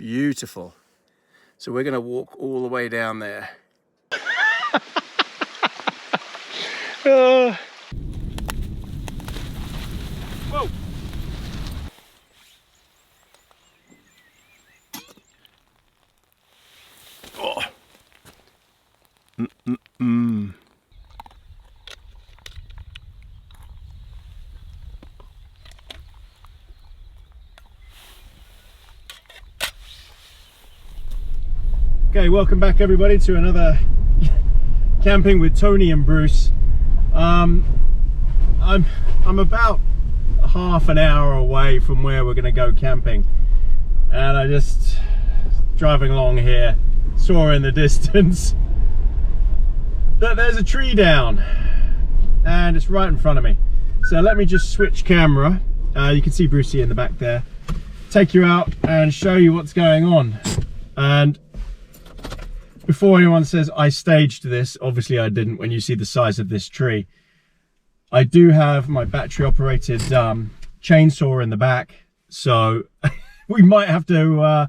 beautiful. So we're gonna walk all the way down there. Whoa. Oh. Okay, welcome back everybody to another camping with Tony and Bruce. I'm about half an hour away from where we're going to go camping, and I just driving along here saw in the distance that there's a tree down and it's right in front of me. So let me just switch camera. You can see Brucey in the back there. Take you out and show you what's going on. And before anyone says I staged this, obviously I didn't. When you see the size of this tree, I do have my battery operated chainsaw in the back, so we might have to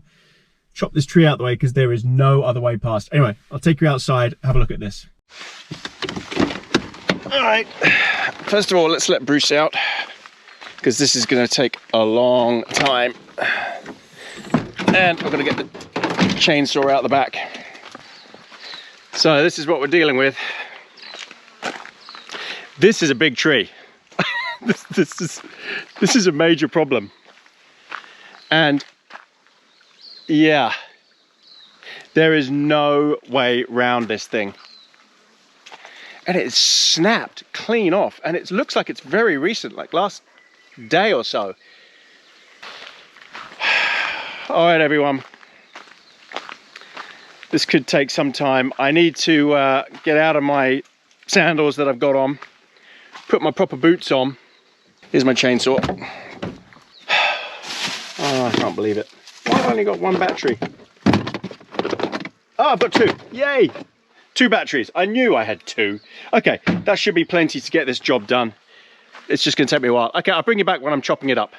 chop this tree out the way because there is no other way past. Anyway, I'll take you outside, have a look at this. All right, first of all, let's let Bruce out because this is going to take a long time, and I'm going to get the chainsaw out the back. So this is what we're dealing with. This is a big tree. this is a major problem. And yeah, there is no way round this thing. And it's snapped clean off, and it looks like it's very recent, like last day or so. All right, everyone. This could take some time. I need to get out of my sandals that I've got on, put my proper boots on. Here's my chainsaw. Oh, I can't believe it. Why have I only got one battery? Oh, I've got two. Yay! 2 batteries. I knew I had 2. Okay, that should be plenty to get this job done. It's just going to take me a while. Okay, I'll bring you back when I'm chopping it up.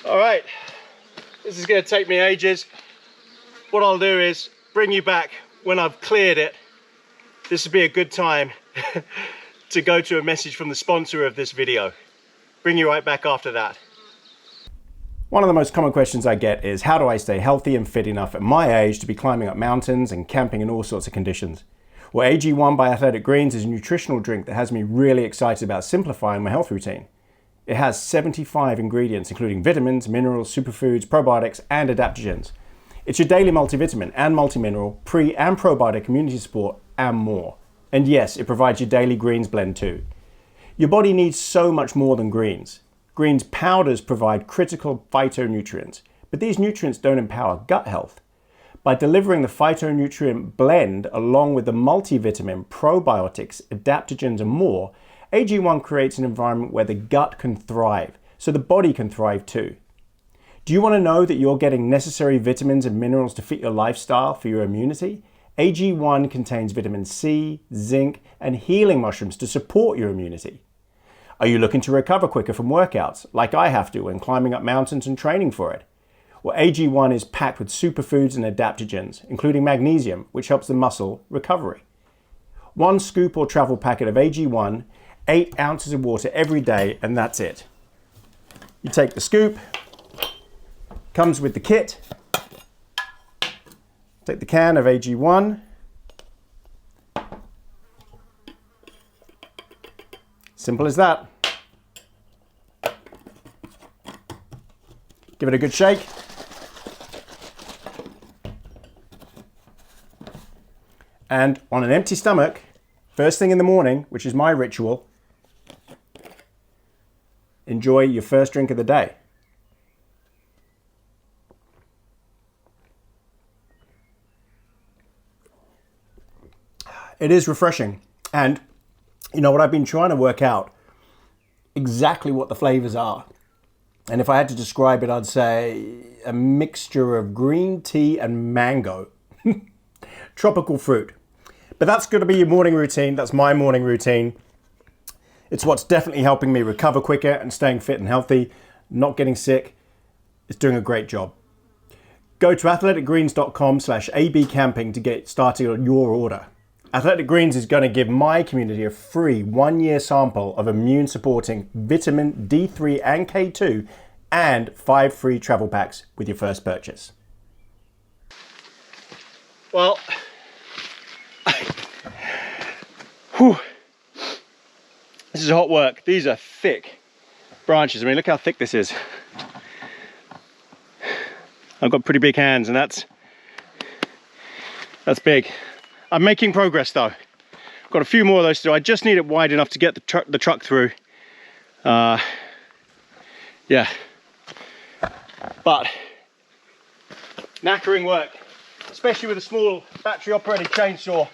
All right, this is going to take me ages. What I'll do is bring you back when I've cleared it. This would be a good time to go to a message from the sponsor of this video. Bring you right back after that. One of the most common questions I get is, how do I stay healthy and fit enough at my age to be climbing up mountains and camping in all sorts of conditions? Well, AG1 by Athletic Greens is a nutritional drink that has me really excited about simplifying my health routine. It has 75 ingredients, including vitamins, minerals, superfoods, probiotics, and adaptogens. It's your daily multivitamin and multimineral, pre- and probiotic immunity support, and more. And yes, it provides your daily greens blend too. Your body needs so much more than greens. Greens powders provide critical phytonutrients, but these nutrients don't empower gut health. By delivering the phytonutrient blend along with the multivitamin, probiotics, adaptogens, and more, AG1 creates an environment where the gut can thrive, so the body can thrive too. Do you want to know that you're getting necessary vitamins and minerals to fit your lifestyle for your immunity? AG1 contains vitamin C, zinc, and healing mushrooms to support your immunity. Are you looking to recover quicker from workouts, like I have to when climbing up mountains and training for it? Well, AG1 is packed with superfoods and adaptogens, including magnesium, which helps the muscle recovery. 1 scoop or travel packet of AG1, 8 ounces of water every day, and that's it. You take the scoop, comes with the kit, take the can of AG1, simple as that. Give it a good shake. And on an empty stomach, first thing in the morning, which is my ritual, enjoy your first drink of the day. It is refreshing. And you know what I've been trying to work out exactly what the flavors are. And if I had to describe it, I'd say a mixture of green tea and mango. Tropical fruit. But that's going to be your morning routine. That's my morning routine. It's what's definitely helping me recover quicker and staying fit and healthy, not getting sick. It's doing a great job. Go to athleticgreens.com/abcamping to get started on your order. Athletic Greens is going to give my community a free 1-year sample of immune supporting vitamin D3 and K2 and 5 free travel packs with your first purchase. Well, whew. This is hot work. These are thick branches. I mean, look how thick this is. I've got pretty big hands, and that's big. I'm making progress though. Got a few more of those to do. I just need it wide enough to get the truck through. Yeah. But knackering work, especially with a small battery operated chainsaw.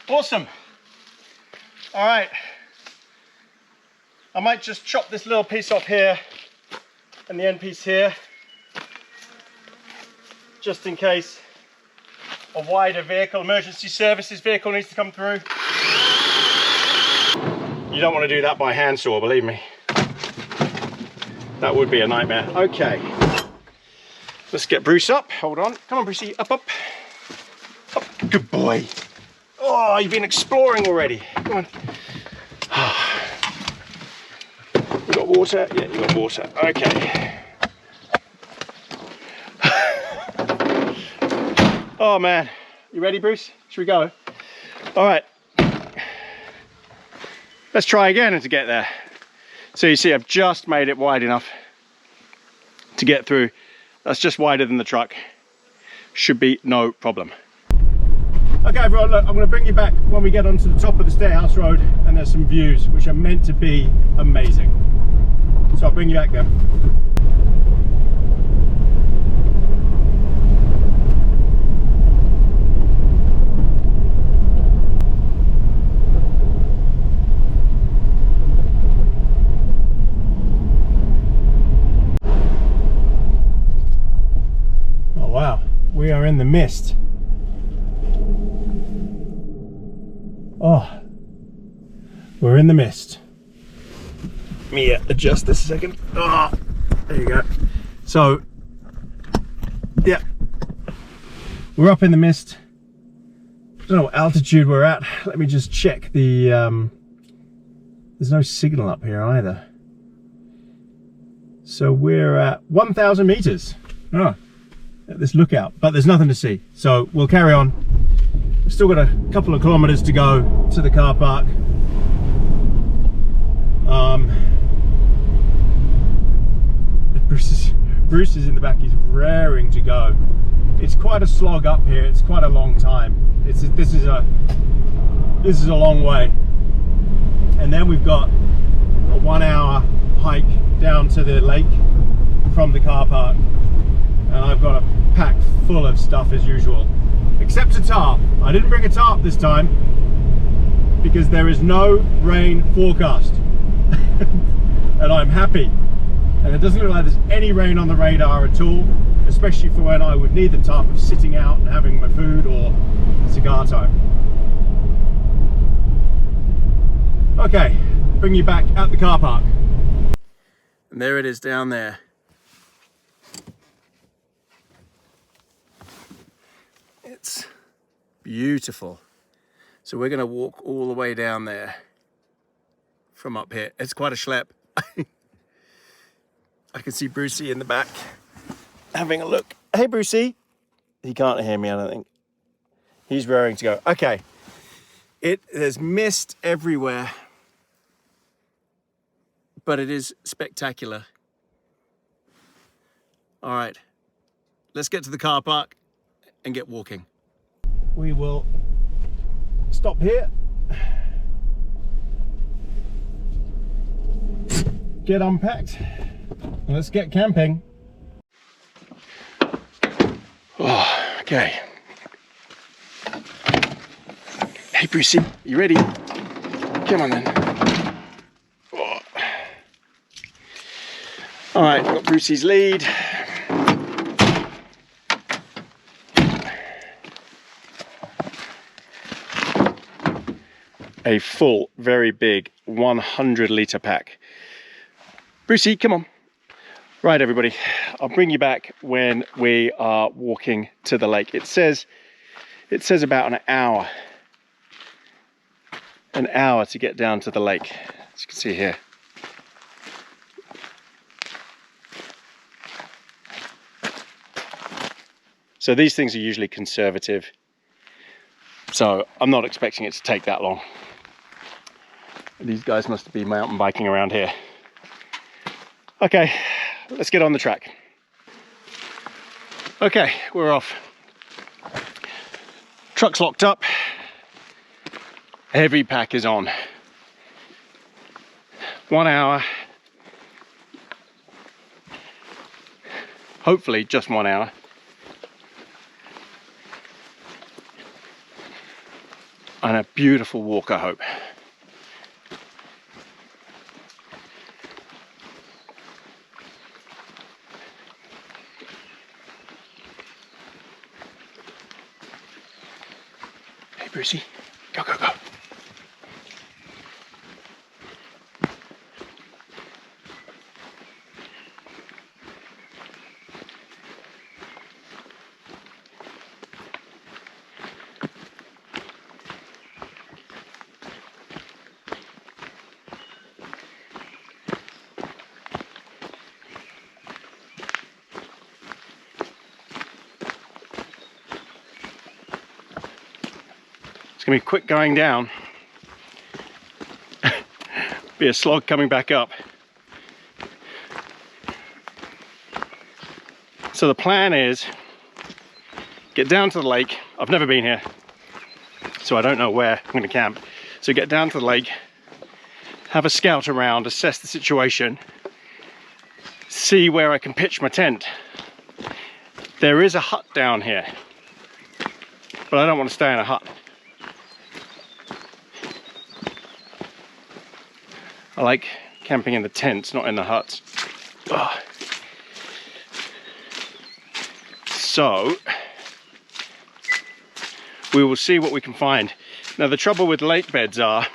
Awesome. All right. I might just chop this little piece off here and the end piece here, just in case a wider vehicle, emergency services vehicle needs to come through. You don't want to do that by hand saw, believe me. That would be a nightmare. Okay. Let's get Bruce up. Hold on. Come on, Brucey. Up, up. Up. Good boy. Oh, you've been exploring already. Come on. You got water? Yeah, you got water. Okay. Oh man. You ready, Bruce? Should we go? All right. Let's try again to get there. So you see, I've just made it wide enough to get through. That's just wider than the truck. Should be no problem. Okay everyone, look, I'm going to bring you back when we get onto the top of the Stairhouse Road and there's some views which are meant to be amazing. So I'll bring you back there. Oh wow, we are in the mist. Oh, we're in the mist. Let me adjust this a second. Oh, there you go. So, yeah, we're up in the mist. I don't know what altitude we're at. Let me just check the, there's no signal up here either. So we're at 1,000 meters. Oh, at this lookout, but there's nothing to see. So we'll carry on. We've still got a couple of kilometers to go to the car park. Bruce is in the back, he's raring to go. It's quite a slog up here, it's quite a long time. This is a long way. And then we've got a 1 hour hike down to the lake from the car park. And I've got a pack full of stuff as usual. Except a tarp. I didn't bring a tarp this time because there is no rain forecast. And I'm happy. And it doesn't look like there's any rain on the radar at all, especially for when I would need the tarp of sitting out and having my food or cigar time. Okay, bring you back at the car park. And there it is down there. It's beautiful. So we're gonna walk all the way down there from up here. It's quite a schlep. I can see Brucey in the back having a look. Hey, Brucey. He can't hear me, I don't think. He's raring to go. Okay. There's mist everywhere, but it is spectacular. All right, let's get to the car park and get walking. We will stop here, get unpacked, and let's get camping. Oh, okay. Hey, Brucey, you ready? Come on then. Oh. All right, got Brucey's lead. A full, very big 100-litre pack. Brucey, come on. Right, everybody, I'll bring you back when we are walking to the lake. It says about an hour to get down to the lake, as you can see here. So these things are usually conservative, so I'm not expecting it to take that long. These guys must be mountain biking around here. Okay, let's get on the track. Okay, we're off. Truck's locked up. Heavy pack is on. 1 hour. Hopefully just 1 hour. And a beautiful walk, I hope. Hey, Brucey, go, go, go. It's gonna be quick going down. Be a slog coming back up. So the plan is get down to the lake. I've never been here, so I don't know where I'm gonna camp. So get down to the lake, have a scout around, assess the situation, see where I can pitch my tent. There is a hut down here, but I don't want to stay in a hut. I like camping in the tents, not in the huts. Ugh. So we will see what we can find. Now the trouble with lake beds are,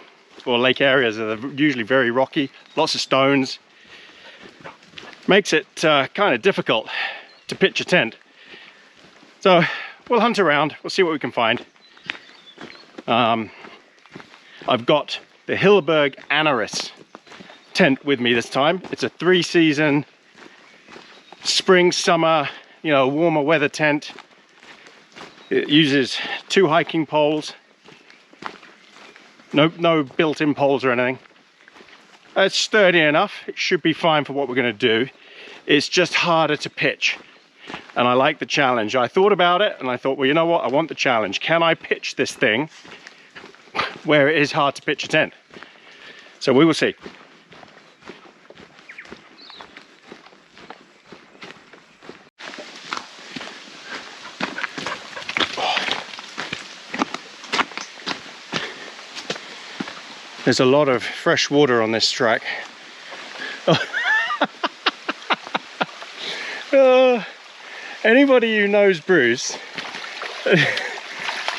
or lake areas, are they're usually very rocky, lots of stones. Makes it kind of difficult to pitch a tent. So we'll hunt around, we'll see what we can find. I've got the Hilleberg Anaris tent with me this time. It's a 3-season spring, summer, you know, warmer weather tent. It uses 2 hiking poles. No built-in poles or anything. It's sturdy enough. It should be fine for what we're going to do. It's just harder to pitch. And I like the challenge. I thought about it and I thought, well, you know what? I want the challenge. Can I pitch this thing where it is hard to pitch a tent? So we will see. There's a lot of fresh water on this track. Anybody who knows Bruce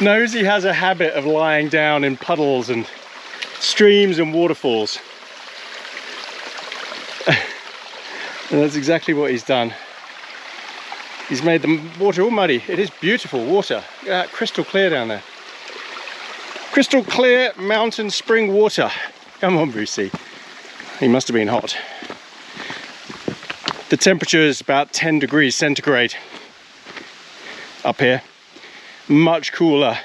knows he has a habit of lying down in puddles and streams and waterfalls. And that's exactly what he's done. He's made the water all muddy. It is beautiful water. Look at that, crystal clear down there. Crystal clear mountain spring water. Come on, Brucey. He must have been hot. The temperature is about 10 degrees centigrade up here. Much cooler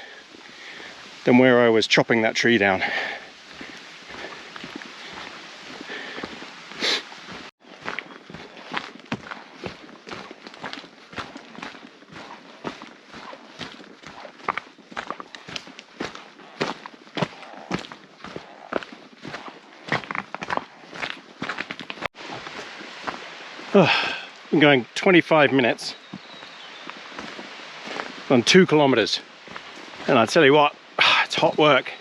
than where I was chopping that tree down. Been going 25 minutes on 2 kilometers, and I tell you what, it's hot work.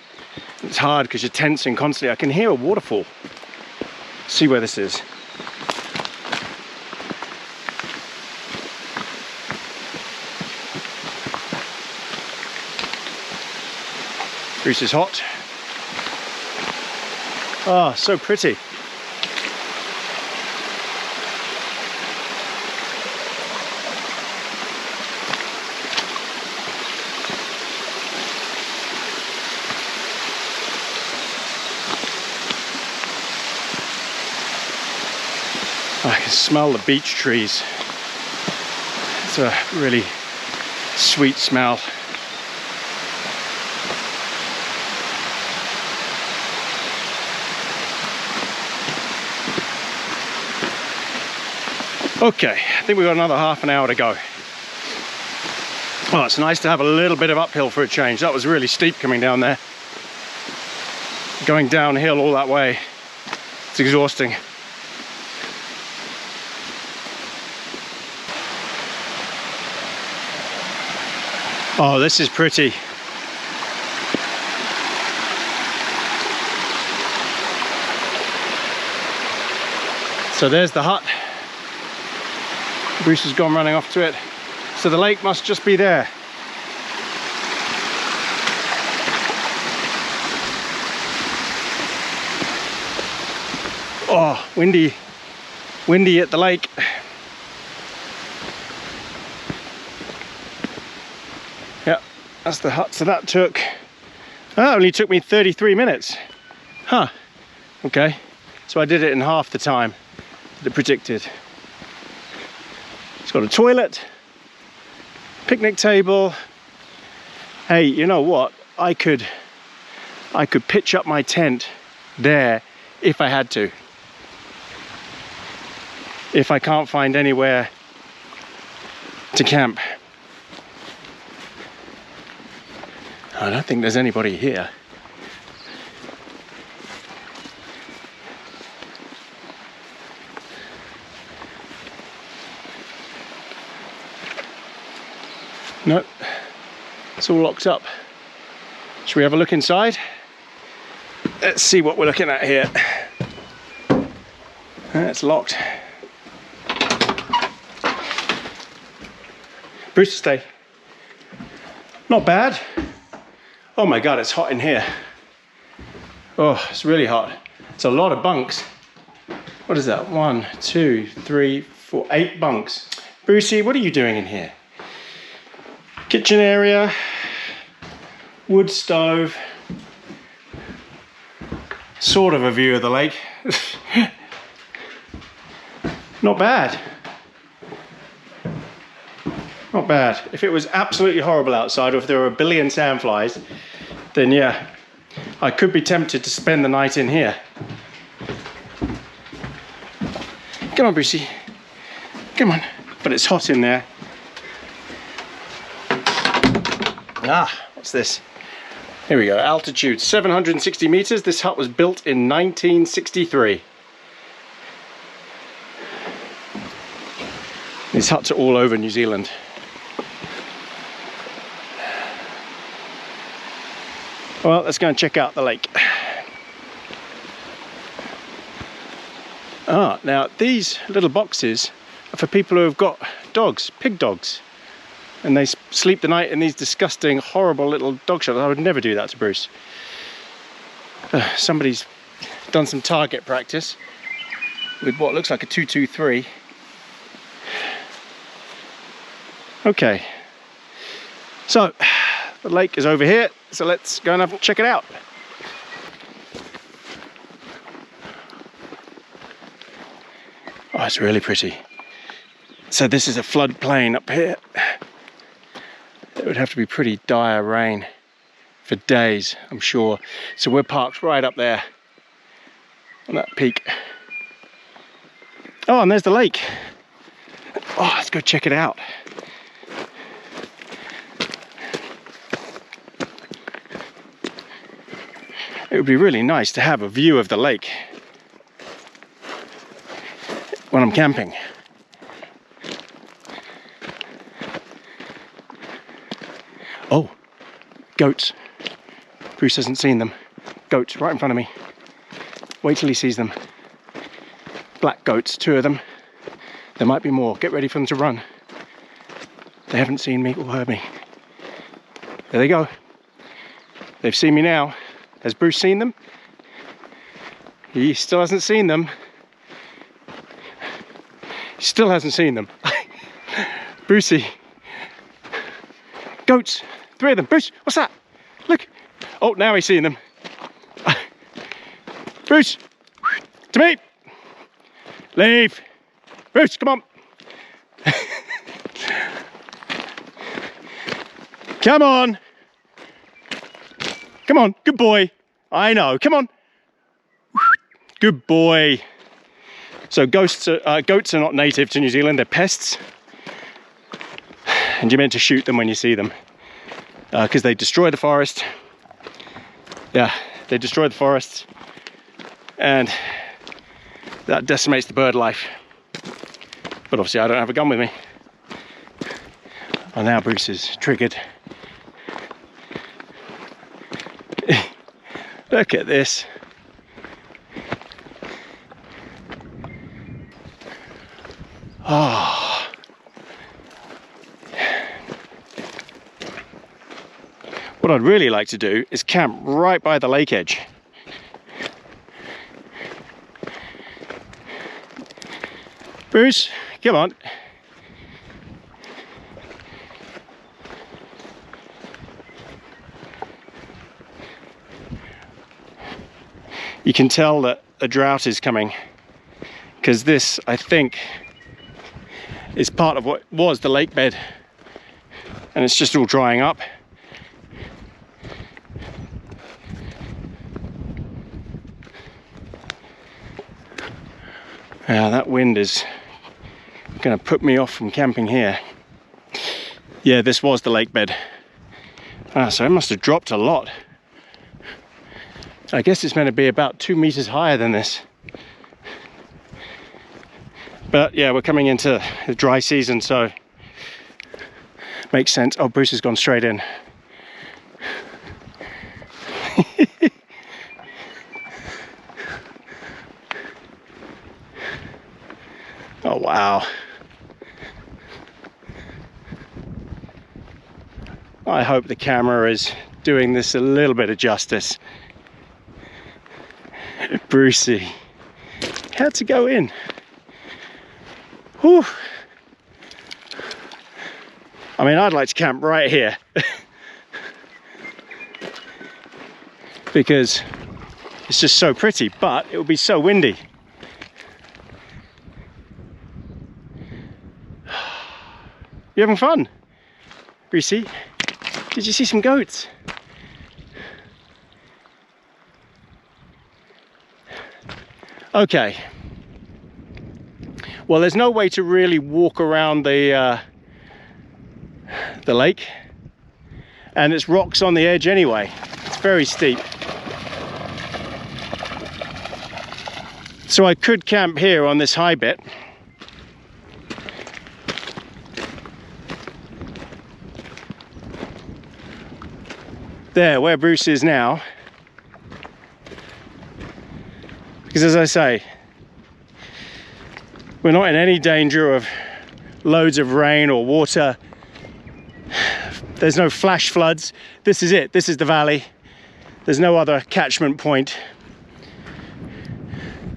It's hard because you're tensing constantly. I can hear a waterfall. See where this is. Bruce is hot. Ah, so pretty. I can smell the beech trees. It's a really sweet smell. Okay, I think we've got another half an hour to go. Oh, it's nice to have a little bit of uphill for a change. That was really steep coming down there. Going downhill all that way, it's exhausting. Oh, this is pretty. So there's the hut. Bruce has gone running off to it. So the lake must just be there. Oh, windy at the lake. Yeah, that's the hut. So that only took me 33 minutes. Huh, okay. So I did it in half the time that it predicted. It's got a toilet, picnic table. Hey, you know what? I could pitch up my tent there if I had to. If I can't find anywhere to camp. I don't think there's anybody here. Nope, it's all locked up. Should we have a look inside? Let's see what we're looking at here. It's locked. Bruce, stay. Not bad. Oh my God, it's hot in here. Oh, it's really hot. It's a lot of bunks. What is that? 1, 2, 3, 4, 8 bunks. Brucey, what are you doing in here? Kitchen area, wood stove, sort of a view of the lake. Not bad. Not bad. If it was absolutely horrible outside, or if there were a billion sandflies, then yeah, I could be tempted to spend the night in here. Come on, Brucey. Come on. But it's hot in there. Ah, what's this? Here we go, altitude 760 meters. This hut was built in 1963. These huts are all over New Zealand. Well, let's go and check out the lake. Ah, now these little boxes are for people who have got dogs, pig dogs. And they sleep the night in these disgusting, horrible little dog shelters. I would never do that to Bruce. Somebody's done some target practice with what looks like a 223. Okay, so The lake is over here, so let's go and check it out. Oh, it's really pretty. So this is a floodplain up here. It would have to be pretty dire rain for days, I'm sure. So we're parked right up there on that peak. Oh, and there's the lake. Oh, let's go check it out. It would be really nice to have a view of the lake when I'm camping. Oh, goats. Bruce hasn't seen them. Goats right in front of me. Wait till he sees them. Black goats, 2 of them. There might be more. Get ready for them to run. They haven't seen me or heard me. There they go. They've seen me now. Has Bruce seen them? He still hasn't seen them. He still hasn't seen them. Brucey. Goats. 3 of them. Bruce, what's that? Look. Oh, now he's seeing them. Bruce, to me. Leave. Bruce, come on. Come on. Come on, good boy. I know, come on. Good boy. So goats are not native to New Zealand, they're pests. And you're meant to shoot them when you see them. Because they destroy the forest. Yeah, they destroy the forests. And that decimates the bird life. But obviously I don't have a gun with me. Oh, now Bruce is triggered. Look at this. Oh. What I'd really like to do is camp right by the lake edge. Bruce, come on. You can tell that a drought is coming, because this, I think, is part of what was the lake bed, and it's just all drying up. Yeah, that wind is going to put me off from camping here. Yeah, this was the lake bed. So it must have dropped a lot. I guess it's meant to be about 2 meters higher than this. But yeah, we're coming into the dry season, so makes sense. Oh, Bruce has gone straight in. Oh, wow. I hope the camera is doing this a little bit of justice. Brucey had to go in. Whew. I mean, I'd like to camp right here because it's just so pretty, but it will be so windy. You having fun, Brucey? Did you see some goats? Okay. Well, there's no way to really walk around the lake, and it's rocks on the edge anyway. It's very steep. So I could camp here on this high bit. There, where Bruce is now. Because as I say, we're not in any danger of loads of rain or water. There's no flash floods. This is it. This is the valley. There's no other catchment point.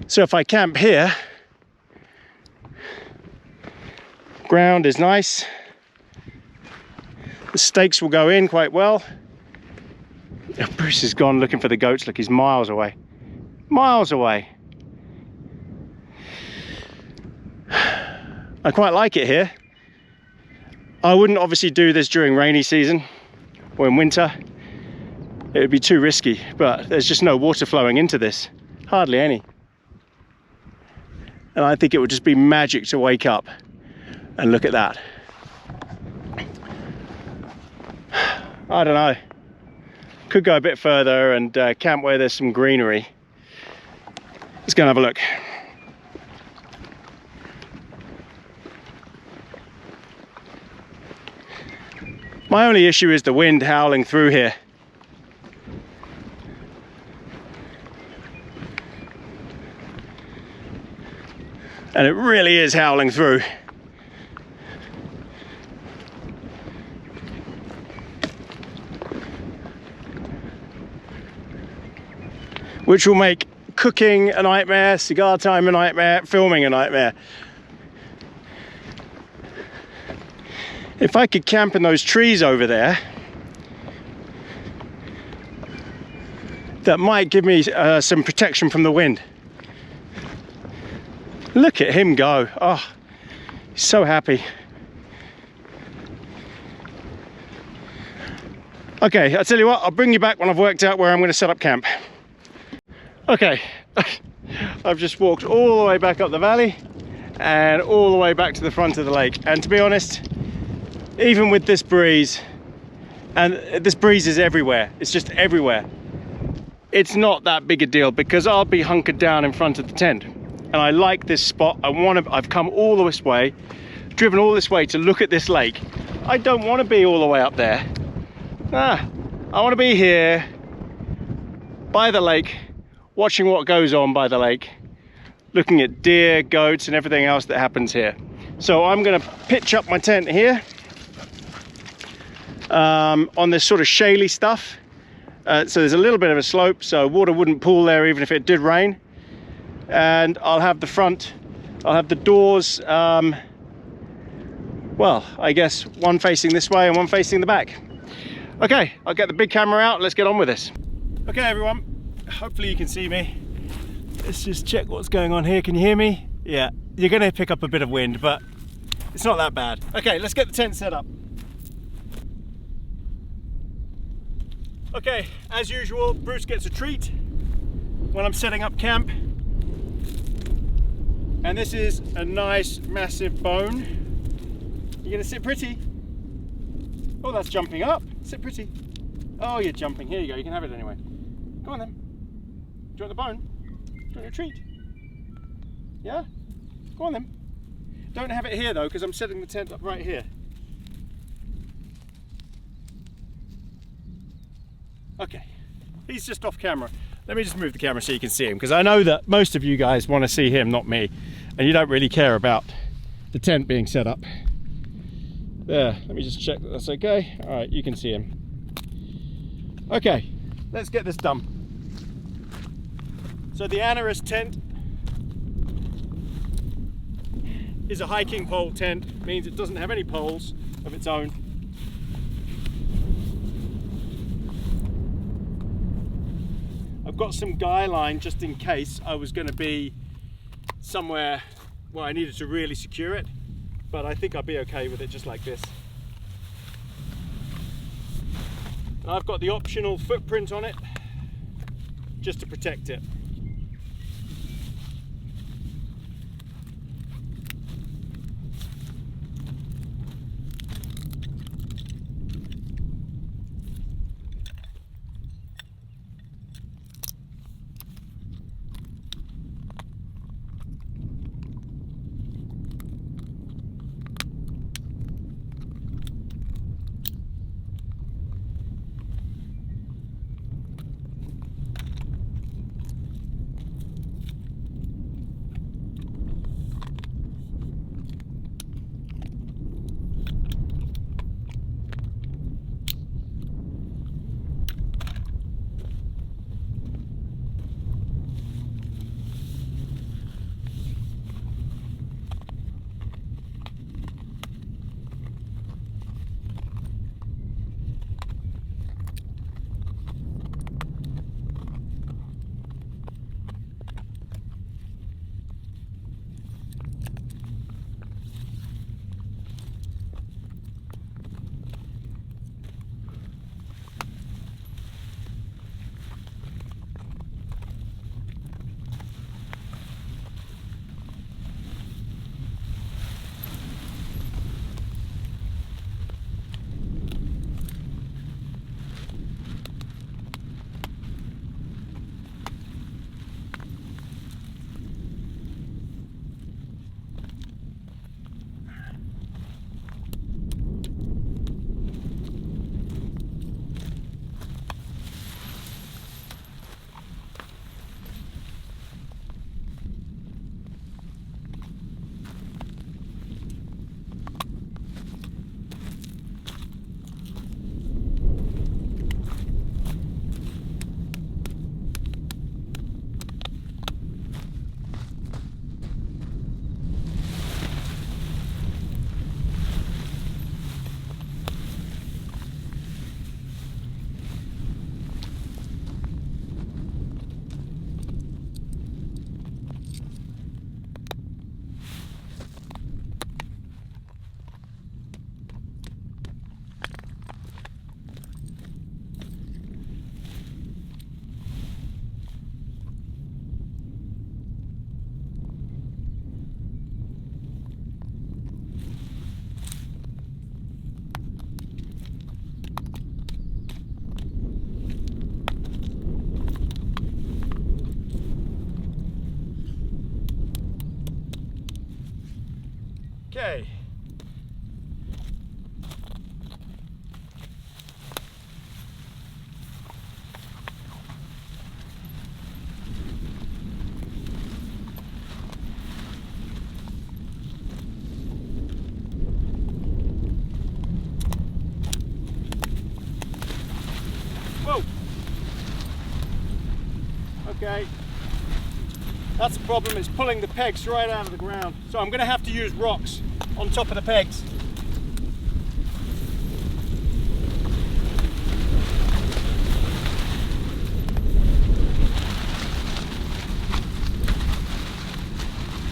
So if I camp here, ground is nice. The stakes will go in quite well. Bruce is gone looking for the goats. Look, he's miles away. Miles away. I quite like it here. I wouldn't obviously do this during rainy season or in winter. It would be too risky, but there's just no water flowing into this. Hardly any. And I think it would just be magic to wake up and look at that. I don't know. Could go a bit further and camp where there's some greenery. Let's go and have a look. My only issue is the wind howling through here. And it really is howling through. Which will make cooking a nightmare, cigar time a nightmare, filming a nightmare. If I could camp in those trees over there, that might give me some protection from the wind. Look at him go. Oh, he's so happy. Okay, I'll tell you what, I'll bring you back when I've worked out where I'm going to set up camp. Okay, I've just walked all the way back up the valley and all the way back to the front of the lake. And to be honest, even with this breeze, and this breeze is everywhere, it's just everywhere, it's not that big a deal because I'll be hunkered down in front of the tent. And I like this spot. I've come all this way, driven all this way to look at this lake. I don't want to be all the way up there. I want to be here by the lake, watching what goes on by the lake, looking at deer, goats, and everything else that happens here. So I'm going to pitch up my tent here on this sort of shaly stuff. So there's a little bit of a slope, so water wouldn't pool there even if it did rain. And I'll have the front, I'll have the doors, well, I guess one facing this way and one facing the back. Okay, I'll get the big camera out, let's get on with this. Okay everyone, hopefully you can see me. Let's just check what's going on here. Can you hear me? Yeah, you're gonna pick up a bit of wind, but it's not that bad. Okay, let's get the tent set up. Okay, as usual, Bruce gets a treat when I'm setting up camp. And this is a nice massive bone. You're gonna sit pretty. Oh, that's jumping up. Sit pretty. Oh, you're jumping. Here you go, you can have it anyway. Go on then. Do you want the bone? Do you want a treat? Yeah? Go on then. Don't have it here though, because I'm setting the tent up right here. Okay, he's just off camera. Let me just move the camera so you can see him, because I know that most of you guys want to see him, not me, and you don't really care about the tent being set up. There, let me just check that that's okay. All right, you can see him. Okay, let's get this done. So the Anaris tent is a hiking pole tent, means it doesn't have any poles of its own. I've got some guy line just in case I was going to be somewhere where I needed to really secure it, but I think I'll be okay with it just like this. And I've got the optional footprint on it just to protect it. Okay. Whoa. Okay. That's the problem, it's pulling the pegs right out of the ground. So I'm going to have to use rocks on top of the pegs.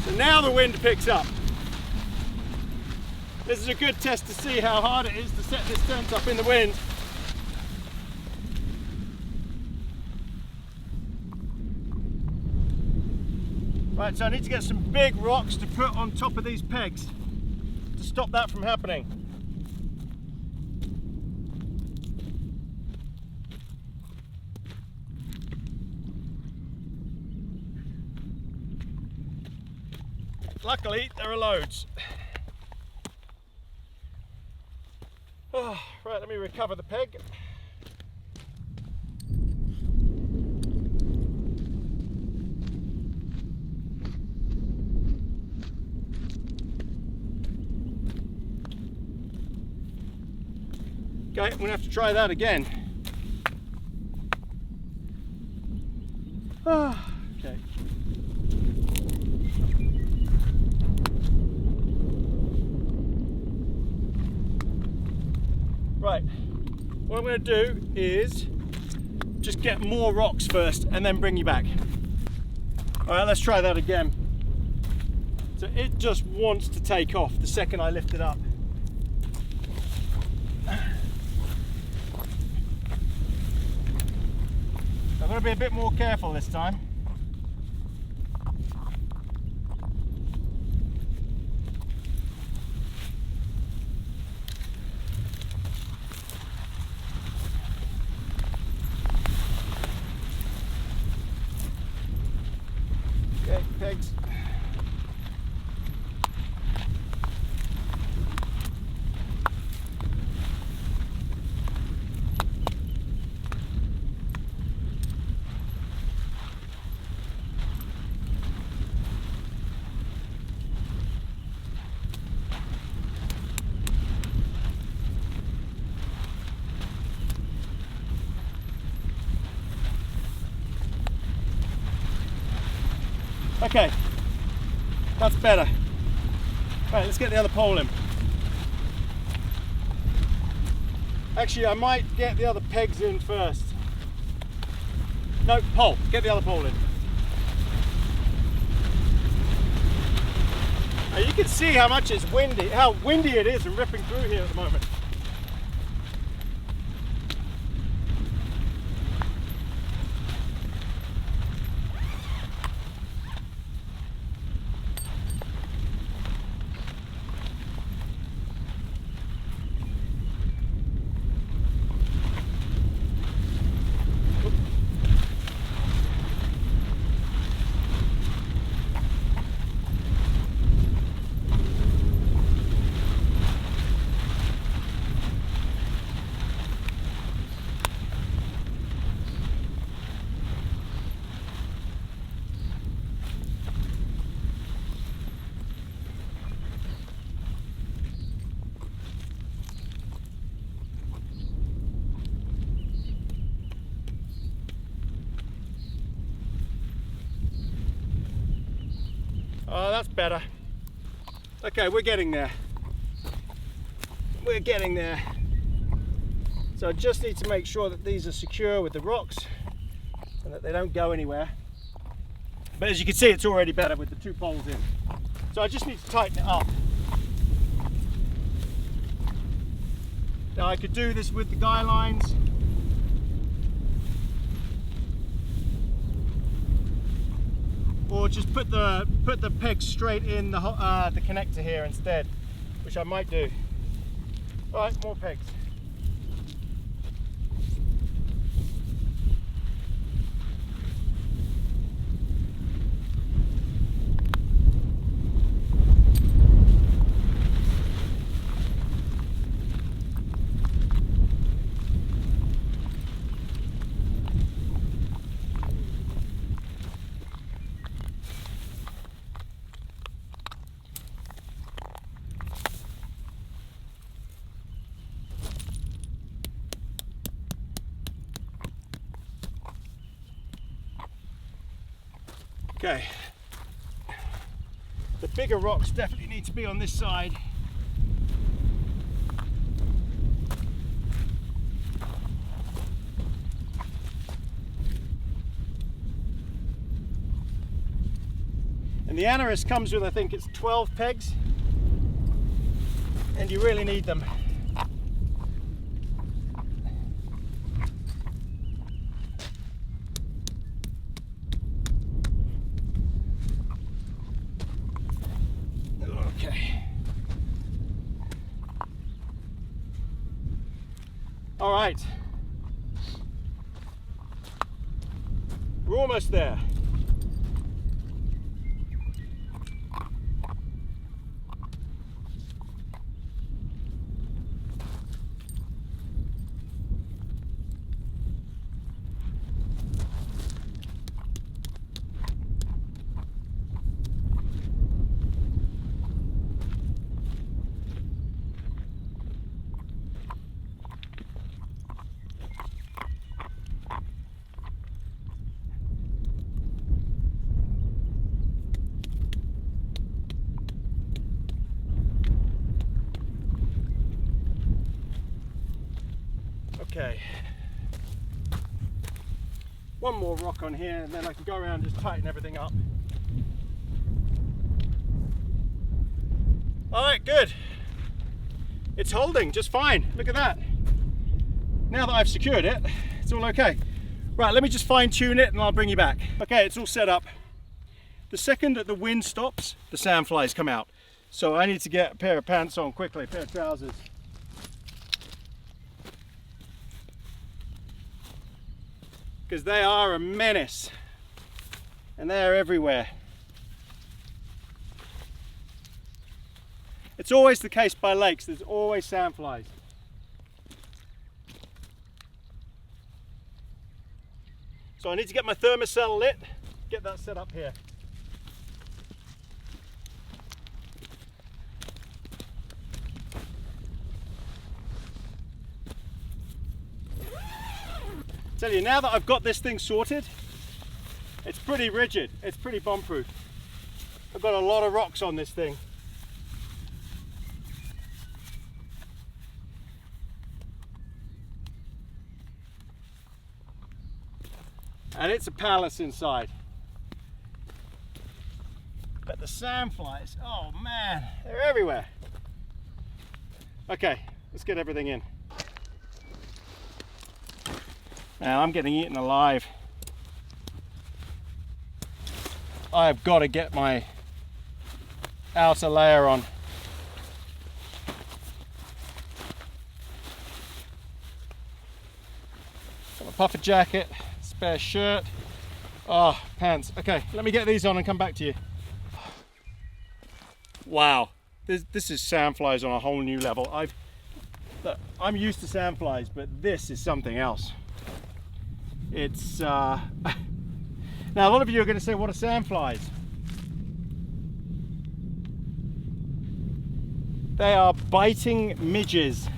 So now the wind picks up. This is a good test to see how hard it is to set this tent up in the wind. Right, so I need to get some big rocks to put on top of these pegs to stop that from happening. Luckily, there are loads. Oh, right, let me recover the peg. Okay, I'm going to have to try that again. Okay. Right, what I'm going to do is just get more rocks first and then bring you back. Alright, let's try that again. So it just wants to take off the second I lift it up. I'm going to be a bit more careful this time. Okay, pegs. Okay, that's better. Right, let's get the other pole in. Actually, I might get the other pegs in first. No, pole. Get the other pole in. Now you can see how much it's windy, how windy it is and ripping through here at the moment. Oh, that's better. Okay, we're getting there. We're getting there. So I just need to make sure that these are secure with the rocks and that they don't go anywhere. But as you can see, it's already better with the two poles in. So I just need to tighten it up. Now I could do this with the guy lines. Or just put the pegs straight in the connector here instead, which I might do. All right, more pegs. Okay. The bigger rocks definitely need to be on this side. And the aneris comes with, I think it's 12 pegs, and you really need them. Okay. All right. We're almost there. Okay, one more rock on here and then I can go around and just tighten everything up. All right, good. It's holding just fine. Look at that. Now that I've secured it, it's all okay. Right, let me just fine tune it and I'll bring you back. Okay, it's all set up. The second that the wind stops, the sandflies come out. So I need to get a pair of pants on quickly, a pair of trousers. Because they are a menace and they're everywhere. It's always the case by lakes, there's always sandflies. So I need to get my thermocell lit, get that set up here. Tell you, now that I've got this thing sorted, it's pretty rigid, it's pretty bomb-proof. I've got a lot of rocks on this thing. And it's a palace inside. But the sandflies, oh man, they're everywhere. Okay, let's get everything in. Now I'm getting eaten alive. I've got to get my outer layer on. Got my puffer jacket, spare shirt, pants. Okay, let me get these on and come back to you. Wow, this is sandflies on a whole new level. I'm used to sandflies, but this is something else. It's now a lot of you are going to say, what are sandflies? They are biting midges.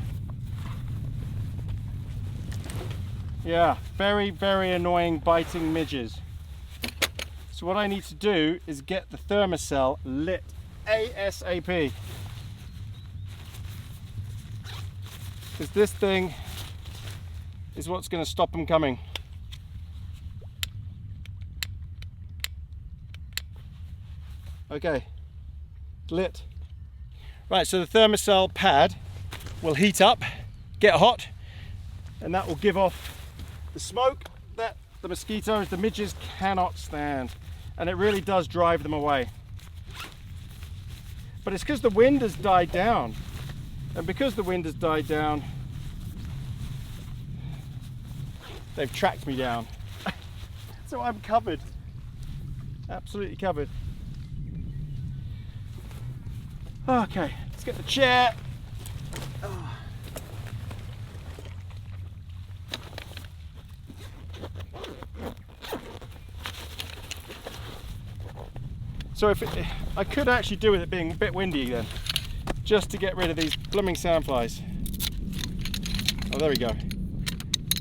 Yeah, very, very annoying biting midges. So what I need to do is get the thermocell lit ASAP. Because this thing is what's going to stop them coming. Okay, lit. Right, so the thermocell pad will heat up, get hot, and that will give off the smoke that the mosquitoes, the midges cannot stand. And it really does drive them away. But it's because the wind has died down. And because the wind has died down, they've tracked me down. So I'm covered, absolutely covered. Okay, let's get the chair. So I could actually do with it being a bit windy then, just to get rid of these blooming sandflies. Oh, there we go.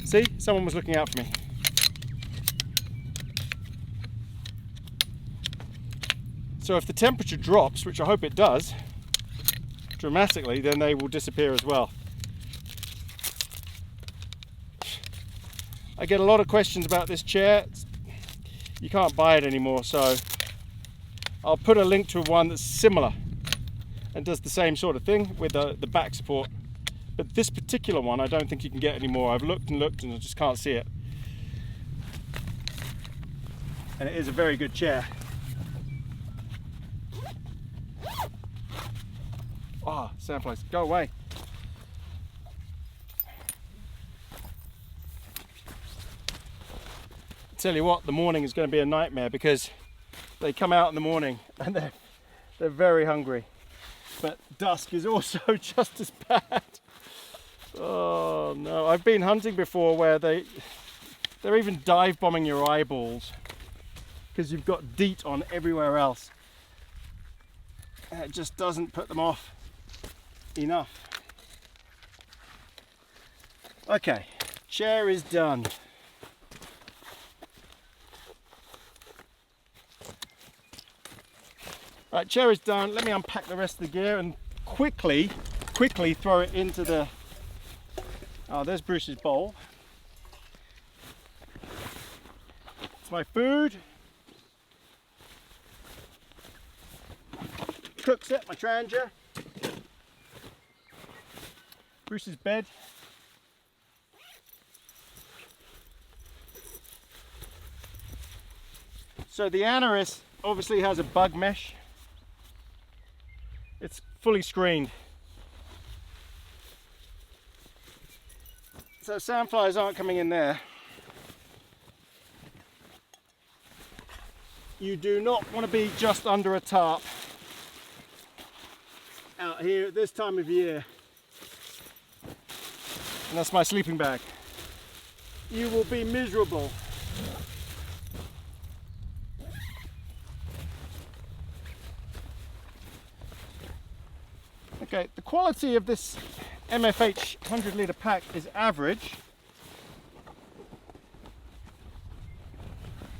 See, someone was looking out for me. So if the temperature drops, which I hope it does, dramatically, then they will disappear as well. I get a lot of questions about this chair. You can't buy it anymore, so I'll put a link to one that's similar and does the same sort of thing with the back support. But this particular one I don't think you can get anymore. I've looked and looked and I just can't see it. And it is a very good chair. Ah, sandflies, go away. Tell you what, the morning is going to be a nightmare because they come out in the morning and they're very hungry. But dusk is also just as bad. Oh no, I've been hunting before where they're even dive bombing your eyeballs because you've got DEET on everywhere else. And it just doesn't put them off enough. Okay, chair is done. Right, chair is done. Let me unpack the rest of the gear and quickly throw it into the... Oh, there's Bruce's bowl. It's my food. Cook set, my Trangia. Bruce's bed. So the Anaris obviously has a bug mesh. It's fully screened. So sandflies aren't coming in there. You do not want to be just under a tarp out here at this time of year. And that's my sleeping bag. You will be miserable. Okay, the quality of this MFH 100 litre pack is average,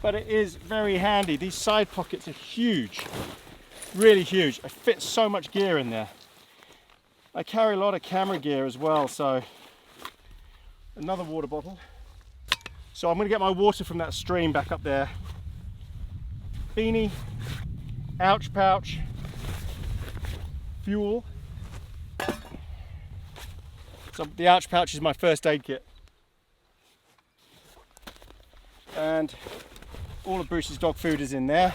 but it is very handy. These side pockets are huge, really huge. I fit so much gear in there. I carry a lot of camera gear as well, so another water bottle. So I'm going to get my water from that stream back up there. Beanie, ouch pouch, fuel. So the ouch pouch is my first aid kit. And all of Bruce's dog food is in there.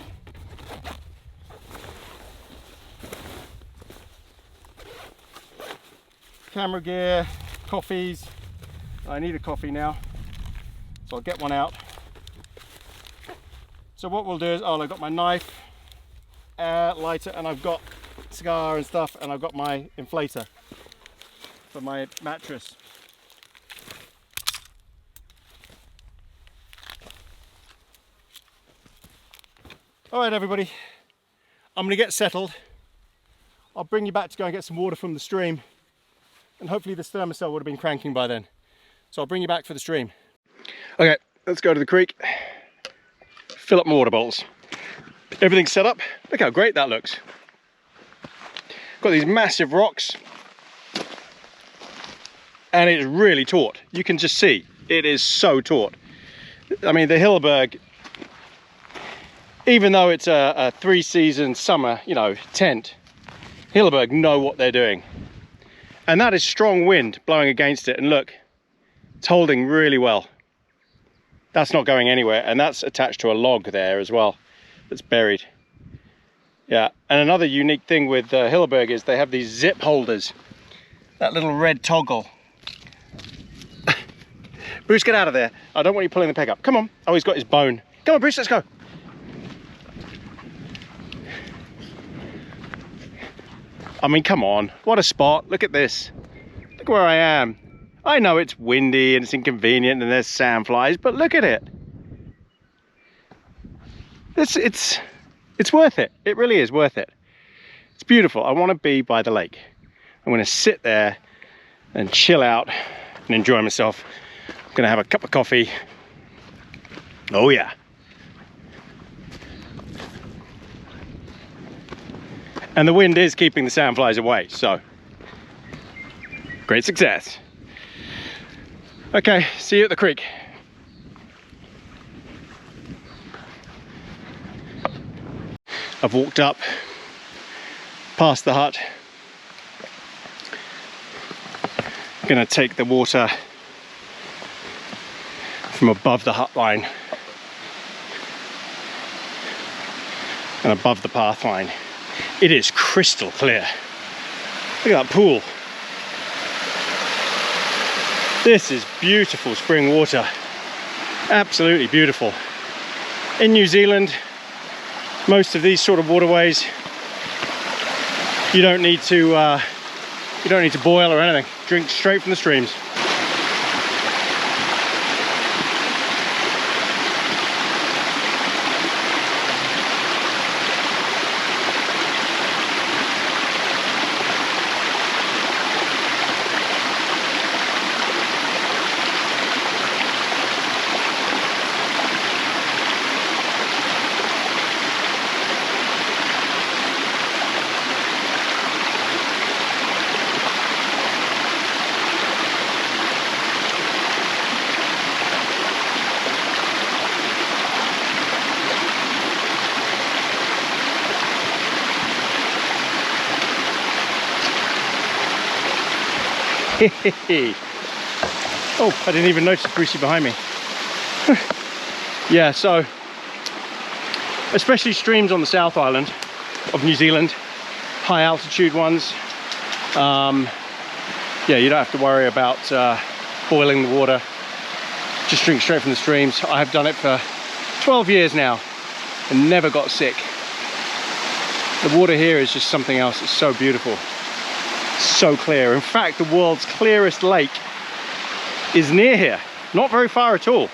Camera gear, coffees. I need a coffee now, so I'll get one out. So what we'll do is, I've got my knife, lighter, and I've got cigar and stuff, and I've got my inflator for my mattress. All right, everybody, I'm gonna get settled. I'll bring you back to go and get some water from the stream, and hopefully this thermocell would have been cranking by then. So I'll bring you back for the stream. Okay, let's go to the creek, fill up my water bottles. Everything's set up. Look how great that looks. Got these massive rocks, and it's really taut. You can just see it is so taut. I mean, the Hilleberg, even though it's a 3-season summer, you know, tent, Hilleberg know what they're doing. And that is strong wind blowing against it, and look, it's holding really well. That's not going anywhere, and that's attached to a log there as well that's buried. Yeah, and another unique thing with Hilleberg is they have these zip holders, that little red toggle. Bruce, get out of there. I don't want you pulling the peg up. Come on. Oh, he's got his bone. Come on, Bruce, let's go. I mean, come on. What a spot. Look at this. Look where I am. I know it's windy and it's inconvenient and there's sandflies, but look at it. It's worth it. It really is worth it. It's beautiful. I want to be by the lake. I'm going to sit there and chill out and enjoy myself. I'm going to have a cup of coffee. Oh yeah. And the wind is keeping the sandflies away, so great success. Okay, see you at the creek. I've walked up past the hut. I'm gonna take the water from above the hut line and above the path line. It is crystal clear. Look at that pool. This is beautiful spring water. Absolutely beautiful. In New Zealand, most of these sort of waterways, you don't need to boil or anything. Drink straight from the streams. Oh, I didn't even notice Brucey behind me. Yeah, so especially streams on the South Island of New Zealand, high altitude ones, yeah, you don't have to worry about boiling the water. Just drink straight from the streams. I've done it for 12 years now and never got sick. The water here is just something else. It's so beautiful. So clear. In fact, the world's clearest lake is near here, not very far at all.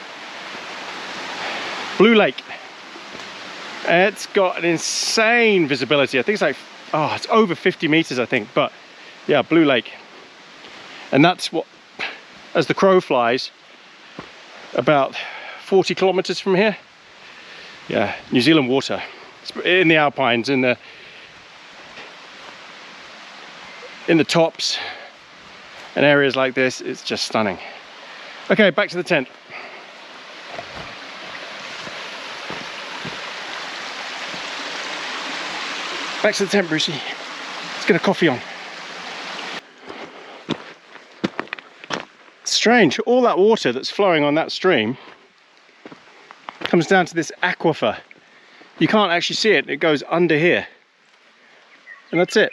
Blue Lake. It's got an insane visibility. I think it's like, oh, it's over 50 meters, I think. But yeah, Blue Lake. And that's what, as the crow flies, about 40 kilometers from here. Yeah, New Zealand water. It's in the Alpines, in the tops and areas like this. It's just stunning. Okay, back to the tent. Back to the tent, Brucey. Let's get a coffee on. It's strange, all that water that's flowing on that stream comes down to this aquifer. You can't actually see it, it goes under here. And that's it.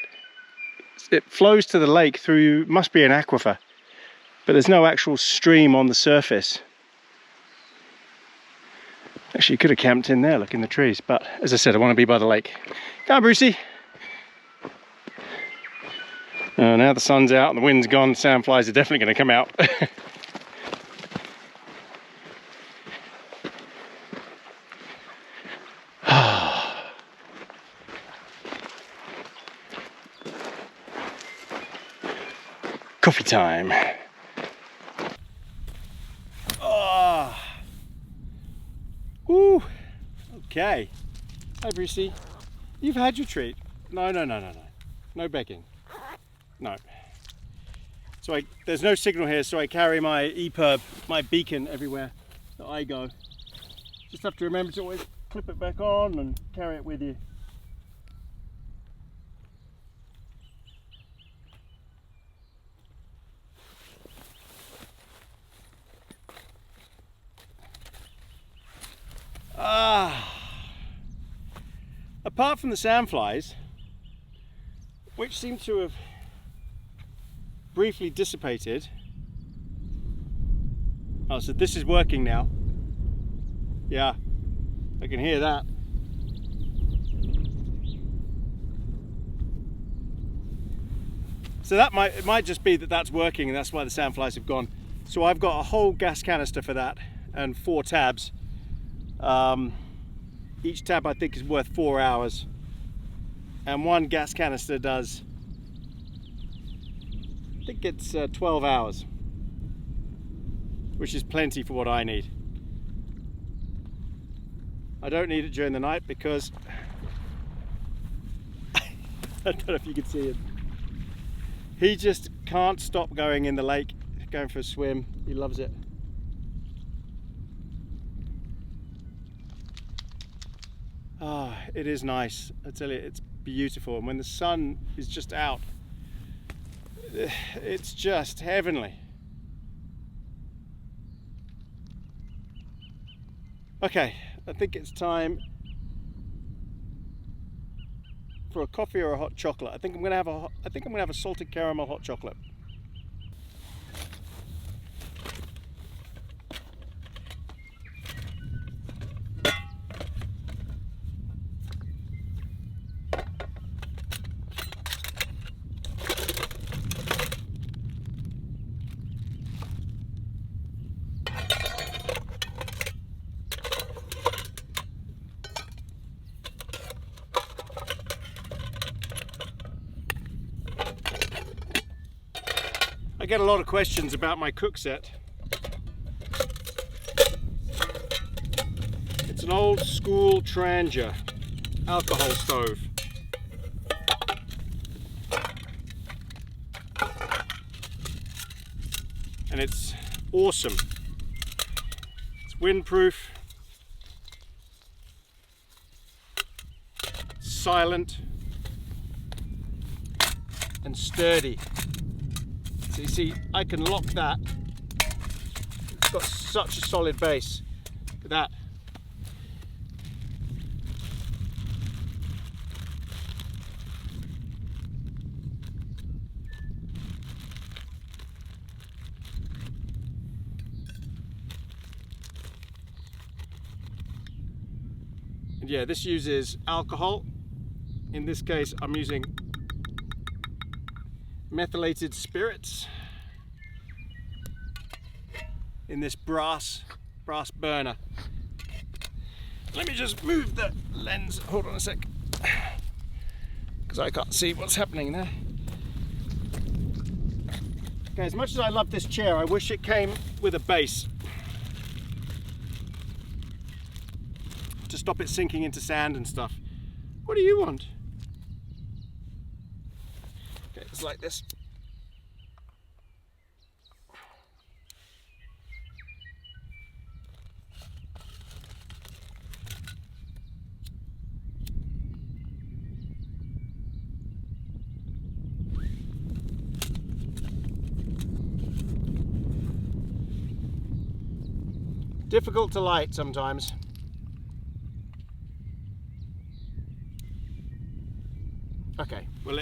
It flows to the lake through, must be an aquifer, but there's no actual stream on the surface. Actually, you could have camped in there, look in the trees, but as I said, I want to be by the lake. Come on, Brucey. Now the sun's out and the wind's gone, sandflies are definitely going to come out. Coffee time. Oh. Woo. Okay. Hi, Brucey. You've had your treat. No. No begging. No. So there's no signal here, so I carry my EPIRB, my beacon, everywhere that I go. Just have to remember to always clip it back on and carry it with you. Apart from the sandflies, which seem to have briefly dissipated. Oh, so this is working now. Yeah, I can hear that. So that it might just be that that's working and that's why the sandflies have gone. So I've got a whole gas canister for that and 4 tabs. Each tab I think is worth 4 hours, and one gas canister does, I think it's 12 hours, which is plenty for what I need. I don't need it during the night because I don't know if you can see him. He just can't stop going in the lake, going for a swim. He loves it. Ah, it is nice. I tell you, it's beautiful. And when the sun is just out, it's just heavenly. Okay, I think it's time for a coffee or a hot chocolate. I think I'm gonna have a salted caramel hot chocolate. I get a lot of questions about my cook set. It's an old school Trangia alcohol stove. And it's awesome. It's windproof, silent, and sturdy. So you see, I can lock that. It's got such a solid base. Look at that. And yeah, this uses alcohol. In this case, I'm using methylated spirits in this brass burner. Let me just move the lens. Hold on a sec, because I can't see what's happening there. Okay, as much as I love this chair, I wish it came with a base to stop it sinking into sand and stuff. What do you want? Okay, it's like this. Difficult to light sometimes. Okay, well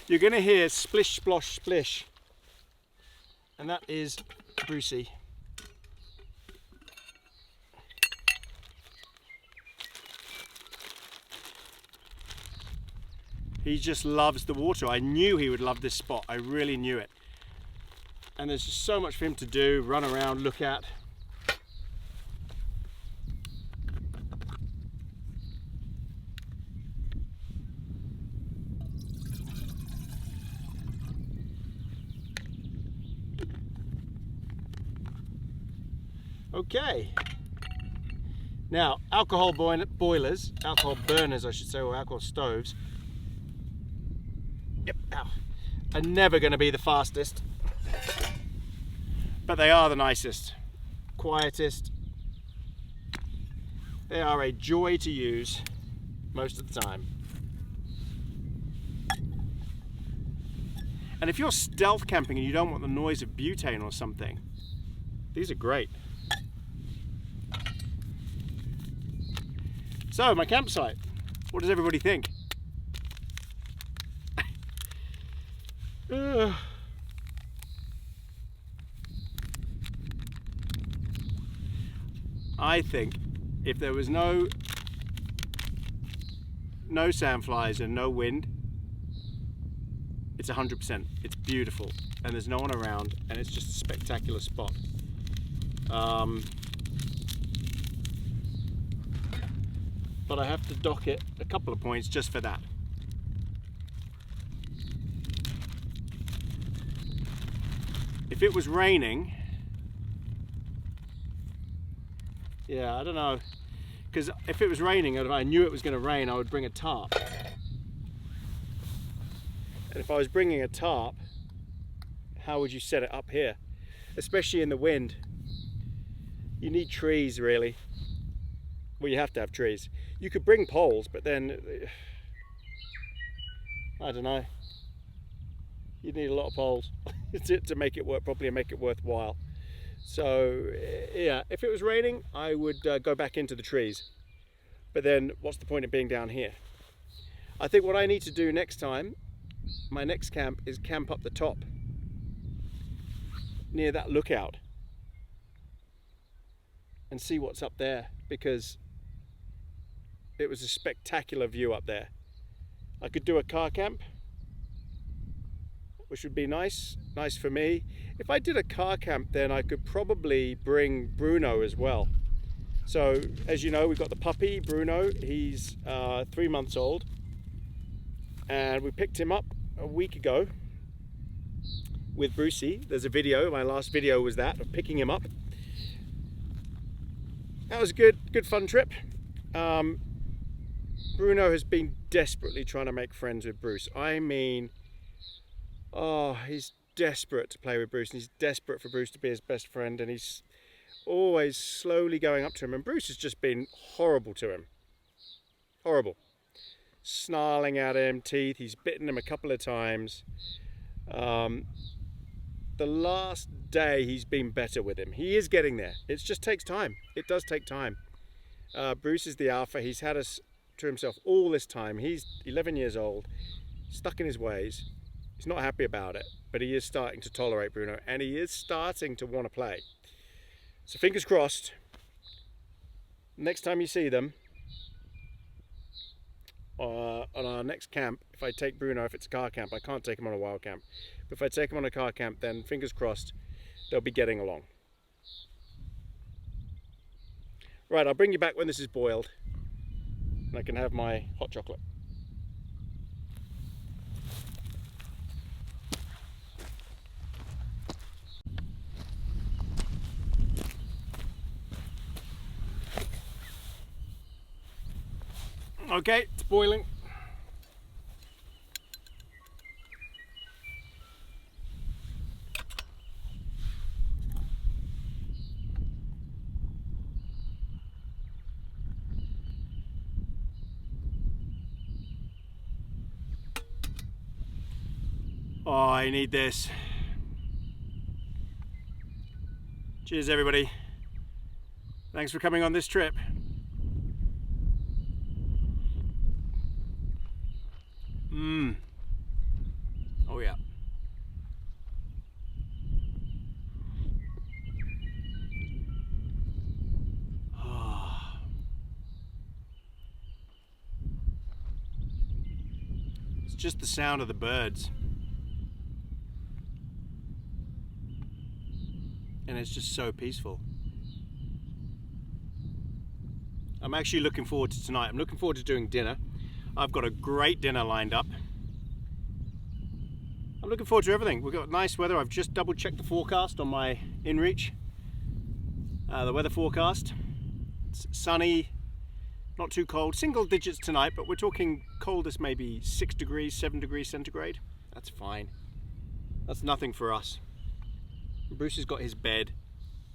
you're going to hear splish, splosh, splish, and that is Brucey. He just loves the water. I knew he would love this spot. I really knew it. And there's just so much for him to do, run around, look at. Okay, now alcohol boilers, alcohol burners I should say, or alcohol stoves, are never going to be the fastest, but they are the nicest, quietest. They are a joy to use most of the time. And if you're stealth camping and you don't want the noise of butane or something, these are great. So, my campsite, what does everybody think? I think if there was no sandflies and no wind, it's 100%. It's beautiful and there's no one around and it's just a spectacular spot. But I have to dock it a couple of points just for that. If it was raining, Yeah, I don't know. Because if it was raining and I knew it was going to rain, I would bring a tarp. And if I was bringing a tarp, how would you set it up here? Especially in the wind. You need trees, really. Well, you have to have trees. You could bring poles, but then, I don't know. You'd need a lot of poles to make it work properly and make it worthwhile. So, yeah, if it was raining, I would go back into the trees. But then, what's the point of being down here? I think what I need to do next time, my next camp, is camp up the top, near that lookout, and see what's up there, because it was a spectacular view up there. I could do a car camp, which would be nice for me. If I did a car camp, then I could probably bring Bruno as well. So, as you know, we've got the puppy, Bruno. He's 3 months old. And we picked him up a week ago with Brucey. There's a video, my last video was that, of picking him up. That was a good fun trip. Bruno has been desperately trying to make friends with Bruce. I mean, oh, he's desperate to play with Bruce, and he's desperate for Bruce to be his best friend, and he's always slowly going up to him, and Bruce has just been horrible to him. Horrible. Snarling at him, teeth, he's bitten him a couple of times. The last day he's been better with him. He is getting there. It just takes time. It does take time. Bruce is the alpha. He's had us to himself all this time. He's 11 years old, stuck in his ways. He's not happy about it, but he is starting to tolerate Bruno, and he is starting to want to play. So fingers crossed, next time you see them, on our next camp, if I take Bruno, if it's a car camp, I can't take him on a wild camp, but if I take him on a car camp, then fingers crossed, they'll be getting along. Right, I'll bring you back when this is boiled, and I can have my hot chocolate. Okay, it's boiling. Oh, I need this. Cheers, everybody. Thanks for coming on this trip. Oh yeah. Oh. It's just the sound of the birds. And it's just so peaceful. I'm actually looking forward to tonight. I'm looking forward to doing dinner. I've got a great dinner lined up. I'm looking forward to everything. We've got nice weather. I've just double checked the forecast on my InReach. The weather forecast. It's sunny, not too cold. Single digits tonight, but we're talking coldest maybe 6 degrees, 7 degrees centigrade. That's fine. That's nothing for us. Bruce has got his bed.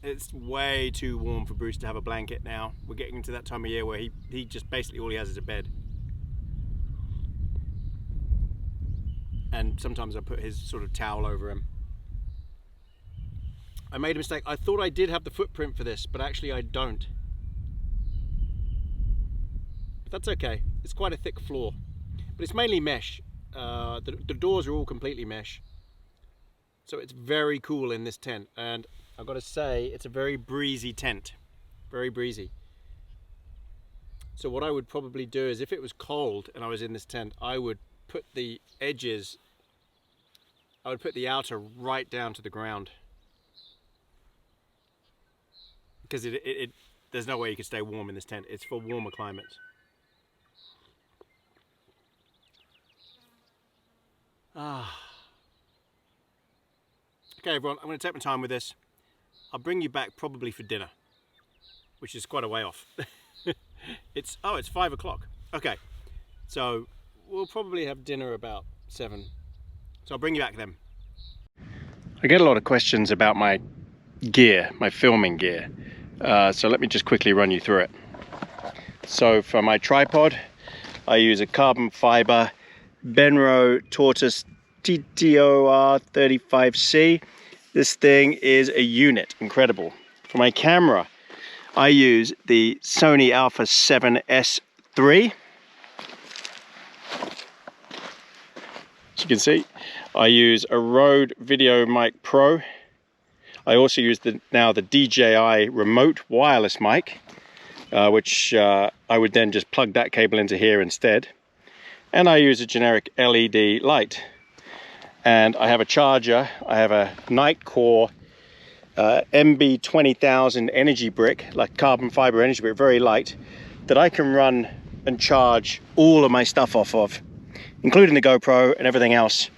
It's way too warm for Bruce to have a blanket now. We're getting into that time of year where he just basically all he has is a bed. And sometimes I put his sort of towel over him. I made a mistake. I thought I did have the footprint for this, but actually I don't. But that's okay. It's quite a thick floor. But it's mainly mesh. The doors are all completely mesh. So it's very cool in this tent. And I've got to say, it's a very breezy tent. Very breezy. So what I would probably do is, if it was cold and I was in this tent, I would put the edges, I would put the outer right down to the ground, because there's no way you could stay warm in this tent. It's for warmer climates. Okay everyone, I'm going to take my time with this. I'll bring you back probably for dinner. which is quite a way off. It's 5 o'clock. Okay, so we'll probably have dinner about 7. So I'll bring you back then. I get a lot of questions about my gear, my filming gear. So let me just quickly run you through it. So for my tripod, I use a carbon fiber Benro Tortoise TTOR 35C. This thing is a unit, incredible. For my camera, I use the Sony Alpha 7S3. As you can see, I use a Rode Video Mic Pro. I also use now the DJI remote wireless mic, which I would then just plug that cable into here instead. And I use a generic LED light. And I have a charger. I have a Nightcore MB 20,000 energy brick, like carbon fiber energy brick, very light, that I can run and charge all of my stuff off of, including the GoPro and everything else,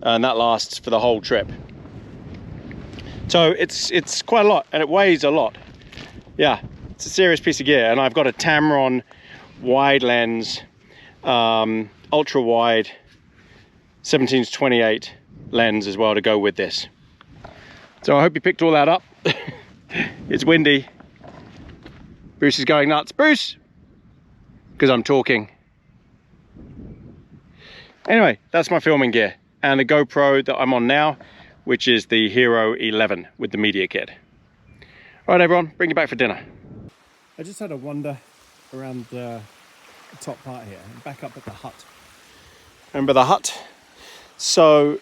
and that lasts for the whole trip. So it's quite a lot, and it weighs a lot. Yeah, it's a serious piece of gear. And I've got a Tamron wide lens, ultra wide 17-28 lens as well to go with this. So I hope you picked all that up. It's windy. Bruce is going nuts. Bruce! Because I'm talking. Anyway, that's my filming gear. And the GoPro that I'm on now, which is the Hero 11 with the media kit. All right, everyone, bring you back for dinner. I just had a wander around the top part here and back up at the hut. Remember the hut? So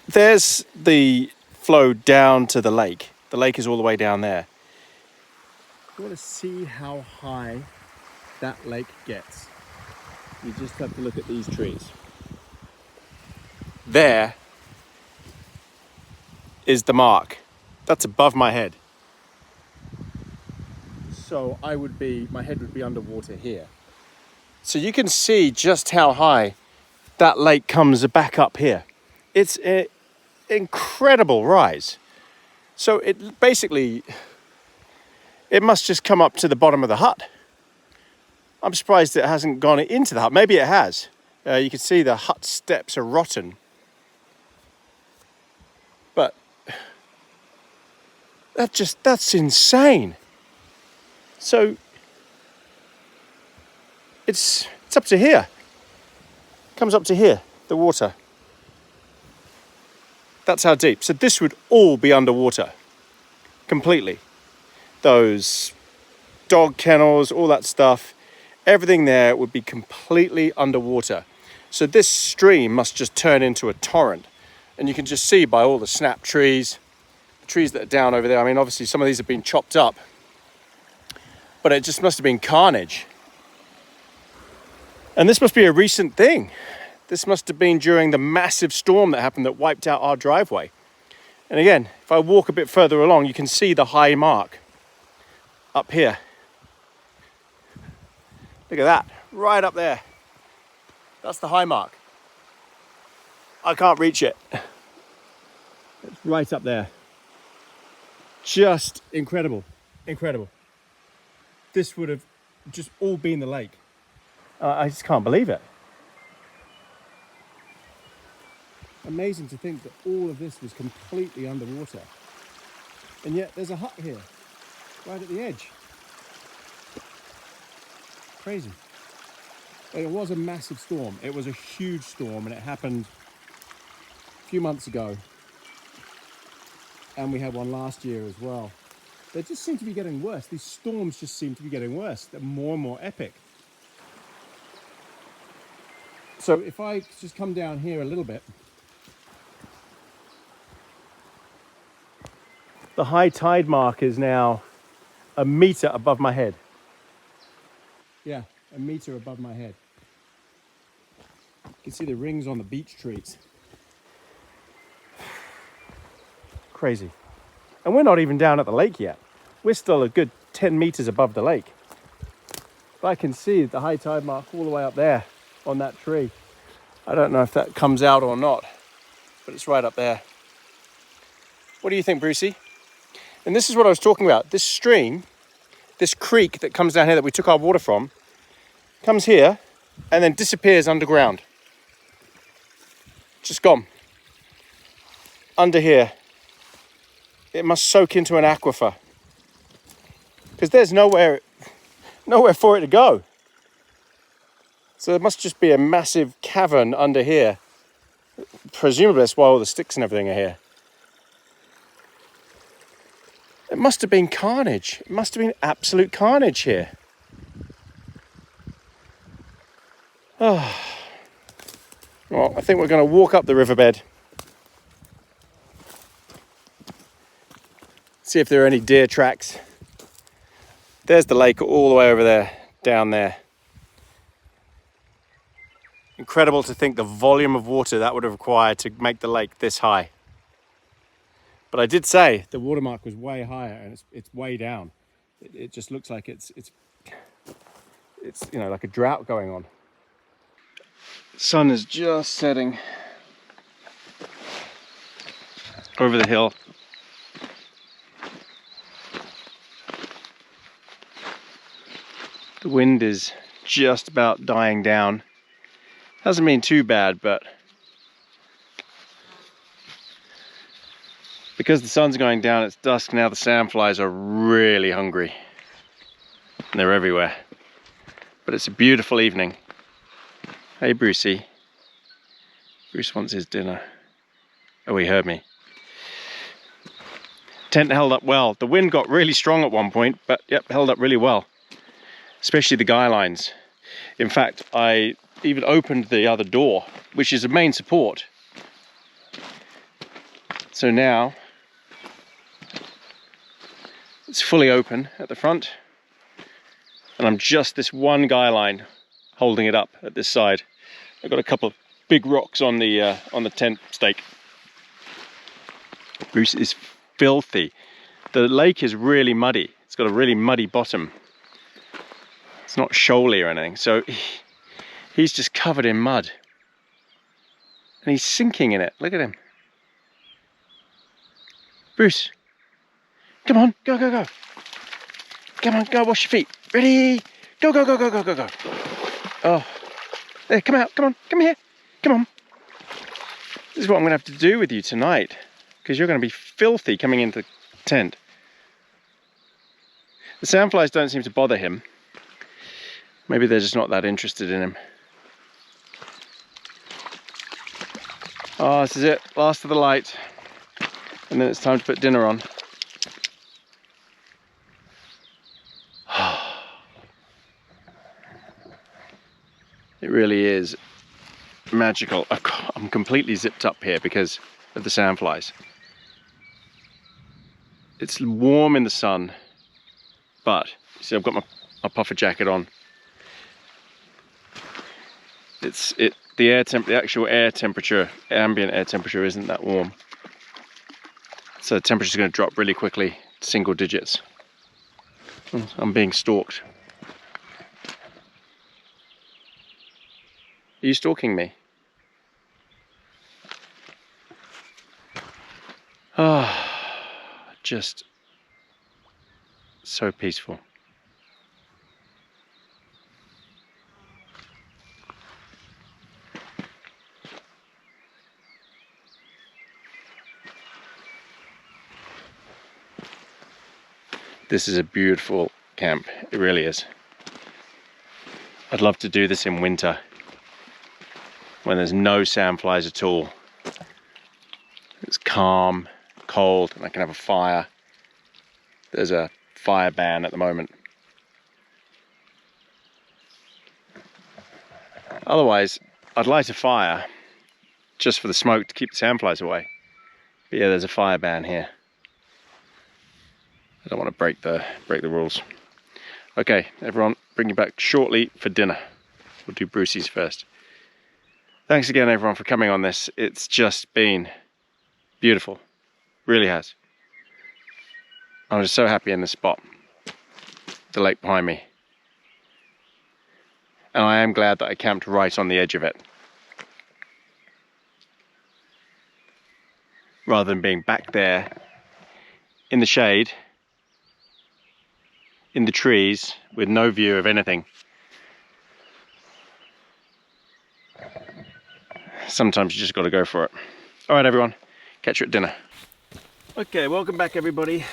there's the flow down to the lake. The lake is all the way down there. You want to see how high that lake gets? You just have to look at these trees. There is the mark. That's above my head. So my head would be underwater here. So you can see just how high that lake comes back up here. It's an incredible rise. So it must just come up to the bottom of the hut. I'm surprised it hasn't gone into the hut. Maybe it has. You can see the hut steps are rotten. But that's insane. So it's up to here. Comes up to here, the water. That's how deep. So this would all be underwater, completely. Those dog kennels, all that stuff, everything there would be completely underwater. So this stream must just turn into a torrent. And you can just see by all the snap trees, the trees that are down over there. I mean, obviously some of these have been chopped up, but it just must have been carnage. And this must be a recent thing. This must have been during the massive storm that happened that wiped out our driveway. And again, if I walk a bit further along, you can see the high mark up here. Look at that, right up there. That's the high mark. I can't reach it. It's right up there. Just incredible, incredible. This would have just all been the lake. I just can't believe it. Amazing to think that all of this was completely underwater. And yet there's a hut here, right at the edge. Crazy. It was a massive storm. It was a huge storm, and it happened a few months ago. And we had one last year as well. They just seem to be getting worse. These storms just seem to be getting worse. They're more and more epic. So if I just come down here a little bit, the high tide mark is now a meter above my head. Yeah, a meter above my head. You can see the rings on the beech trees. Crazy. And we're not even down at the lake yet. We're still a good 10 meters above the lake. But I can see the high tide mark all the way up there on that tree. I don't know if that comes out or not, but it's right up there. What do you think, Brucey? And this is what I was talking about. This stream this creek that comes down here that we took our water from, comes here and then disappears underground. Just gone. Under here. It must soak into an aquifer. Because there's nowhere for it to go. So there must just be a massive cavern under here. Presumably that's why all the sticks and everything are here. It must have been carnage. It must have been absolute carnage here. Oh. Well, I think we're going to walk up the riverbed. See if there are any deer tracks. There's the lake all the way over there, down there. Incredible to think the volume of water that would have required to make the lake this high. But I did say the watermark was way higher, and it's way down. It just looks like it's you know, like a drought going on. The sun is just setting over the hill. The wind is just about dying down. Hasn't been too bad, but because the sun's going down, it's dusk now, the sandflies are really hungry. And they're everywhere. But it's a beautiful evening. Hey, Brucey. Bruce wants his dinner. Oh, he heard me. Tent held up well. The wind got really strong at one point, but yep, held up really well. Especially the guy lines. In fact, I even opened the other door, which is a main support. So now it's fully open at the front, and I'm just this one guy line holding it up at this side. I've got a couple of big rocks on the tent stake. Bruce is filthy. The lake is really muddy. It's got a really muddy bottom. It's not shoaly or anything, so he's just covered in mud. And he's sinking in it. Look at him. Bruce, come on, go, go, go. Come on, go, wash your feet. Ready? Go, go, go, go, go, go, go. Oh, there, come out, come on, come here. Come on. This is what I'm going to have to do with you tonight, because you're going to be filthy coming into the tent. The sandflies don't seem to bother him. Maybe they're just not that interested in him. Oh, this is it, last of the light. And then it's time to put dinner on. It really is magical. I'm completely zipped up here because of the sandflies. It's warm in the sun, but you see I've got my puffer jacket on. The actual air temperature, ambient air temperature isn't that warm. So the temperature's going to drop really quickly, single digits. I'm being stalked. Are you stalking me? Ah, just so peaceful. This is a beautiful camp, it really is. I'd love to do this in winter, when there's no sandflies at all. It's calm, cold, and I can have a fire. There's a fire ban at the moment. Otherwise, I'd light a fire just for the smoke to keep the sandflies away. But yeah, there's a fire ban here. I don't want to break the rules. Okay, everyone, bring you back shortly for dinner. We'll do Brucey's first. Thanks again, everyone, for coming on this. It's just been beautiful. Really has. I'm just so happy in this spot. The lake behind me. And I am glad that I camped right on the edge of it. Rather than being back there in the shade, in the trees with no view of anything. Sometimes you just got to go for it. All right, everyone, catch you at dinner. Okay, welcome back, everybody.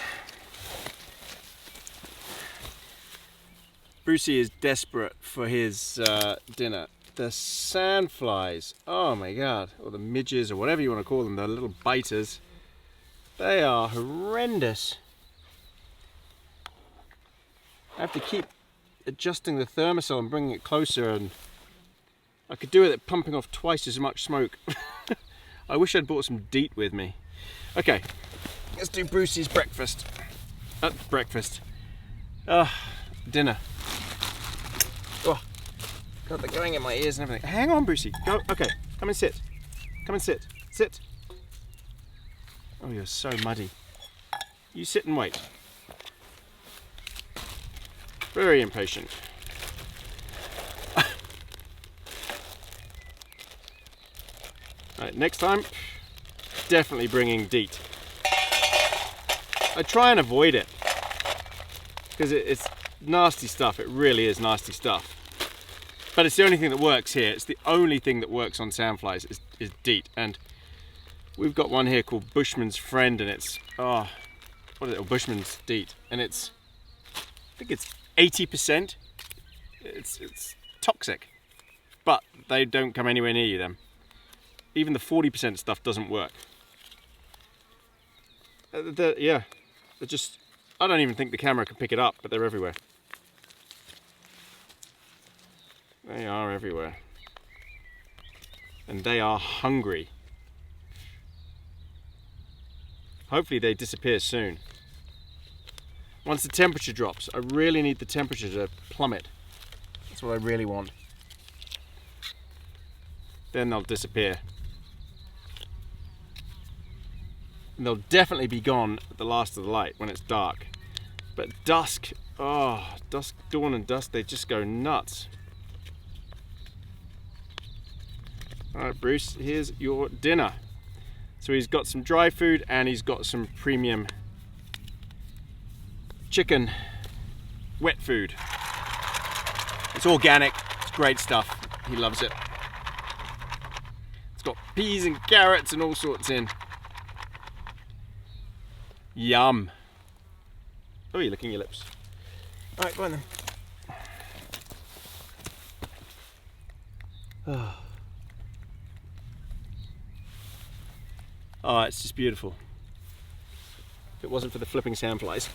Brucey is desperate for his dinner. The sandflies, oh my god, or the midges, or whatever you want to call them, the little biters, they are horrendous. I have to keep adjusting the thermostat and bringing it closer, and I could do with it pumping off twice as much smoke. I wish I'd brought some DEET with me. Okay, let's do Brucey's breakfast. Dinner. Oh, God, they're going in my ears and everything. Hang on, Brucey. Go. Okay, come and sit. Come and sit. Sit. Oh, you're so muddy. You sit and wait. Very impatient. Right, next time, definitely bringing DEET. I try and avoid it because it's nasty stuff. It really is nasty stuff. But it's the only thing that works here. It's the only thing that works on sandflies is DEET. And we've got one here called Bushman's Friend, and it's what is it? Bushman's DEET, and I think it's 80%. It's toxic, but they don't come anywhere near you. Them. Even the 40% stuff doesn't work. They're just, I don't even think the camera can pick it up, but they're everywhere. They are everywhere. And they are hungry. Hopefully they disappear soon. Once the temperature drops, I really need the temperature to plummet. That's what I really want. Then they'll disappear. And they'll definitely be gone at the last of the light when it's dark. But dusk, dawn and dusk, they just go nuts. All right, Bruce, here's your dinner. So he's got some dry food and he's got some premium chicken wet food. It's organic, it's great stuff. He loves it. It's got peas and carrots and all sorts in. Yum. Oh, you're licking your lips. All right, go on then. Oh, it's just beautiful. If it wasn't for the flipping sandflies.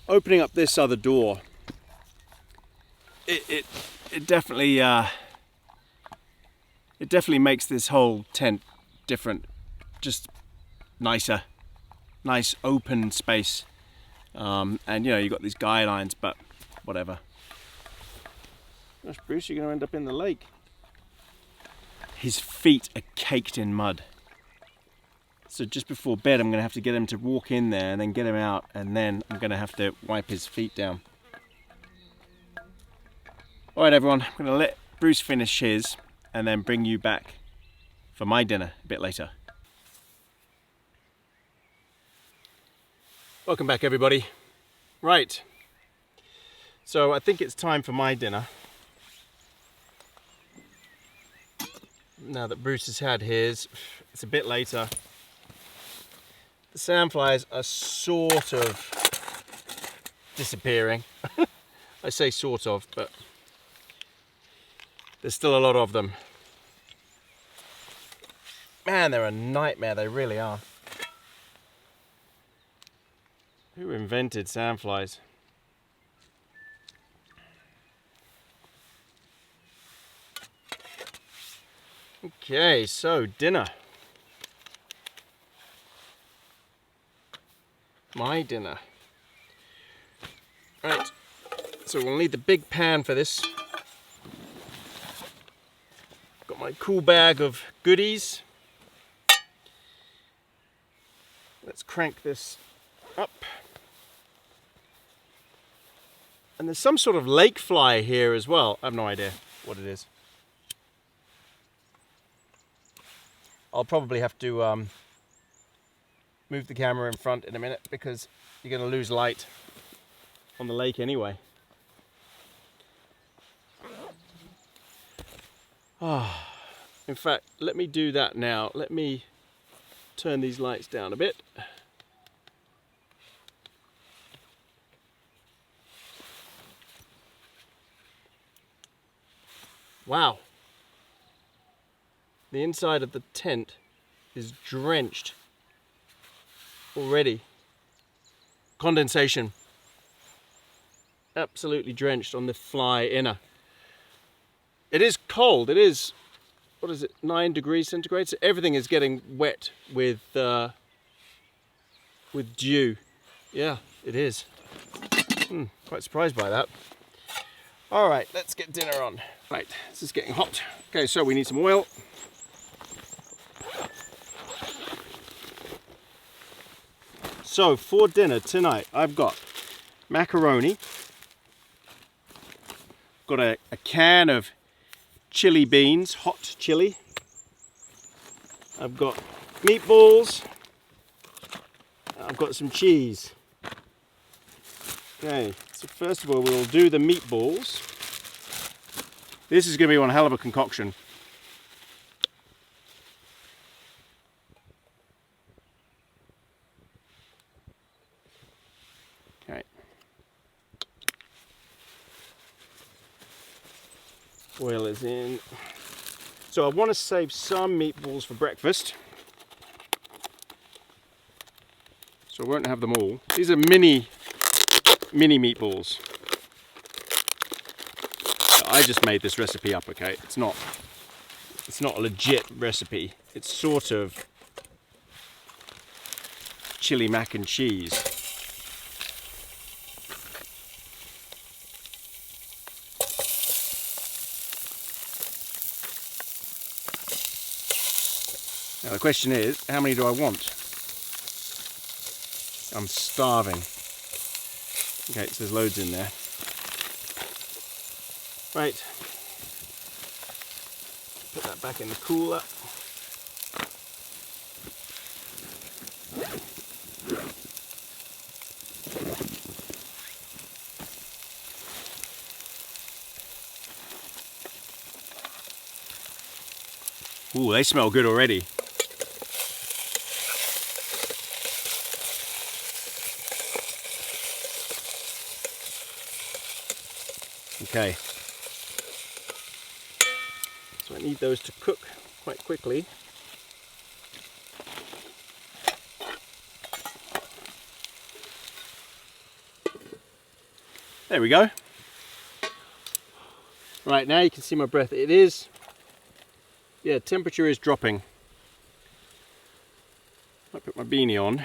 Opening up this other door, it definitely makes this whole tent different, just nicer, nice open space. And you know, you've got these guidelines, but whatever. Gosh, Bruce, you're going to end up in the lake. His feet are caked in mud. So just before bed, I'm going to have to get him to walk in there and then get him out, and then I'm going to have to wipe his feet down. All right, everyone, I'm going to let Bruce finish his and then bring you back for my dinner a bit later. Welcome back, everybody. Right, so I think it's time for my dinner. Now that Bruce has had his, it's a bit later. The sandflies are sort of disappearing. I say sort of, but there's still a lot of them. Man, they're a nightmare, they really are. Who invented sandflies? Okay, so dinner. My dinner. Right, so we'll need the big pan for this. Got my cool bag of goodies. Let's crank this up. And there's some sort of lake fly here as well. I have no idea what it is. I'll probably have to move the camera in front in a minute because you're going to lose light on the lake anyway. In fact, let me do that now. Let me turn these lights down a bit. Wow. The inside of the tent is drenched already. Condensation. Absolutely drenched on the fly inner. It is cold. It is, what is it, 9 degrees centigrade? So everything is getting wet with dew. Yeah, it is. Quite surprised by that. All right, let's get dinner on. Right, this is getting hot. Okay, so we need some oil. So for dinner tonight, I've got macaroni. Got a can of chili beans, hot chili. I've got meatballs. I've got some cheese. Okay, so first of all we'll do the meatballs. This is going to be one hell of a concoction. Okay. Oil is in. So I want to save some meatballs for breakfast. So I won't have them all. These are mini meatballs. I just made this recipe up, okay? It's not a legit recipe. It's sort of chili mac and cheese. Now the question is, how many do I want? I'm starving. Okay, so there's loads in there. Right. Put that back in the cooler. Ooh, they smell good already. Okay. So I need those to cook quite quickly. There we go. Right, now you can see my breath. It is, yeah, temperature is dropping. I put my beanie on.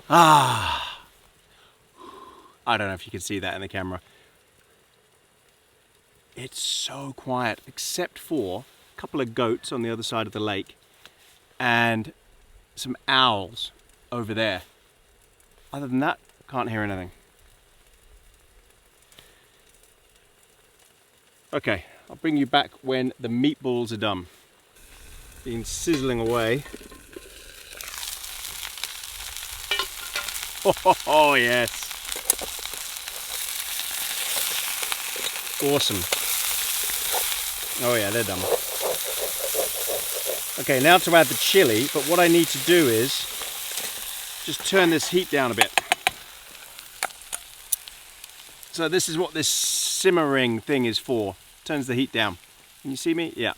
I don't know if you can see that in the camera. It's so quiet, except for a couple of goats on the other side of the lake and some owls over there. Other than that, can't hear anything. Okay, I'll bring you back when the meatballs are done. Been sizzling away. Oh yes. Awesome. Oh yeah, they're done. Okay, now to add the chili, but what I need to do is just turn this heat down a bit. So this is what this simmering thing is for. Turns the heat down. Can you see me? Yeah.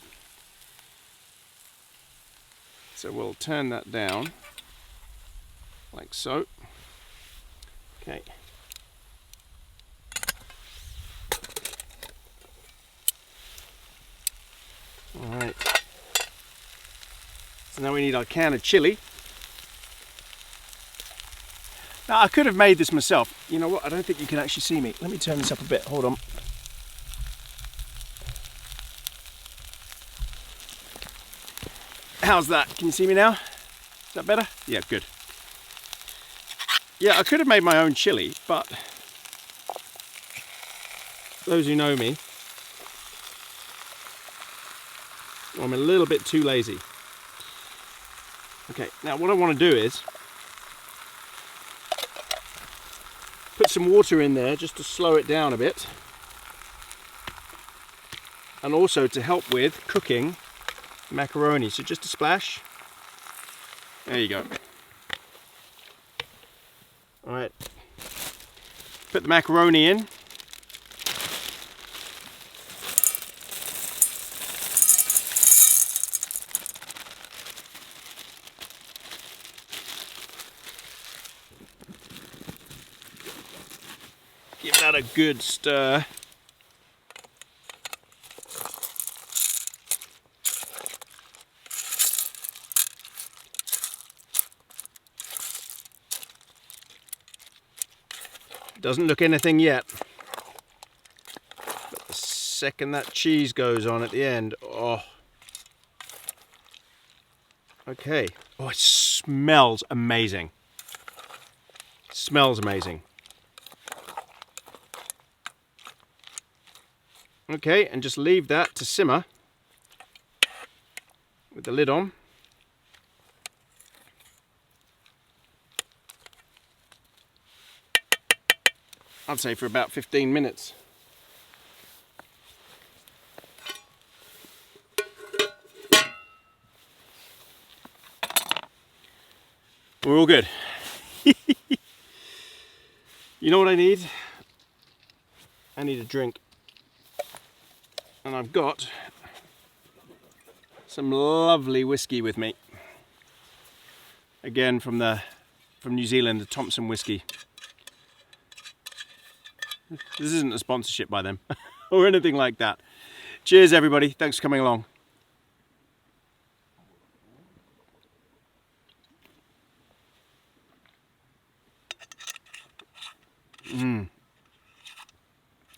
So we'll turn that down like so. Okay. All right. So now we need our can of chili. Now I could have made this myself. You know what? I don't think you can actually see me. Let me turn this up a bit. Hold on. How's that? Can you see me now? Is that better? Yeah, good. Yeah, I could have made my own chili, but those who know me, I'm a little bit too lazy. Okay, now what I want to do is put some water in there just to slow it down a bit, and also to help with cooking macaroni. So just a splash. There you go. All right, put the macaroni in. Give that a good stir. Doesn't look anything yet, but the second that cheese goes on at the end, oh, okay. Oh, it smells amazing. It smells amazing. Okay, and just leave that to simmer with the lid on. I'd say for about 15 minutes. We're all good. You know what I need? I need a drink. And I've got some lovely whiskey with me. Again from New Zealand, the Thompson whiskey. This isn't a sponsorship by them or anything like that. Cheers everybody, thanks for coming along.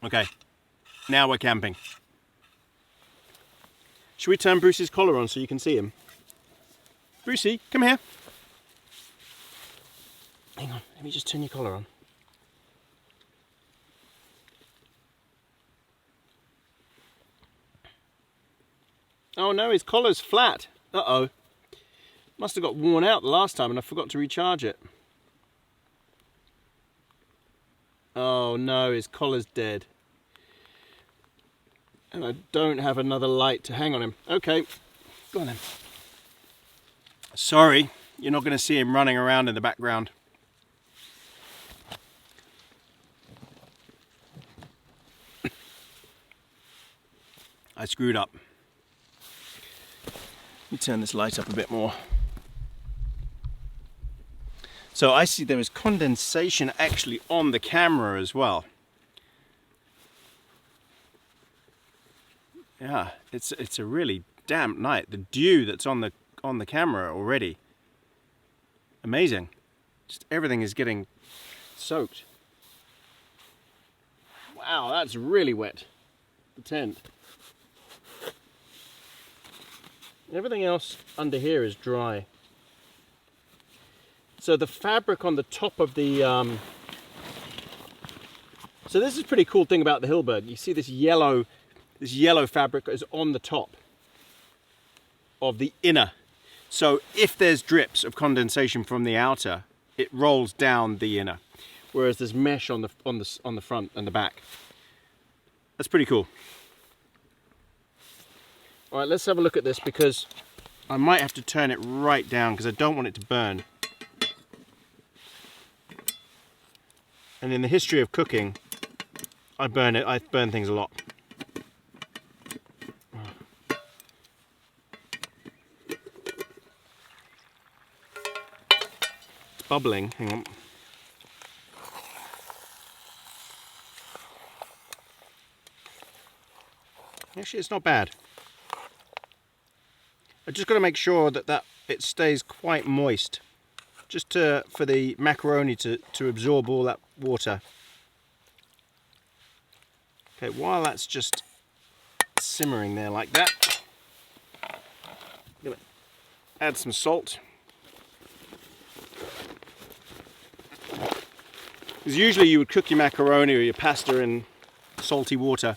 Okay, now we're camping. Should we turn Bruce's collar on so you can see him? Brucey, come here. Hang on, let me just turn your collar on. Oh no, his collar's flat. Uh-oh. Must have got worn out the last time and I forgot to recharge it. Oh no, his collar's dead. And I don't have another light to hang on him. Okay, go on then. Sorry, you're not going to see him running around in the background. I screwed up. Let me turn this light up a bit more. So I see there is condensation actually on the camera as well. Yeah, it's a really damp night. The dew that's on the camera already. Amazing. Just everything is getting soaked. Wow, that's really wet. The tent. Everything else under here is dry. So the fabric on the top of the so this is a pretty cool thing about the Hilberg. You see this yellow fabric is on the top of the inner. So if there's drips of condensation from the outer, it rolls down the inner, whereas there's mesh on the front and the back. That's pretty cool. All right, let's have a look at this because I might have to turn it right down because I don't want it to burn. And in the history of cooking, I burn things a lot. It's bubbling, hang on. Actually, it's not bad. I just got to make sure that it stays quite moist, just for the macaroni to absorb all that water. Okay, while that's just simmering there like that, I'm gonna add some salt. Because usually you would cook your macaroni or your pasta in salty water.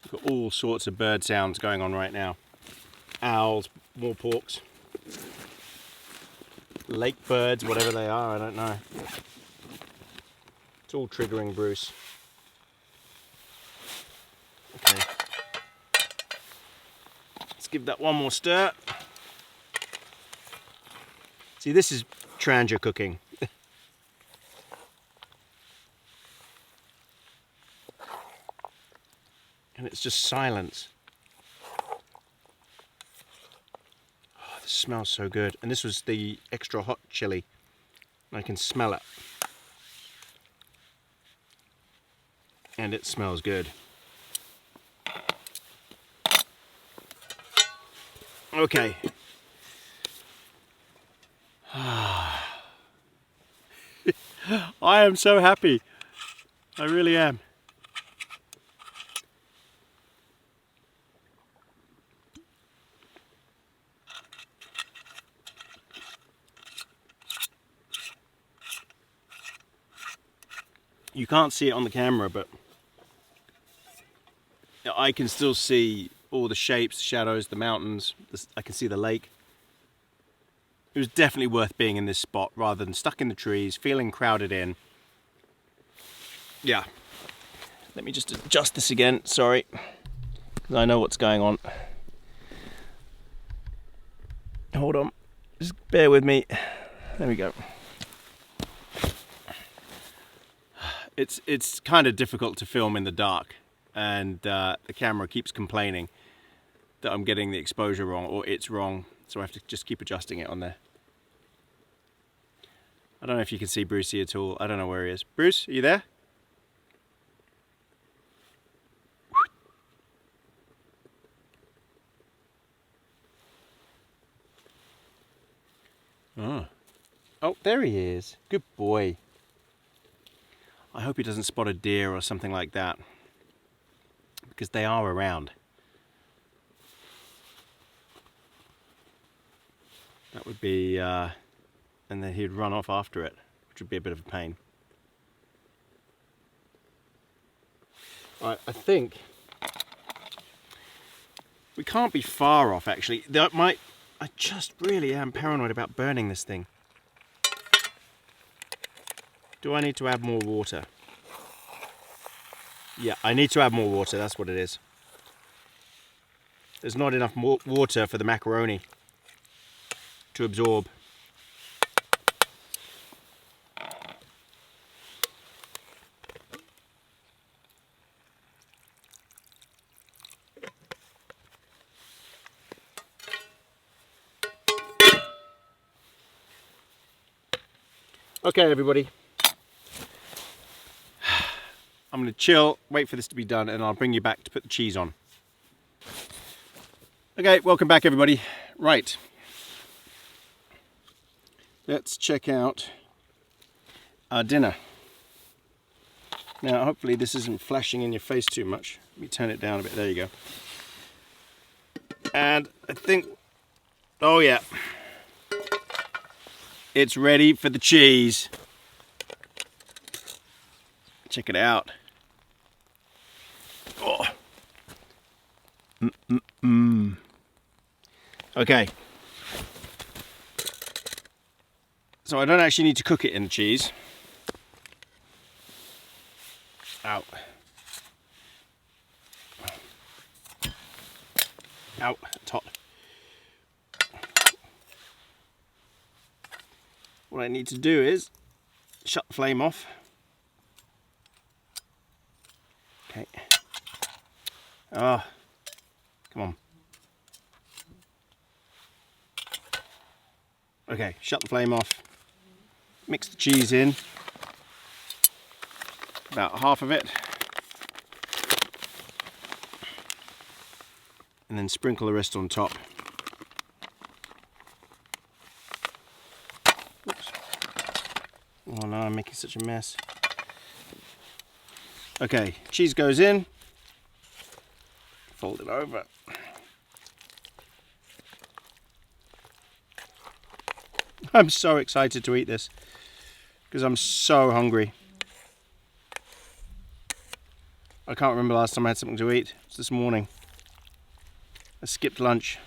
We've got all sorts of bird sounds going on right now. Owls, moorporks, lake birds, whatever they are, I don't know. It's all triggering Bruce. Okay. Let's give that one more stir. See, this is trangia cooking. And it's just silence. Oh, this smells so good. And this was the extra hot chili. I can smell it. And it smells good. Okay. I am so happy. I really am. You can't see it on the camera, but I can still see all the shapes, the shadows, the mountains. I can see the lake. It was definitely worth being in this spot rather than stuck in the trees, feeling crowded in. Yeah. Let me just adjust this again, sorry, because I know what's going on. Hold on, just bear with me. There we go. It's kind of difficult to film in the dark, and the camera keeps complaining that I'm getting the exposure wrong, or it's wrong, so I have to just keep adjusting it on there. I don't know if you can see Brucey at all. I don't know where he is. Bruce, are you there? Oh, there he is. Good boy. I hope he doesn't spot a deer or something like that, because they are around. That would be, and then he'd run off after it, which would be a bit of a pain. I think we can't be far off, actually. I just really am paranoid about burning this thing. Do I need to add more water? Yeah, I need to add more water, that's what it is. There's not enough more water for the macaroni to absorb. Okay, everybody. I'm going to chill, wait for this to be done, and I'll bring you back to put the cheese on. Okay, welcome back, everybody. Right. Let's check out our dinner. Now, hopefully this isn't flashing in your face too much. Let me turn it down a bit. There you go. And I think, oh yeah, it's ready for the cheese. Check it out. Oh. Okay. So I don't actually need to cook it in the cheese. Ow. Ow, it's hot. What I need to do is shut the flame off. Okay. Ah, come on. Okay, shut the flame off. Mix the cheese in. About half of it. And then sprinkle the rest on top. Oops. Oh no, I'm making such a mess. Okay, cheese goes in. Fold it over. I'm so excited to eat this because I'm so hungry. I can't remember the last time I had something to eat. It's this morning. I skipped lunch.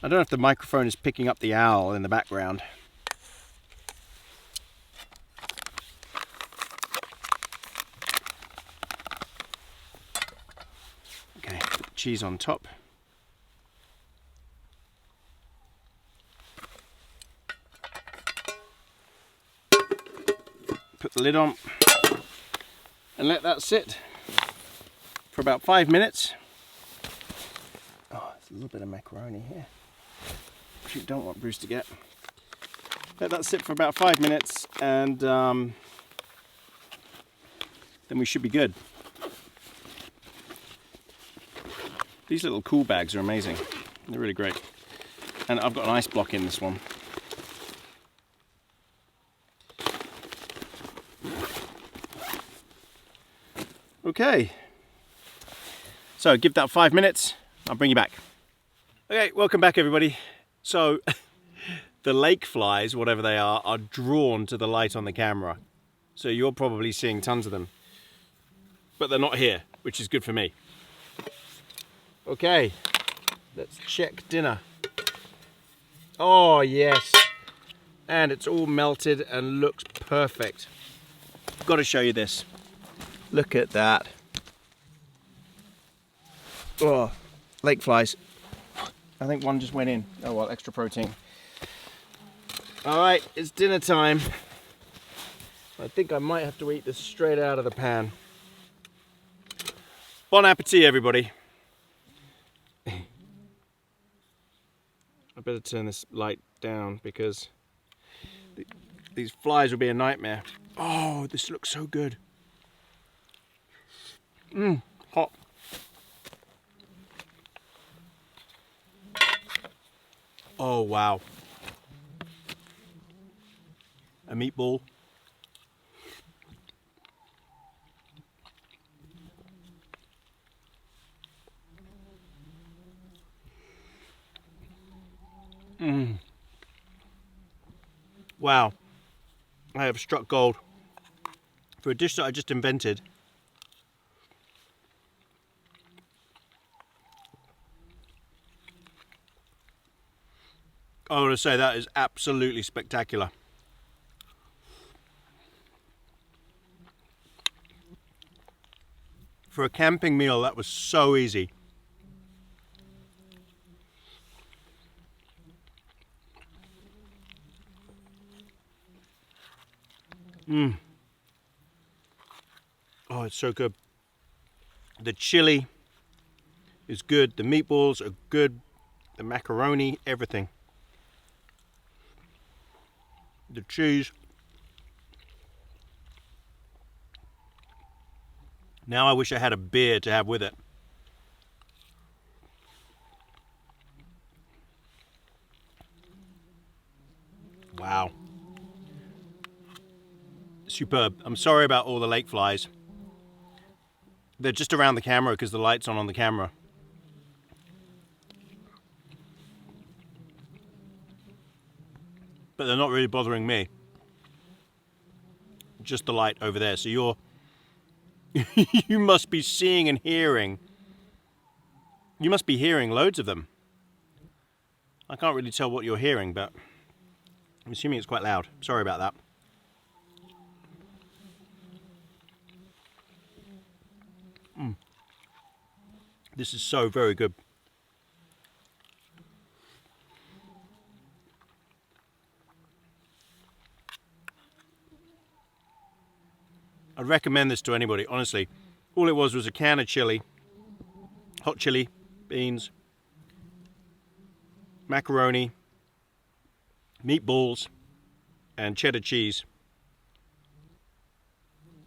I don't know if the microphone is picking up the owl in the background. Okay, put the cheese on top. Put the lid on and let that sit for about 5 minutes. Oh, there's a little bit of macaroni here, which you don't want Bruce to get. Let that sit for about 5 minutes and then we should be good. These little cool bags are amazing. They're really great. And I've got an ice block in this one. Okay. So give that 5 minutes. I'll bring you back. Okay, welcome back everybody. So the lake flies, whatever they are drawn to the light on the camera. So you're probably seeing tons of them. But they're not here, which is good for me. Okay, let's check dinner. Oh yes, and it's all melted and looks perfect. Got to show you this. Look at that. Oh, lake flies. I think one just went in. Oh well, extra protein. All right, it's dinner time. I think I might have to eat this straight out of the pan. Bon appetit, everybody. I better turn this light down because these flies will be a nightmare. Oh, this looks so good. Hot. Oh, wow. A meatball. Wow, I have struck gold for a dish that I just invented. I want to say that is absolutely spectacular. For a camping meal, that was so easy. Oh, it's so good. The chili is good. The meatballs are good. The macaroni, everything. The cheese. Now I wish I had a beer to have with it. Wow. Superb. I'm sorry about all the lake flies. They're just around the camera because the light's on the camera. But they're not really bothering me. Just the light over there. So you're you must be seeing and hearing. You must be hearing loads of them. I can't really tell what you're hearing, but I'm assuming it's quite loud. Sorry about that. This is so very good. I'd recommend this to anybody, honestly. All it was a can of chili, hot chili, beans, macaroni, meatballs, and cheddar cheese.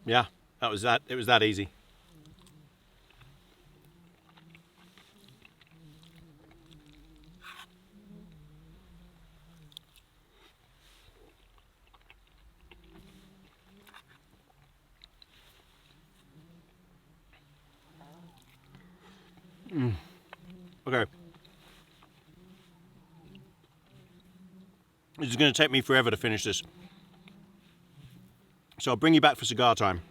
Yeah, that was that. It was that easy. It's going to take me forever to finish this. So I'll bring you back for cigar time.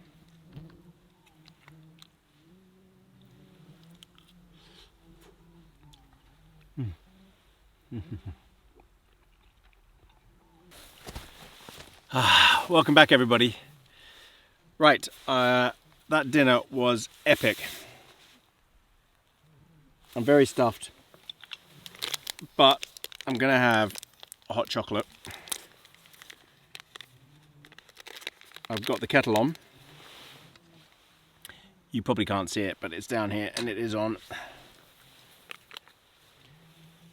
Welcome back, everybody. Right, that dinner was epic. I'm very stuffed, but I'm gonna have a hot chocolate. I've got the kettle on. You probably can't see it, but it's down here and it is on.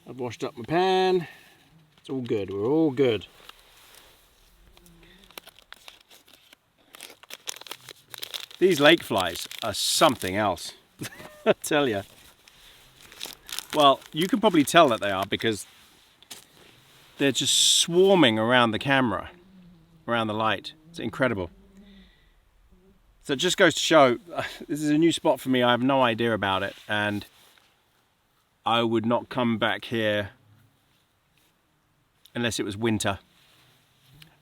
I've washed up my pan. It's all good, we're all good. These lake flies are something else, I tell you. Well, you can probably tell that they are because they're just swarming around the camera, around the light. It's incredible. So it just goes to show, this is a new spot for me. I have no idea about it, and I would not come back here unless it was winter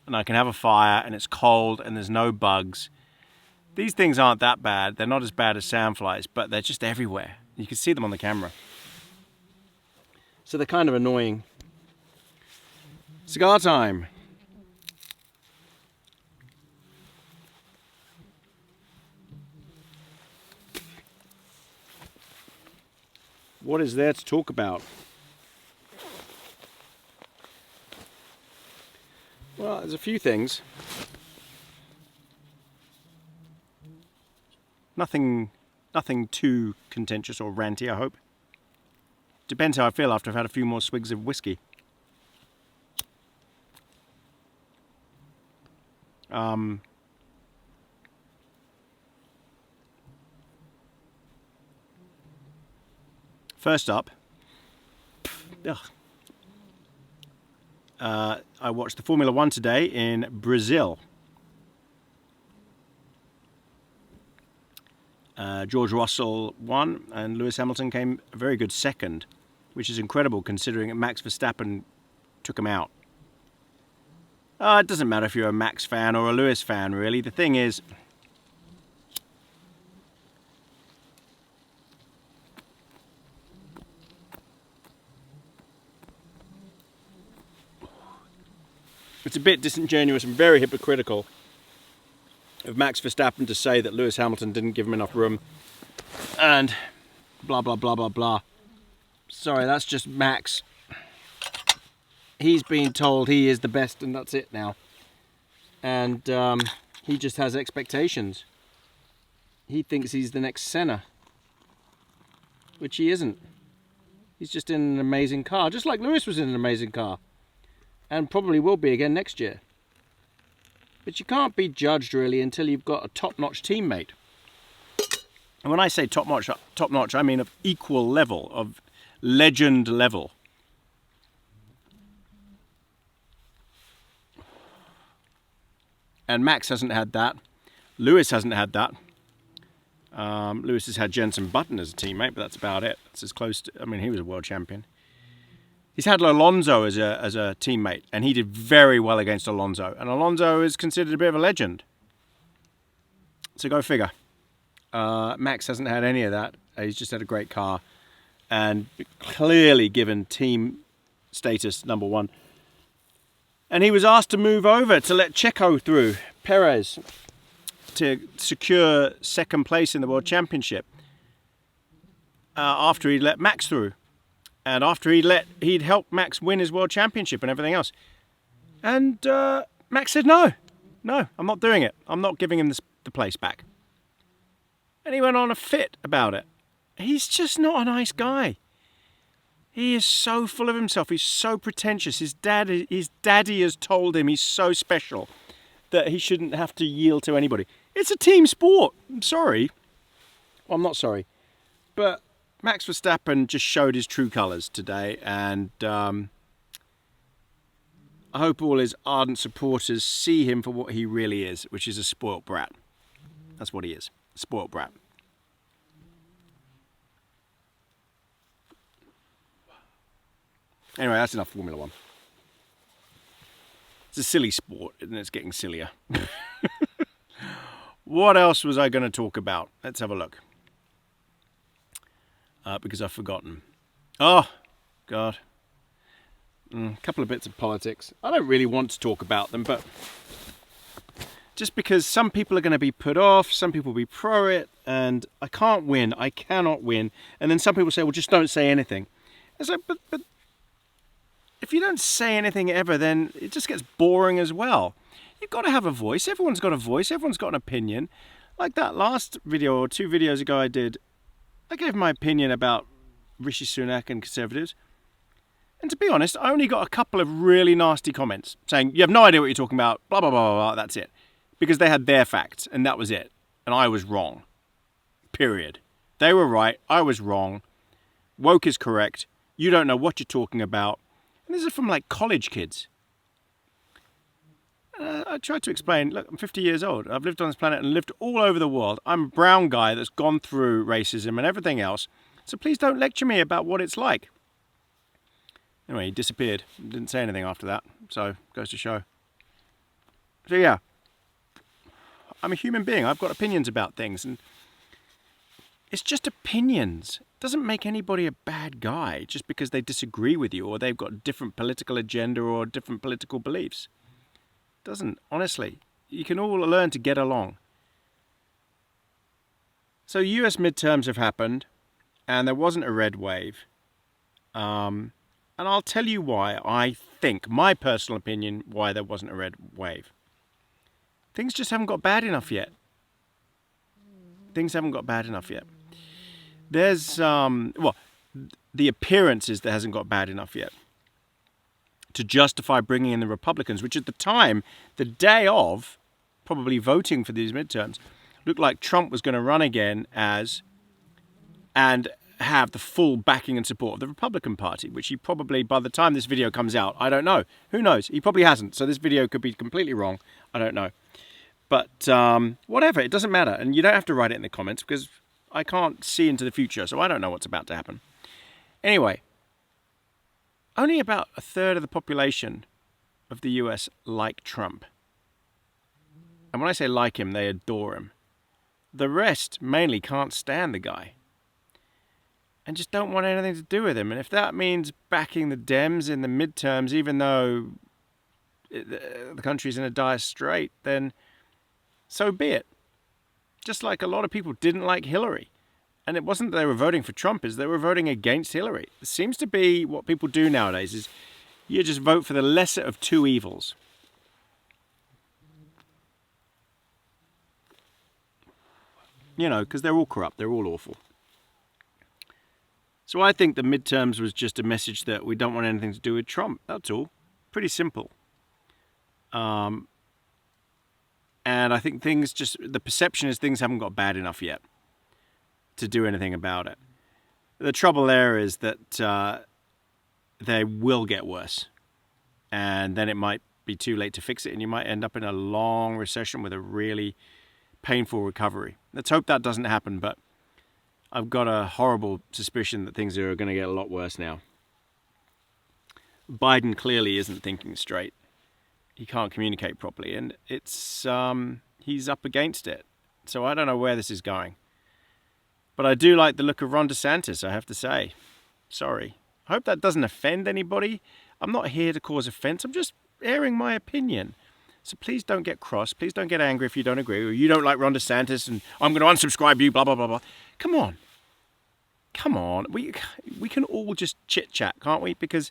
and I can have a fire and it's cold and there's no bugs. These things aren't that bad. They're not as bad as sandflies, but they're just everywhere. You can see them on the camera. So they're kind of annoying. Cigar time. What is there to talk about? Well, there's a few things. Nothing too contentious or ranty, I hope. Depends how I feel after I've had a few more swigs of whiskey. First up, I watched the Formula One today in Brazil. George Russell won and Lewis Hamilton came a very good second, which is incredible considering that Max Verstappen took him out. It doesn't matter if you're a Max fan or a Lewis fan, really. The thing is, it's a bit disingenuous and very hypocritical of Max Verstappen to say that Lewis Hamilton didn't give him enough room and blah blah blah blah blah. Sorry, that's just Max. He's been told he is the best and that's it now. And he just has expectations. He thinks he's the next Senna, which he isn't. He's just in an amazing car, just like Lewis was in an amazing car and probably will be again next year. But you can't be judged really until you've got a top-notch teammate. And when I say top-notch, I mean of equal level, of legend level. And Max hasn't had that. Lewis hasn't had that. Lewis has had Jenson Button as a teammate, but that's about it. That's as close to, I mean, he was a world champion. He's had Alonso as a teammate, and he did very well against Alonso. And Alonso is considered a bit of a legend. So go figure. Max hasn't had any of that. He's just had a great car. And clearly given team status number one. And he was asked to move over to let Checo through, Perez, to secure second place in the World Championship. After he let Max through. And after he'd helped Max win his World Championship and everything else. And Max said, no, I'm not doing it. I'm not giving him the place back. And he went on a fit about it. He's just not a nice guy. He is so full of himself. He's so pretentious. His daddy has told him he's so special that he shouldn't have to yield to anybody. It's a team sport. I'm sorry. Well, I'm not sorry. But Max Verstappen just showed his true colours today, and I hope all his ardent supporters see him for what he really is, which is a spoilt brat. That's what he is, a spoilt brat. Anyway, that's enough Formula One. It's a silly sport, and it's getting sillier. What else was I going to talk about? Let's have a look. Because I've forgotten. Oh, God. A couple of bits of politics. I don't really want to talk about them, but just because some people are going to be put off, some people will be pro it, and I can't win. I cannot win. And then some people say, well, just don't say anything. It's like, but if you don't say anything ever, then it just gets boring as well. You've got to have a voice. Everyone's got a voice. Everyone's got an opinion. Like that last video or 2 videos ago I did, I gave my opinion about Rishi Sunak and Conservatives. And to be honest, I only got a couple of really nasty comments saying, you have no idea what you're talking about, blah, blah, blah, blah, blah, that's it. Because they had their facts, and that was it. And I was wrong. Period. They were right, I was wrong. Woke is correct. You don't know what you're talking about. And this is from like college kids. I tried to explain, look, I'm 50 years old. I've lived on this planet and lived all over the world. I'm a brown guy that's gone through racism and everything else. So please don't lecture me about what it's like. Anyway, he disappeared. Didn't say anything after that. So, goes to show. So yeah, I'm a human being. I've got opinions about things. And it's just opinions. It doesn't make anybody a bad guy just because they disagree with you or they've got a different political agenda or different political beliefs. It doesn't, honestly. You can all learn to get along. So US midterms have happened and there wasn't a red wave. And I'll tell you why I think, my personal opinion, why there wasn't a red wave. Things just haven't got bad enough yet. Things haven't got bad enough yet. There's, well, the appearance is there hasn't got bad enough yet to justify bringing in the Republicans, which at the time, the day of probably voting for these midterms, looked like Trump was going to run again and have the full backing and support of the Republican Party, which he probably, by the time this video comes out, I don't know. Who knows? He probably hasn't. So this video could be completely wrong. I don't know. But whatever, it doesn't matter. And you don't have to write it in the comments because I can't see into the future, so I don't know what's about to happen. Anyway, only about a third of the population of the US like Trump. And when I say like him, they adore him. The rest mainly can't stand the guy and just don't want anything to do with him. And if that means backing the Dems in the midterms, even though the country's in a dire strait, then so be it. Just like a lot of people didn't like Hillary. And it wasn't that they were voting for Trump, it's they were voting against Hillary. It seems to be what people do nowadays is you just vote for the lesser of two evils. You know, because they're all corrupt, they're all awful. So I think the midterms was just a message that we don't want anything to do with Trump. That's all. Pretty simple. And I think things just, the perception is things haven't got bad enough yet to do anything about it. The trouble there is that they will get worse. And then it might be too late to fix it and you might end up in a long recession with a really painful recovery. Let's hope that doesn't happen, but I've got a horrible suspicion that things are going to get a lot worse now. Biden clearly isn't thinking straight. He can't communicate properly, and it's he's up against it. So I don't know where this is going. But I do like the look of Ron DeSantis, I have to say. Sorry. I hope that doesn't offend anybody. I'm not here to cause offense. I'm just airing my opinion. So please don't get cross. Please don't get angry if you don't agree, or you don't like Ron DeSantis and I'm going to unsubscribe you, blah, blah, blah, blah. Come on. Come on. We can all just chit-chat, can't we? Because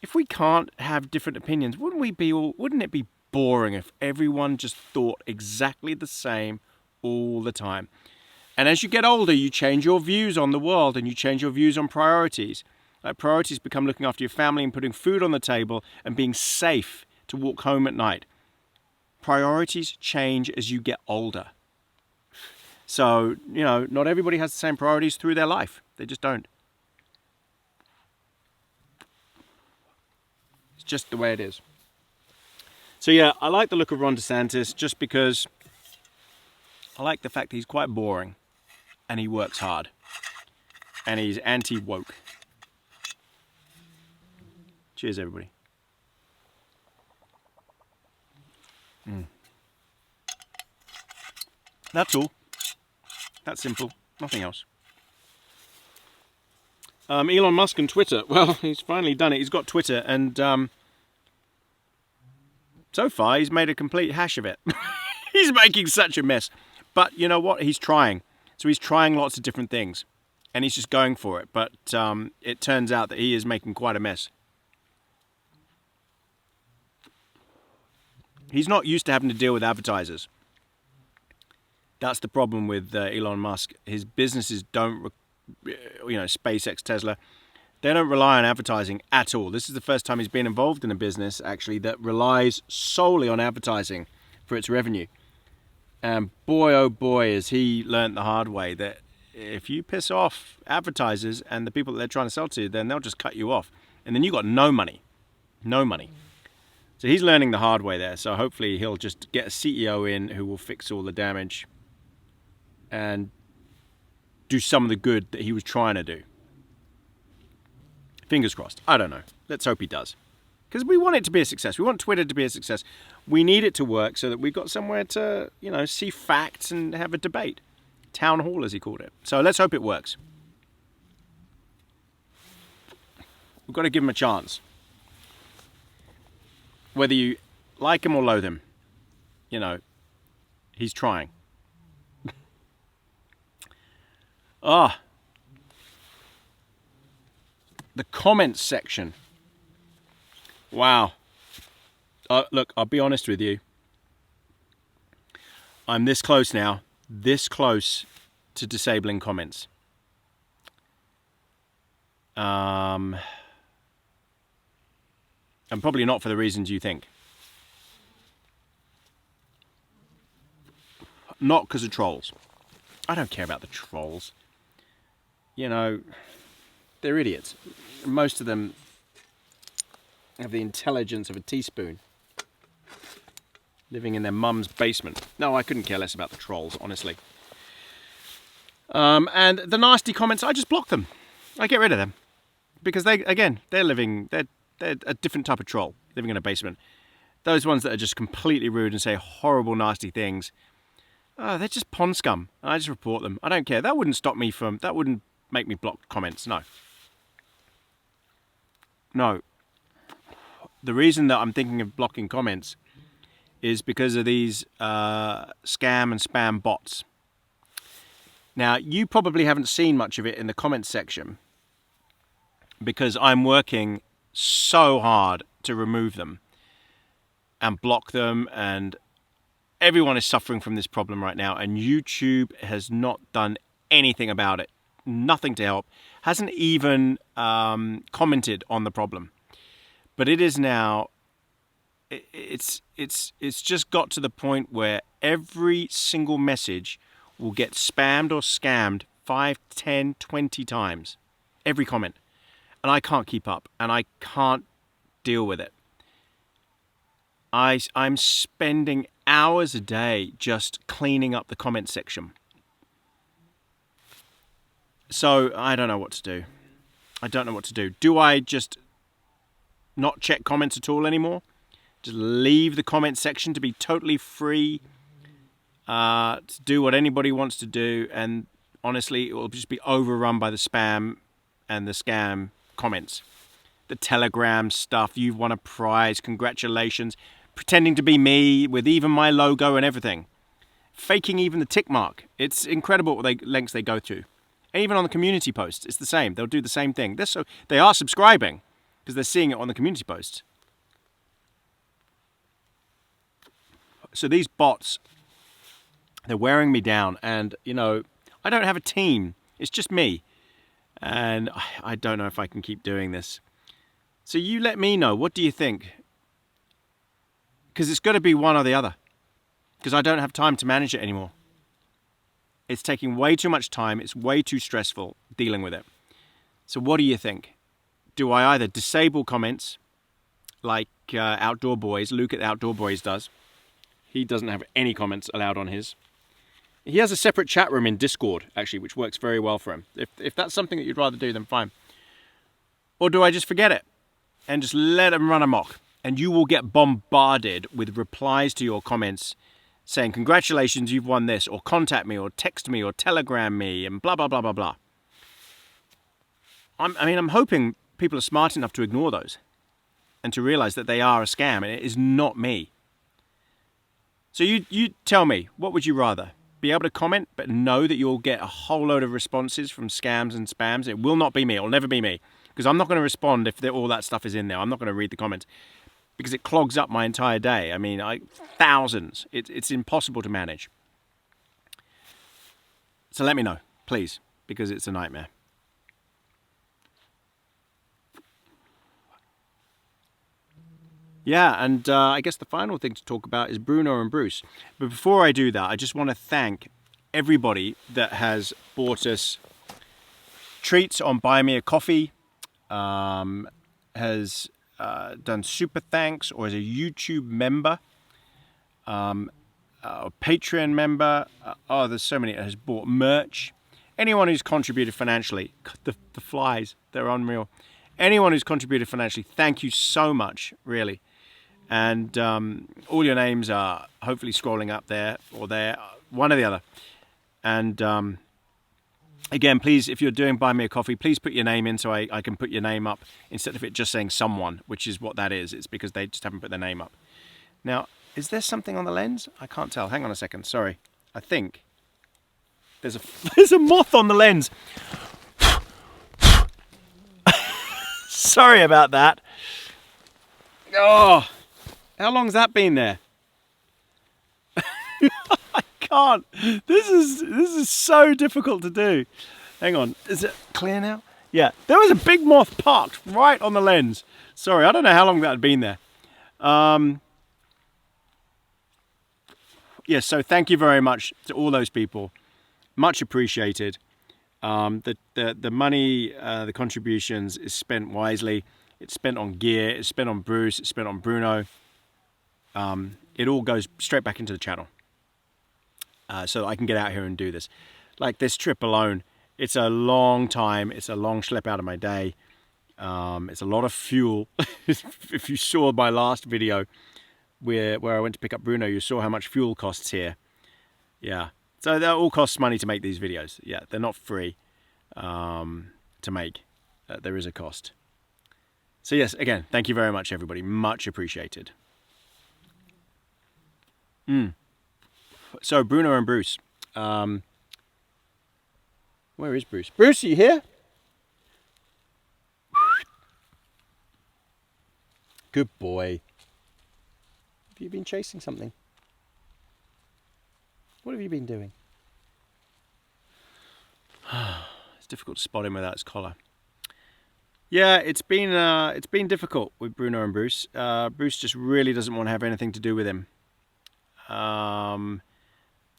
if we can't have different opinions, wouldn't it be boring if everyone just thought exactly the same all the time? And as you get older, you change your views on the world and you change your views on priorities. Like priorities become looking after your family and putting food on the table and being safe to walk home at night. Priorities change as you get older. So, you know, not everybody has the same priorities through their life. They just don't. It's just the way it is. So yeah, I like the look of Ron DeSantis just because I like the fact that he's quite boring and he works hard and he's anti-woke. Cheers, everybody. That's all. That's simple. Nothing else. Elon Musk and Twitter. Well, he's finally done it. He's got Twitter, and so far he's made a complete hash of it. He's making such a mess. But you know what? He's trying. So he's trying lots of different things, and he's just going for it. But it turns out that he is making quite a mess. He's not used to having to deal with advertisers. That's the problem with Elon Musk. His businesses don't, SpaceX, Tesla, they don't rely on advertising at all. This is the first time he's been involved in a business, actually, that relies solely on advertising for its revenue. And boy, oh boy, has he learnt the hard way that if you piss off advertisers and the people that they're trying to sell to, then they'll just cut you off. And then you've got no money. No money. So he's learning the hard way there. So hopefully he'll just get a CEO in who will fix all the damage and do some of the good that he was trying to do. Fingers crossed. I don't know. Let's hope he does. Because we want it to be a success. We want Twitter to be a success. We need it to work so that we've got somewhere to, see facts and have a debate. Town hall, as he called it. So let's hope it works. We've got to give him a chance. Whether you like him or loathe him, he's trying. The comments section. Wow. Look, I'll be honest with you. I'm this close now. This close to disabling comments. And probably not for the reasons you think. Not because of trolls. I don't care about the trolls. They're idiots. Most of them have the intelligence of a teaspoon. Living in their mum's basement. No, I couldn't care less about the trolls, honestly. And the nasty comments, I just block them. I get rid of them. Because they're a different type of troll, living in a basement. Those ones that are just completely rude and say horrible, nasty things, they're just pond scum. I just report them. I don't care. That wouldn't make me block comments, no. No. The reason that I'm thinking of blocking comments is because of these scam and spam bots. Now, you probably haven't seen much of it in the comments section because I'm working so hard to remove them and block them, and everyone is suffering from this problem right now, and YouTube has not done anything about it. Nothing to help. Hasn't even commented on the problem. But it is now, it's just got to the point where every single message will get spammed or scammed 5, 10, 20 times. Every comment. And I can't keep up, and I can't deal with it. I'm spending hours a day just cleaning up the comment section. So I don't know what to do. I don't know what to do. Do I just not check comments at all anymore? Just leave the comment section to be totally free to do what anybody wants to do, and honestly, it will just be overrun by the spam and the scam comments. The Telegram stuff, you've won a prize, congratulations. Pretending to be me with even my logo and everything. Faking even the tick mark. It's incredible what lengths they go to. And even on the community posts, it's the same. They'll do the same thing. They are subscribing because they're seeing it on the community posts. So these bots, they're wearing me down. And, I don't have a team. It's just me. And I don't know if I can keep doing this. So you let me know. What do you think? Because it's got to be one or the other. Because I don't have time to manage it anymore. It's taking way too much time. It's way too stressful dealing with it. So what do you think? Do I either disable comments like Outdoor Boys, Luke at Outdoor Boys does? He doesn't have any comments allowed on his. He has a separate chat room in Discord, actually, which works very well for him. If that's something that you'd rather do, then fine. Or do I just forget it and just let him run amok and you will get bombarded with replies to your comments saying, congratulations, you've won this, or contact me, or text me, or telegram me, and blah, blah, blah, blah, blah. I'm hoping people are smart enough to ignore those and to realize that they are a scam, and it is not me. So you tell me, what would you rather? Be able to comment, but know that you'll get a whole load of responses from scams and spams? It will not be me. It will never be me. Because I'm not going to respond if all that stuff is in there. I'm not going to read the comments. Because it clogs up my entire day. I mean, thousands. It's impossible to manage. So let me know, please, because it's a nightmare. Yeah, and I guess the final thing to talk about is Bruno and Bruce. But before I do that, I just want to thank everybody that has bought us treats on Buy Me a Coffee, has done super thanks, or as a YouTube member, a Patreon member. There's so many that has bought merch. Anyone who's contributed financially, the flies, they're unreal. Anyone who's contributed financially, thank you so much, really. And all your names are hopefully scrolling up there or there, one or the other. And again, please, if you're doing Buy Me a Coffee, please put your name in so I can put your name up instead of it just saying someone, which is what that is. It's because they just haven't put their name up. Now, is there something on the lens? I can't tell. Hang on a second. Sorry. I think there's a moth on the lens. Sorry about that. Oh, how long's that been there? I can't. This is so difficult to do. Hang on. Is it clear now? Yeah. There was a big moth parked right on the lens. Sorry, I don't know how long that had been there. Yes, so thank you very much to all those people. Much appreciated. The money, the contributions is spent wisely. It's spent on gear, it's spent on Bruce, it's spent on Bruno. It all goes straight back into the channel. So that I can get out here and do this. Like this trip alone, it's a long time, it's a long schlep out of my day. It's a lot of fuel. If you saw my last video where I went to pick up Bruno, you saw how much fuel costs here. Yeah. So that all costs money to make these videos. Yeah, they're not free to make. There is a cost. So yes, again, thank you very much, everybody. Much appreciated. So Bruno and Bruce. Where is Bruce? Bruce, are you here? Good boy. Have you been chasing something? What have you been doing? It's difficult to spot him without his collar. Yeah, it's been difficult with Bruno and Bruce. Bruce just really doesn't want to have anything to do with him.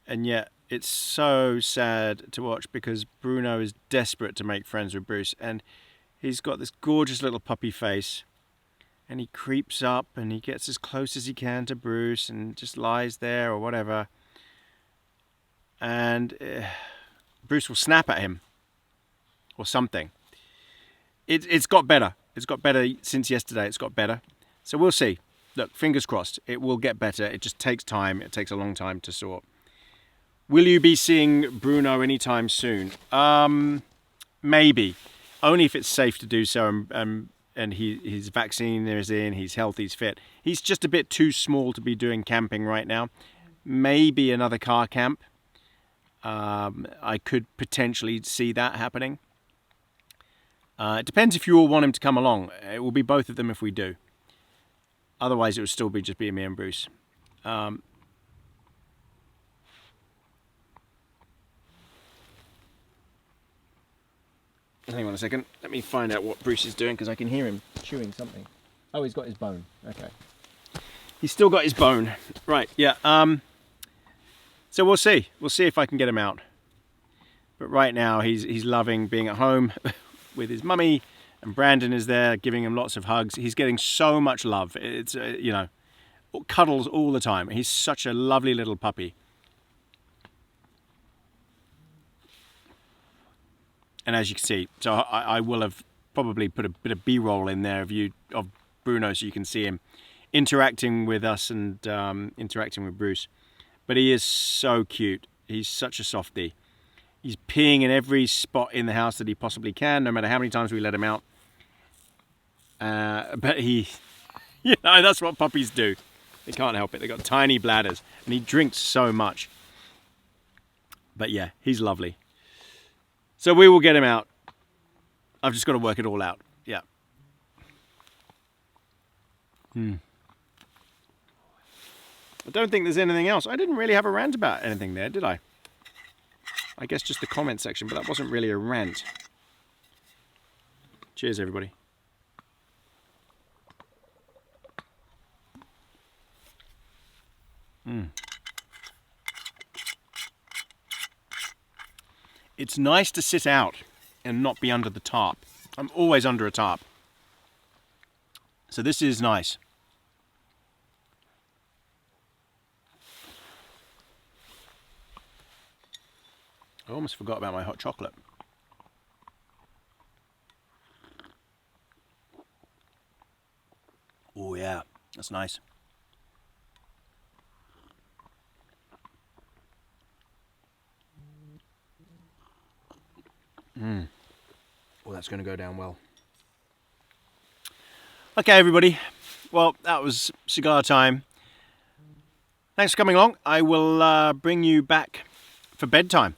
And yet it's so sad to watch because Bruno is desperate to make friends with Bruce, and he's got this gorgeous little puppy face, and he creeps up and he gets as close as he can to Bruce and just lies there or whatever. And Bruce will snap at him or something. It's got better. It's got better since yesterday. It's got better. So we'll see. Look, fingers crossed. It will get better. It just takes time. It takes a long time to sort. Will you be seeing Bruno anytime soon? Maybe. Only if it's safe to do so and his vaccine is in, he's healthy, he's fit. He's just a bit too small to be doing camping right now. Maybe another car camp. I could potentially see that happening. It depends if you all want him to come along. It will be both of them if we do. Otherwise, it will still be just me and Bruce. Hang on a second. Let me find out what Bruce is doing because I can hear him chewing something. Oh, he's got his bone. Okay. He's still got his bone. Right, yeah. So we'll see. We'll see if I can get him out. But right now, he's loving being at home with his mummy, and Brandon is there giving him lots of hugs. He's getting so much love. It's, you know, cuddles all the time. He's such a lovely little puppy. And as you can see, so I will have probably put a bit of B-roll in there of Bruno so you can see him interacting with us and interacting with Bruce. But he is so cute. He's such a softie. He's peeing in every spot in the house that he possibly can, no matter how many times we let him out. But he, you know, that's what puppies do. They can't help it. They've got tiny bladders, and he drinks so much. But yeah, he's lovely. So we will get him out. I've just got to work it all out. Yeah. I don't think there's anything else. I didn't really have a rant about anything there, did I? I guess just the comment section, but that wasn't really a rant. Cheers, everybody. It's nice to sit out and not be under the tarp. I'm always under a tarp. So this is nice. I almost forgot about my hot chocolate. Oh yeah, that's nice. Well, that's going to go down well. Okay, everybody. Well, that was cigar time. Thanks for coming along. I will bring you back for bedtime.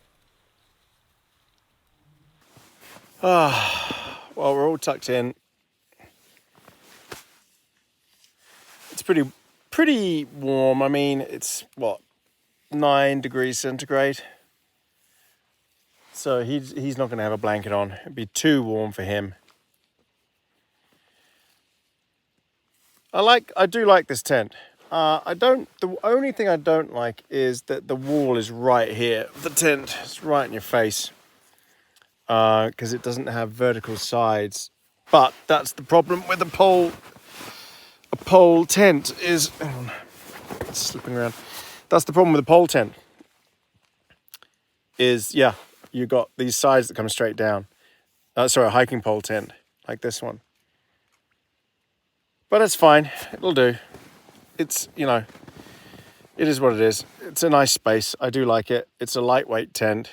Well, we're all tucked in. It's pretty warm. I mean, it's what, 9 degrees centigrade. So he's not going to have a blanket on. It'd be too warm for him. I do like this tent. The only thing I don't like is that the wall is right here. The tent is right in your face. Because it doesn't have vertical sides. But that's the problem with a pole tent is, hang on, it's slipping around. That's the problem with a pole tent. Is, yeah, you got these sides that come straight down. Sorry, a hiking pole tent, like this one. But it's fine, it'll do. It's, you know, it is what it is. It's a nice space, I do like it. It's a lightweight tent.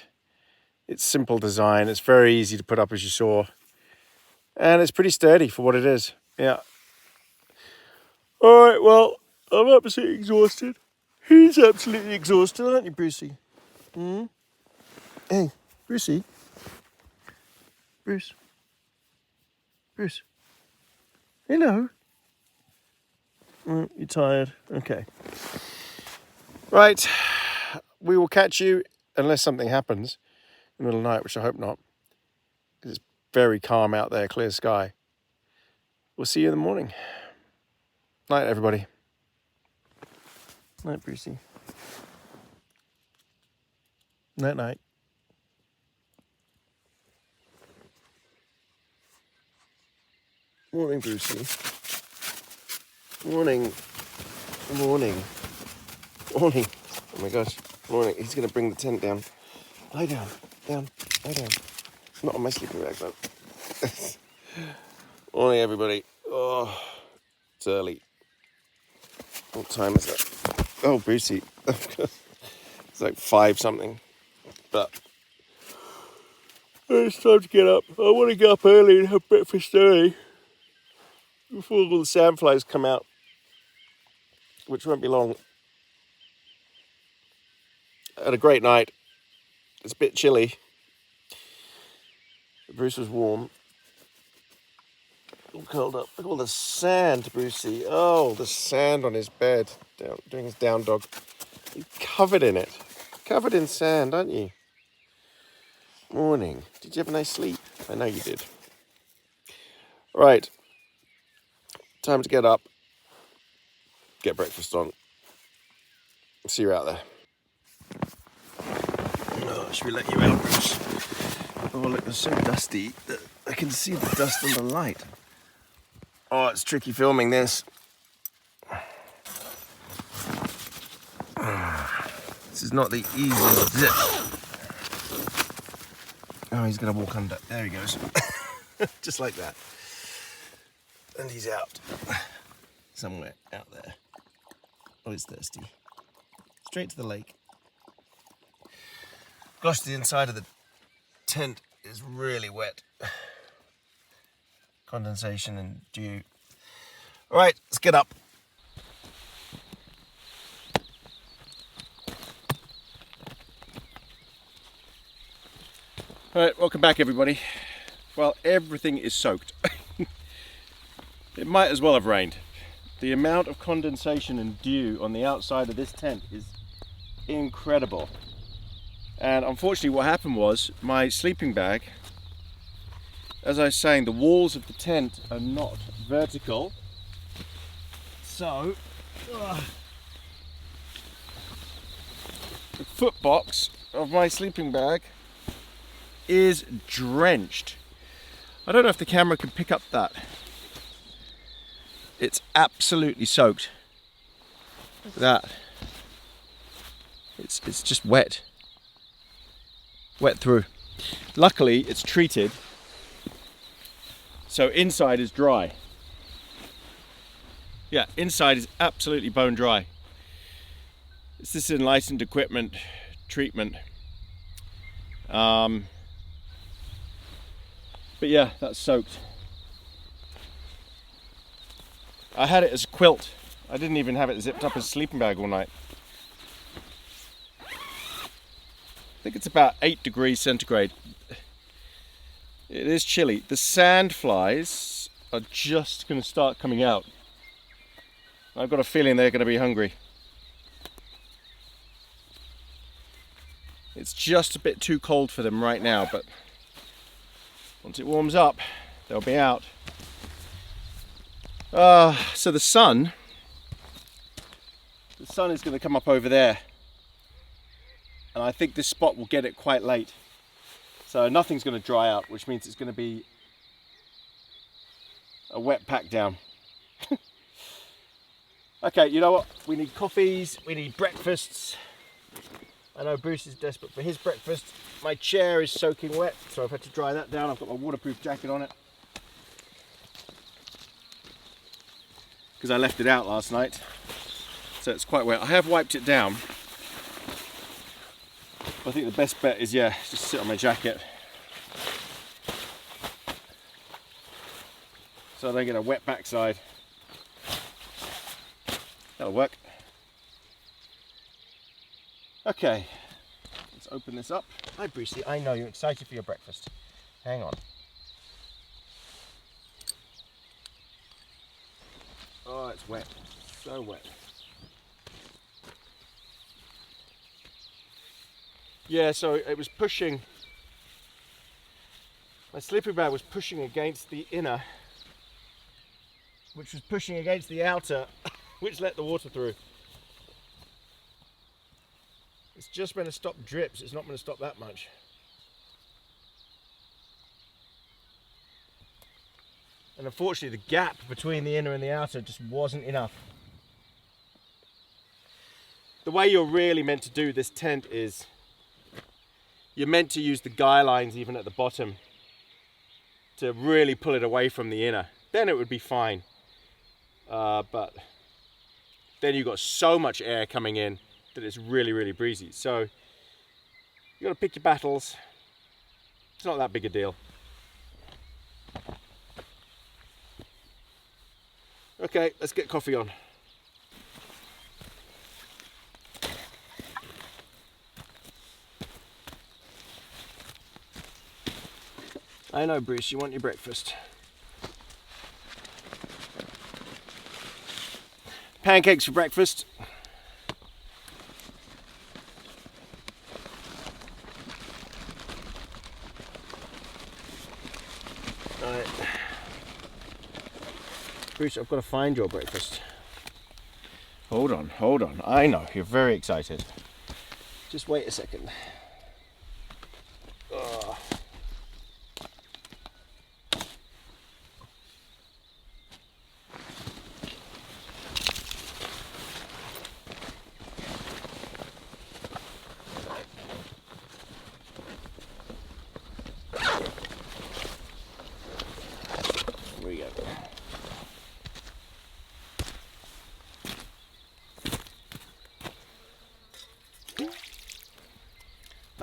It's simple design, it's very easy to put up as you saw. And it's pretty sturdy for what it is, yeah. Alright, well, I'm absolutely exhausted. He's absolutely exhausted, aren't you, Brucey? Hey, Brucey? Bruce? Hello? You're tired? Okay. Right, we will catch you, unless something happens in the middle of the night, which I hope not. It's very calm out there, clear sky. We'll see you in the morning. Night, everybody. Night, Brucey. Night. Morning, Brucey. Morning. Oh my gosh. Morning. He's going to bring the tent down. Lie down. Lie down. Not on my sleeping bag, though. Morning, everybody. Oh, it's early. What time is it? Oh, Brucey. It's like 5 something. But it's time to get up. I want to get up early and have breakfast early before all the sandflies come out, which won't be long. I had a great night. It's a bit chilly. Bruce was warm. All curled up. Look at all the sand, Brucey. Oh, the sand on his bed. Doing his down dog. You're covered in it. Covered in sand, aren't you? Morning. Did you have a nice sleep? I know you did. Right. Time to get up. Get breakfast on. See you out there. Oh, should we let you out, Bruce? Oh, look, it's so dusty that I can see the dust on the light. Oh, it's tricky filming this. This is not the easiest zip. Oh, he's going to walk under. There he goes. Just like that. And he's out. somewhere out there. Oh, it's thirsty. Straight to the lake. Gosh, the inside of the tent is really wet. Condensation and dew. All right, let's get up. All right, welcome back, everybody. Well, everything is soaked. It might as well have rained. The amount of condensation and dew on the outside of this tent is incredible. And unfortunately what happened was my sleeping bag, as I was saying, the walls of the tent are not vertical. So, the foot box of my sleeping bag is drenched. I don't know if the camera can pick up that. It's absolutely soaked. Look at that. It's just wet. Wet through. Luckily, it's treated, so inside is dry. Yeah, inside is absolutely bone dry. It's this Enlightened equipment treatment. But yeah, that's soaked. I had it as a quilt. I didn't even have it zipped up as a sleeping bag all night. I think it's about 8 degrees centigrade. It is chilly. The sand flies are just going to start coming out. I've got a feeling they're going to be hungry. It's just a bit too cold for them right now, but once it warms up, they'll be out. So the sun is going to come up over there, and I think this spot will get it quite late. So nothing's going to dry out, which means it's going to be a wet pack down. Okay, you know what? We need coffees, we need breakfasts. I know Bruce is desperate for his breakfast. My chair is soaking wet, so I've had to dry that down. I've got my waterproof jacket on it, because I left it out last night, so it's quite wet. I have wiped it down. I think the best bet is, yeah, just sit on my jacket so I don't get a wet backside. That'll work. Okay, let's open this up. Hi Brucey, I know you're excited for your breakfast. Hang on. Oh, it's wet, so wet. Yeah, so it was pushing, my sleeping bag was pushing against the inner, which was pushing against the outer, which let the water through. It's just going to stop drips, it's not going to stop that much. And unfortunately the gap between the inner and the outer just wasn't enough. The way you're really meant to do this tent is, you're meant to use the guy lines even at the bottom to really pull it away from the inner. Then it would be fine. But then you've got so much air coming in that it's really, really breezy. So you got to pick your battles. It's not that big a deal. Okay, let's get coffee on. I know, Bruce, you want your breakfast. Pancakes for breakfast. Right. Bruce, I've got to find your breakfast. Hold on, hold on. I know, you're very excited. Just wait a second. Oh.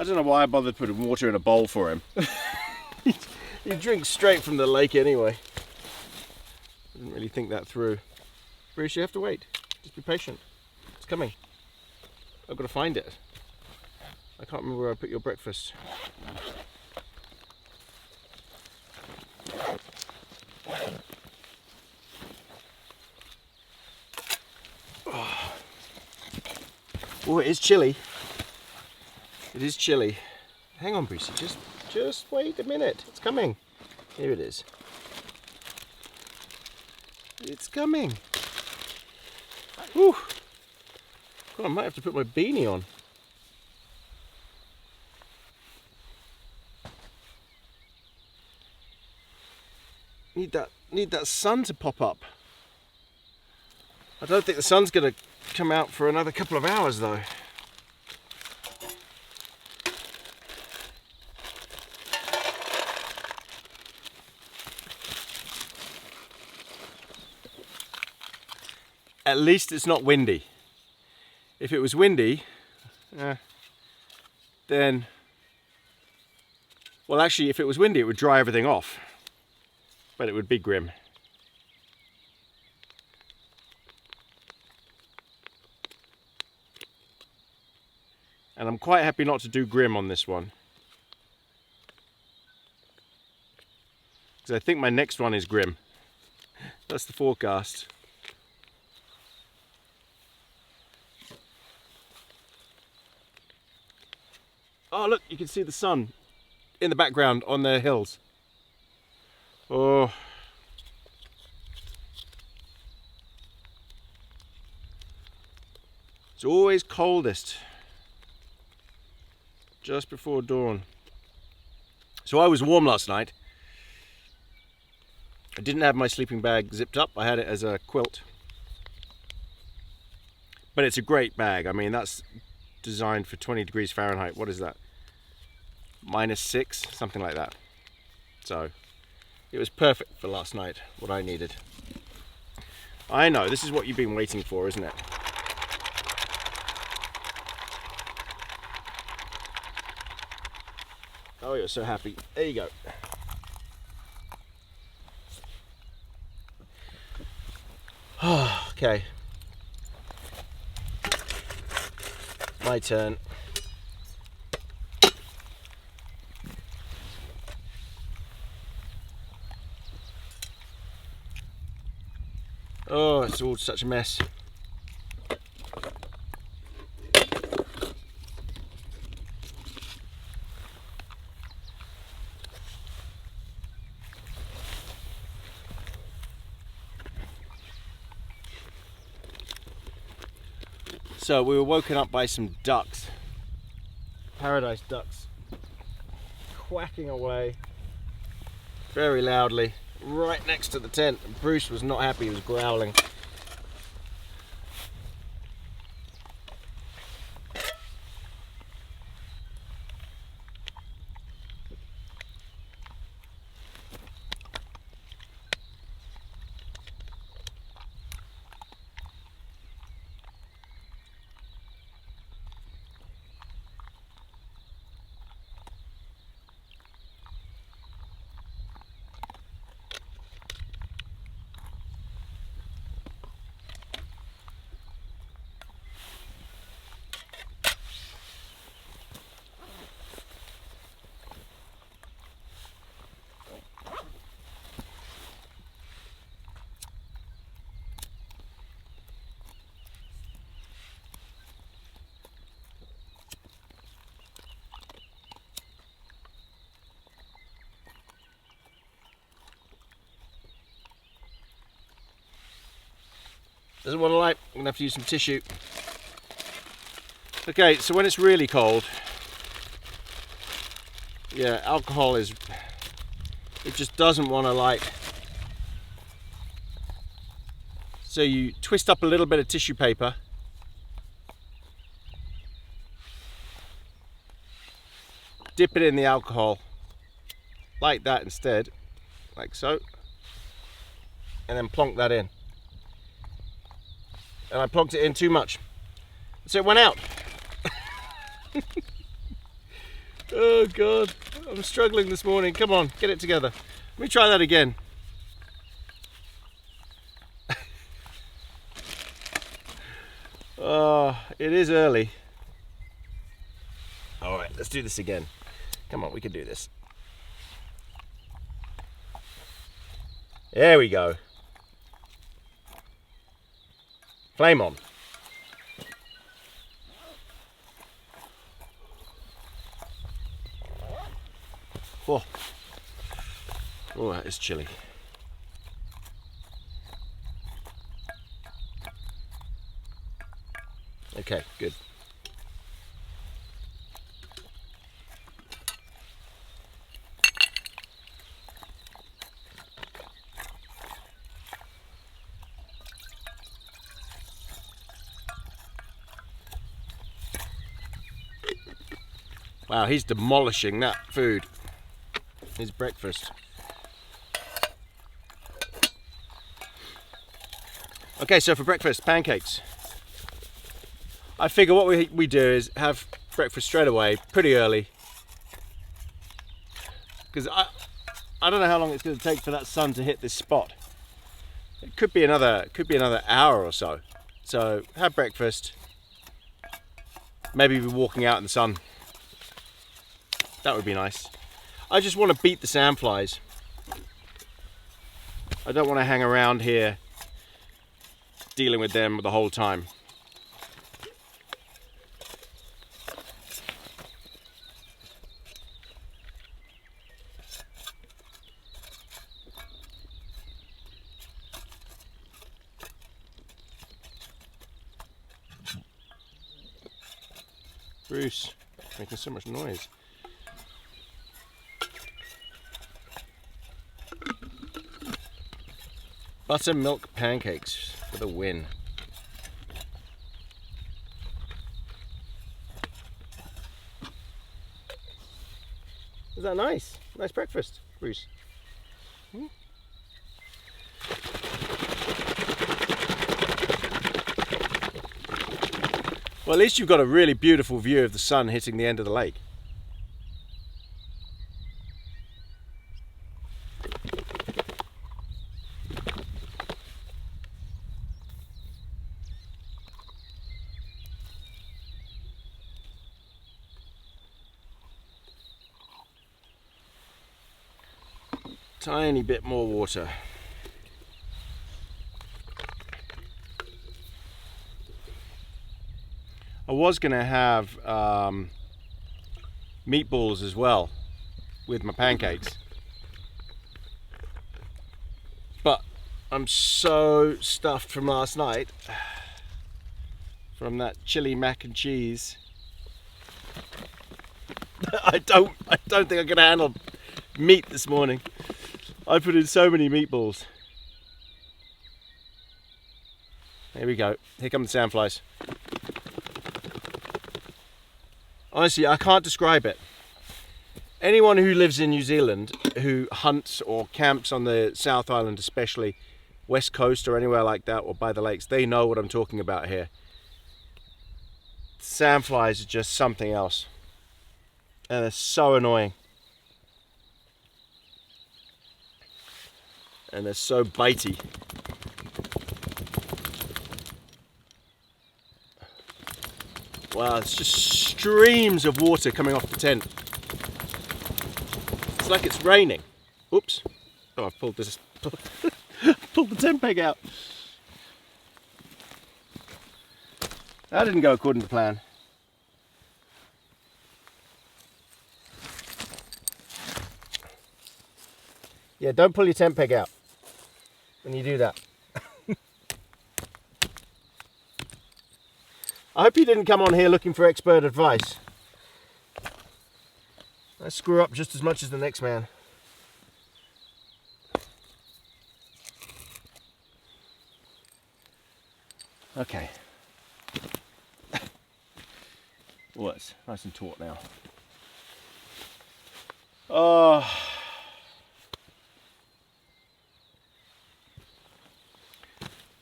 I don't know why I bothered putting water in a bowl for him. He drinks straight from the lake anyway. I didn't really think that through. Bruce, you have to wait. Just be patient. It's coming. I've got to find it. I can't remember where I put your breakfast. Oh, it is chilly. It is chilly. Hang on, Brucey, just wait a minute. It's coming. Here it is. It's coming. Whew. God, I might have to put my beanie on. Need that sun to pop up. I don't think the sun's gonna come out for another couple of hours though. At least it's not windy. If it was windy, then, well actually if it was windy it would dry everything off, but it would be grim. And I'm quite happy not to do grim on this one, because I think my next one is grim. That's the forecast. Oh look, you can see the sun in the background on the hills. Oh. It's always coldest just before dawn. So I was warm last night. I didn't have my sleeping bag zipped up. I had it as a quilt. But it's a great bag. I mean, that's designed for 20 degrees Fahrenheit. What is that? -6, something like that. So it was perfect for last night, what I needed. I know, this is what you've been waiting for, isn't it? Oh, you're so happy. There you go. Okay. My turn. Oh, it's all such a mess. So we were woken up by some ducks, paradise ducks, quacking away very loudly right next to the tent. And Bruce was not happy, he was growling. Doesn't want to light, I'm going to have to use some tissue. Okay, so when it's really cold, yeah, alcohol is, it just doesn't want to light. So you twist up a little bit of tissue paper, dip it in the alcohol, like that instead, like so, and then plonk that in. And I plonked it in too much, so it went out. Oh God, I'm struggling this morning. Come on, get it together. Let me try that again. Oh, it is early. All right, let's do this again. Come on, we can do this. There we go. Flame on. Oh, oh, that is chilly. Okay, good. Wow, he's demolishing that food. His breakfast. Okay, so for breakfast, pancakes. I figure what we do is have breakfast straight away, pretty early. Because I don't know how long it's going to take for that sun to hit this spot. It could be another hour or so. So have breakfast. Maybe be walking out in the sun. That would be nice. I just want to beat the sandflies. I don't want to hang around here dealing with them the whole time. Bruce, making so much noise. Buttermilk pancakes for the win. Is that nice? Nice breakfast, Bruce. Hmm? Well, at least you've got a really beautiful view of the sun hitting the end of the lake. Tiny bit more water. I was going to have meatballs as well with my pancakes, but I'm so stuffed from last night, from that chili mac and cheese. I don't think I can handle meat this morning. I put in so many meatballs. Here we go. Here come the sandflies. Honestly, I can't describe it. Anyone who lives in New Zealand, who hunts or camps on the South Island, especially West Coast or anywhere like that, or by the lakes, they know what I'm talking about here. Sandflies are just something else. And they're so annoying. And they're so bitey. Wow, it's just streams of water coming off the tent. It's like it's raining. Oops. Oh, I've pulled this, pulled the tent peg out. That didn't go according to plan. Yeah, don't pull your tent peg out when you do that. I hope you didn't come on here looking for expert advice. I screw up just as much as the next man. Okay. Oh, it's nice and taut now. Oh.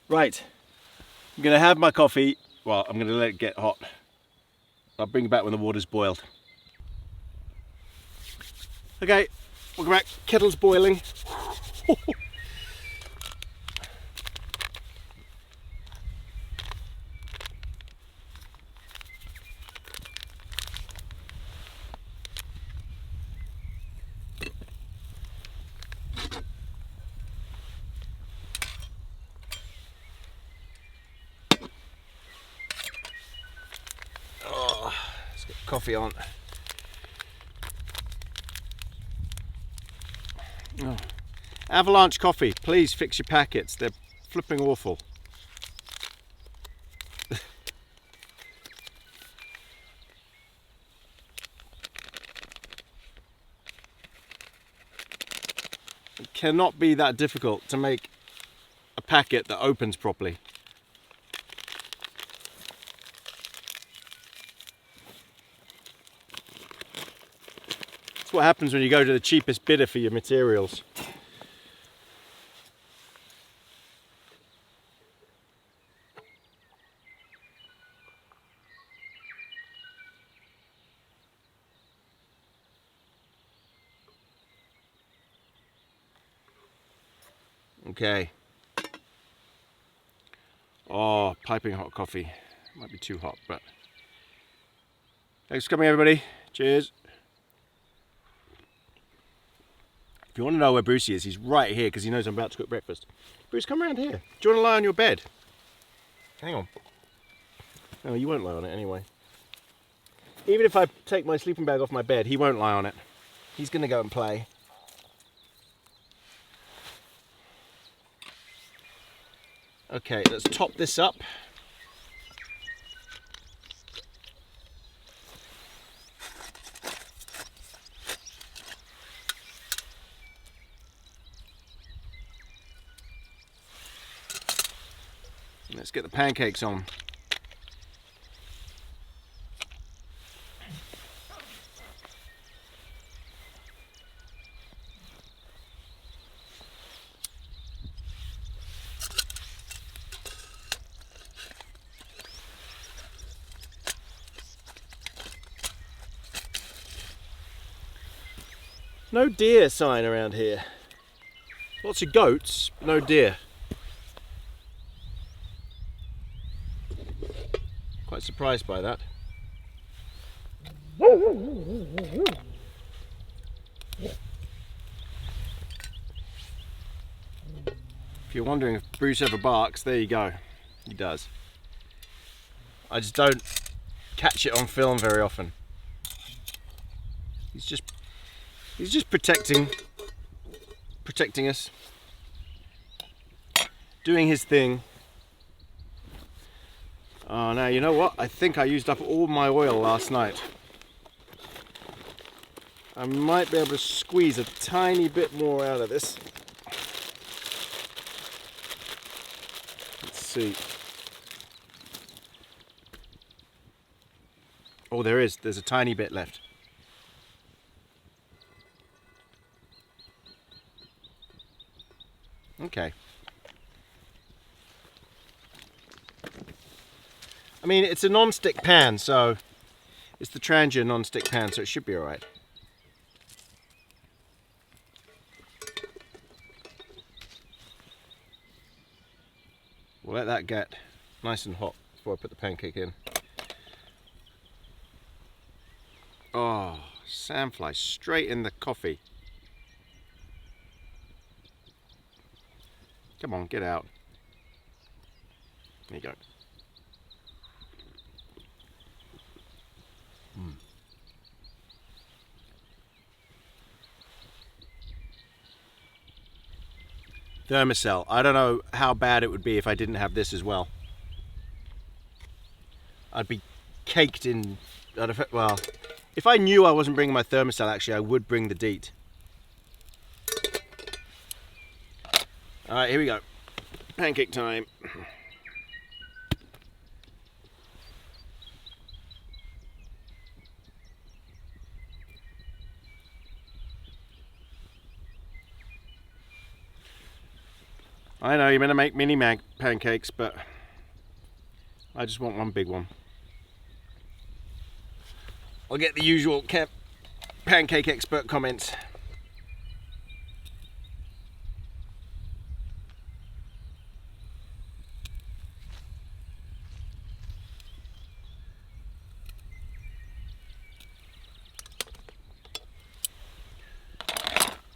Right. I'm going to have my coffee. Well, I'm going to let it get hot. I'll bring it back when the water's boiled. Okay, welcome back. Kettle's boiling. Oh, let's get coffee on. Oh. Avalanche coffee, please fix your packets. They're flipping awful. It cannot be that difficult to make a packet that opens properly. That's what happens when you go to the cheapest bidder for your materials. Okay. Oh, piping hot coffee. Might be too hot, but thanks for coming, everybody. Cheers. If you want to know where Brucey is, he's right here because he knows I'm about to cook breakfast. Bruce, come around here. Do you want to lie on your bed? Hang on. No, you won't lie on it anyway. Even if I take my sleeping bag off my bed, he won't lie on it. He's going to go and play. Okay, let's top this up. Let's get the pancakes on. No deer sign around here. Lots of goats, but no deer. Quite surprised by that. If you're wondering if Bruce ever barks, there you go. He does. I just don't catch it on film very often. He's just protecting us, doing his thing. Oh, now you know what? I think I used up all my oil last night. I might be able to squeeze a tiny bit more out of this. Let's see. Oh, there's a tiny bit left. Okay. I mean, it's a non-stick pan, so it's the Trangia non-stick pan, so it should be all right. We'll let that get nice and hot before I put the pancake in. Oh, sandfly straight in the coffee. Come on, get out. There you go. Thermocell. I don't know how bad it would be if I didn't have this as well. I'd be caked in... Well, if I knew I wasn't bringing my Thermocell, actually, I would bring the DEET. Alright, here we go. Pancake time. I know you're meant to make mini pancakes, but I just want one big one. I'll get the usual pancake expert comments.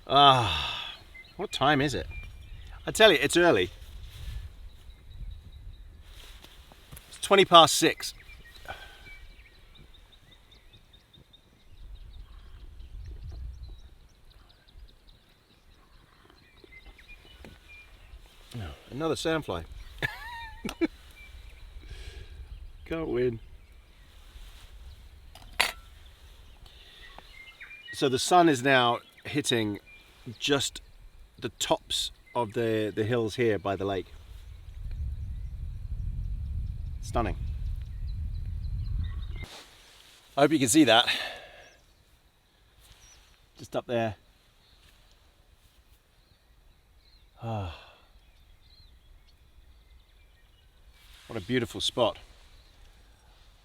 What time is it? I tell you, it's early. It's 20 past 6. Another sandfly. Can't win. So the sun is now hitting just the tops of the hills here by the lake. Stunning. I hope you can see that. Just up there. What a beautiful spot.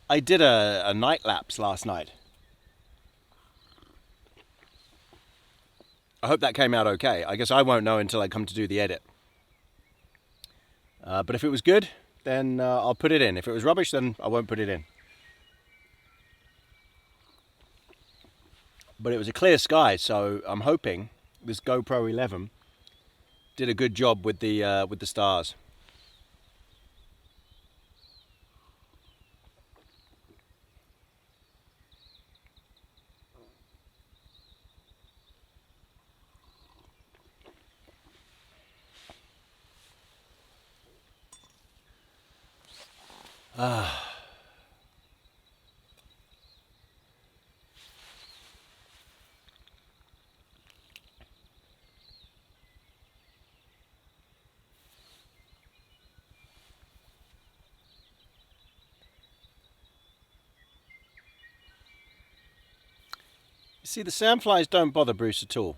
I did a night lapse last night. I hope that came out okay. I guess I won't know until I come to do the edit. But if it was good, then I'll put it in. If it was rubbish, then I won't put it in. But it was a clear sky, so I'm hoping this GoPro 11 did a good job with the stars. You see, the sandflies don't bother Bruce at all.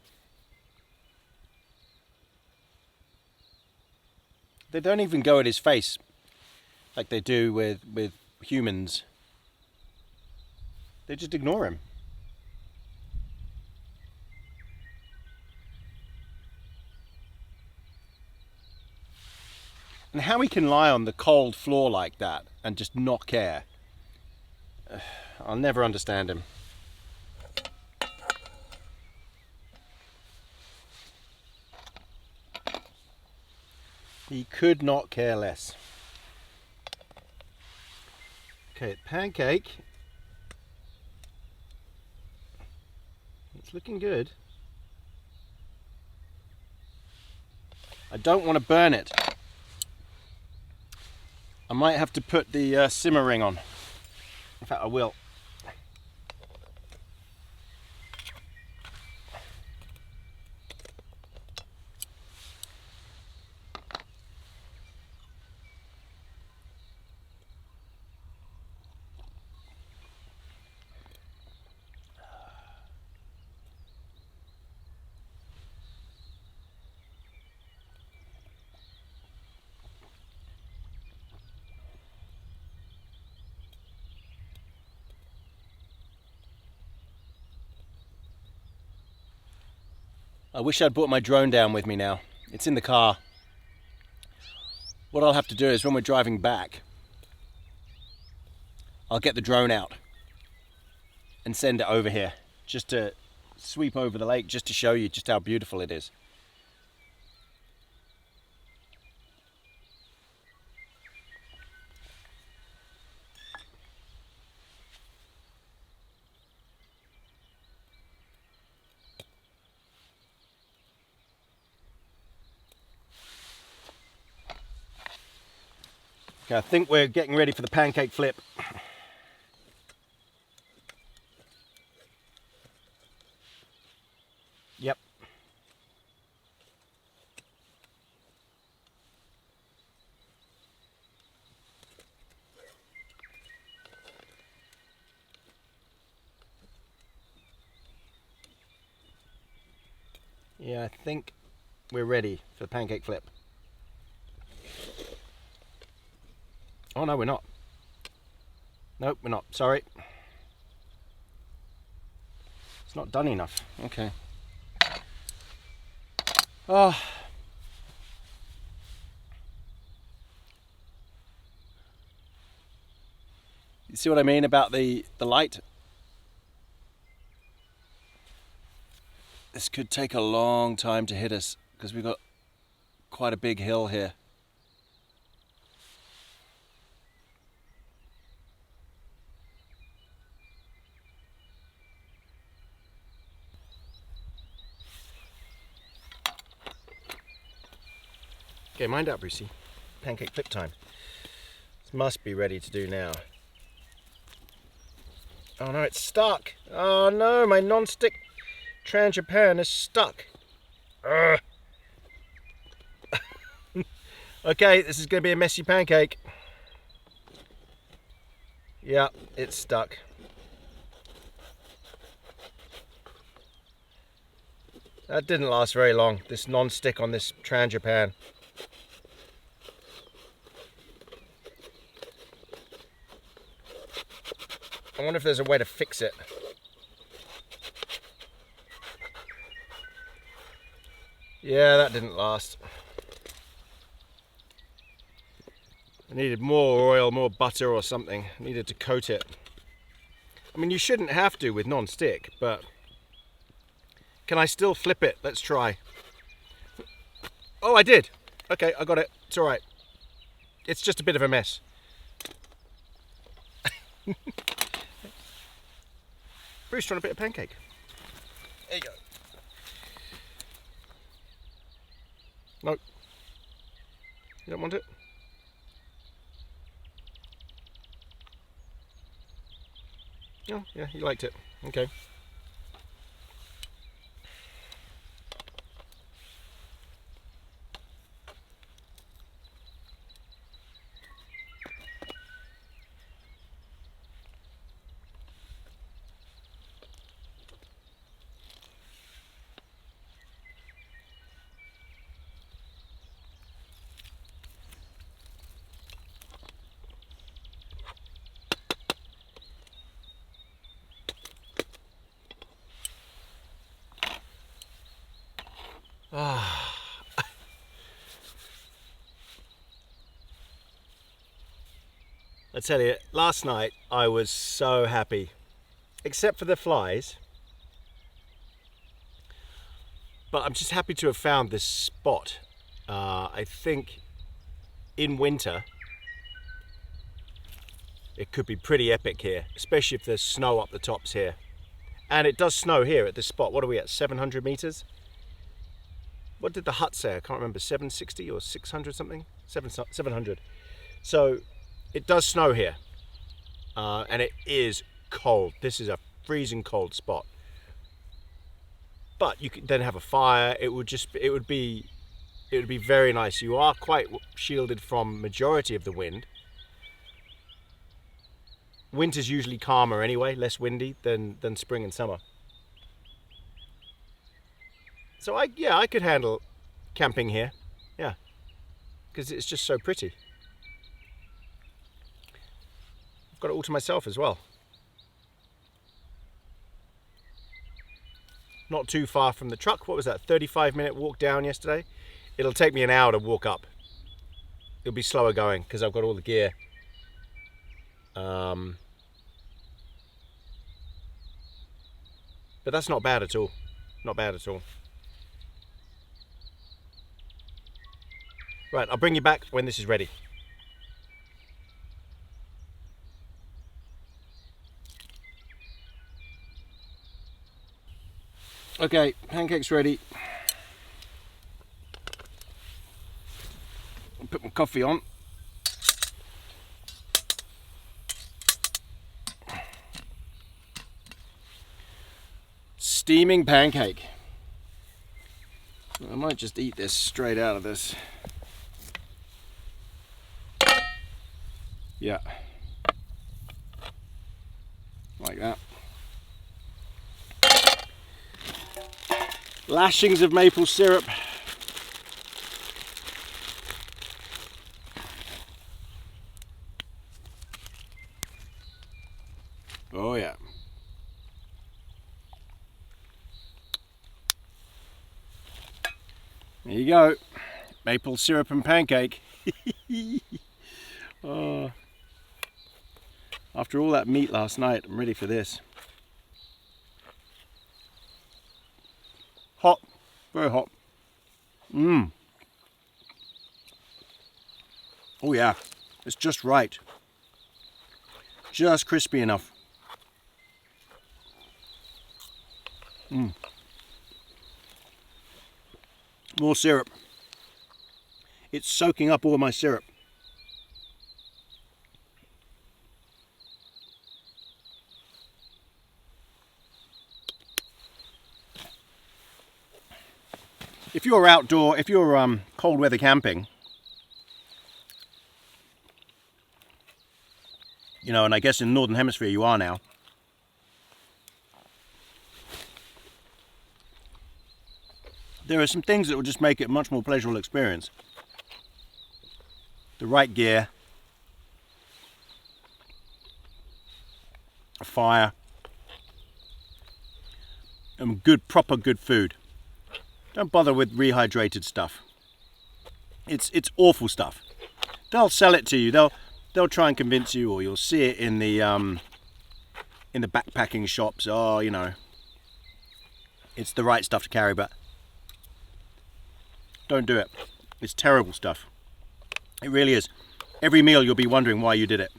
They don't even go at his face like they do with humans. They just ignore him. And how he can lie on the cold floor like that and just not care, I'll never understand him. He could not care less. Okay, pancake. It's looking good. I don't want to burn it. I might have to put the simmer ring on. In fact, I will. I wish I'd brought my drone down with me now. It's in the car. What I'll have to do is when we're driving back, I'll get the drone out and send it over here just to sweep over the lake, just to show you just how beautiful it is. Okay, I think we're getting ready for the pancake flip. Yep. Yeah, I think we're ready for the pancake flip. Oh no, we're not. Nope, we're not. Sorry. It's not done enough. Okay. Oh. You see what I mean about the light? This could take a long time to hit us because we've got quite a big hill here. Okay, mind up, Brucey. Pancake flip time. This must be ready to do now. Oh no, it's stuck. Oh no, my non-stick Tranjapan is stuck. Okay, this is going to be a messy pancake. Yeah, it's stuck. That didn't last very long, this non-stick on this Tranjapan. I wonder if there's a way to fix it. Yeah, that didn't last. I needed more oil, more butter or something. I needed to coat it. I mean, you shouldn't have to with non-stick, but can I still flip it? Let's try. Oh, I did. Okay, I got it. It's all right. It's just a bit of a mess. Bruce, trying a bit of pancake. There you go. No. You don't want it? Oh, yeah, you liked it. Okay. I tell you, last night I was so happy, except for the flies. But I'm just happy to have found this spot. I think in winter it could be pretty epic here, especially if there's snow up the tops here. And it does snow here at this spot. What are we at, 700 meters? What did the hut say? I can't remember, 760 or 600 something? 700. So it does snow here, and it is cold. This is a freezing cold spot. But you could then have a fire. It would be very nice. You are quite shielded from majority of the wind. Winter's usually calmer anyway, less windy than spring and summer. So I could handle camping here, yeah, because it's just so pretty. I've got it all to myself as well. Not too far from the truck. What was that, 35-minute walk down yesterday? It'll take me an hour to walk up. It'll be slower going because I've got all the gear. But that's not bad at all. Not bad at all. Right, I'll bring you back when this is ready. Okay, pancake's ready. I'll put my coffee on. Steaming pancake. I might just eat this straight out of this. Yeah. Like that. Lashings of maple syrup. Oh yeah. There you go. Maple syrup and pancake. Oh. After all that meat last night, I'm ready for this. Hot, very hot. Oh yeah, it's just right. Just crispy enough. More syrup. It's soaking up all my syrup. If you're outdoor, if you're cold weather camping, you know, and I guess in the Northern Hemisphere you are now, there are some things that will just make it a much more pleasurable experience. The right gear, a fire, and proper good food. Don't bother with rehydrated stuff. It's awful stuff. They'll sell it to you. They'll try and convince you, or you'll see it in the backpacking shops. Oh, you know, it's the right stuff to carry, but don't do it. It's terrible stuff. It really is. Every meal you'll be wondering why you did it.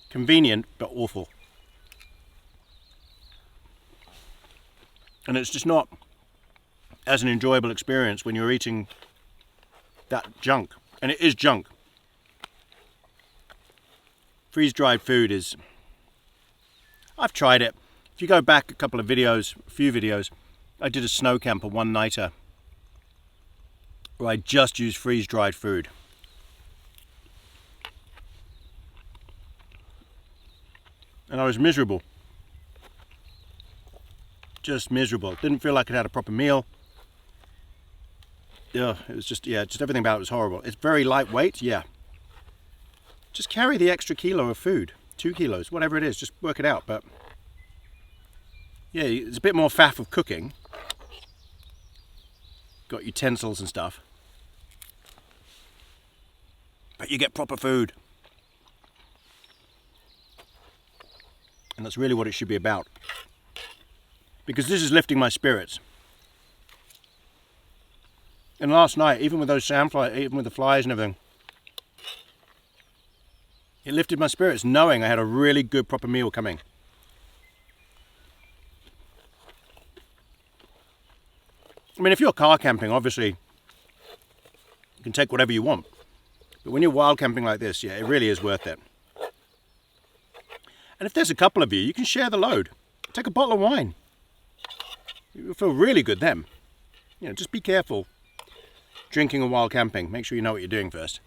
Convenient, but awful. And it's just not as an enjoyable experience when you're eating that junk. And it is junk. Freeze-dried food is... I've tried it. If you go back a few videos, I did a snow camp, a one-nighter, where I just used freeze-dried food. And I was miserable. Just miserable. Didn't feel like it had a proper meal. Yeah, it was just everything about it was horrible. It's very lightweight, yeah. Just carry the extra kilo of food. 2 kilos, whatever it is, just work it out. But yeah, it's a bit more faff of cooking. Got utensils and stuff. But you get proper food. And that's really what it should be about. Because this is lifting my spirits. And last night, even with those sandflies, even with the flies and everything, it lifted my spirits knowing I had a really good proper meal coming. I mean, if you're car camping, obviously, you can take whatever you want. But when you're wild camping like this, yeah, it really is worth it. And if there's a couple of you, you can share the load. Take a bottle of wine. You'll feel really good then. You know, just be careful drinking or while camping. Make sure you know what you're doing first.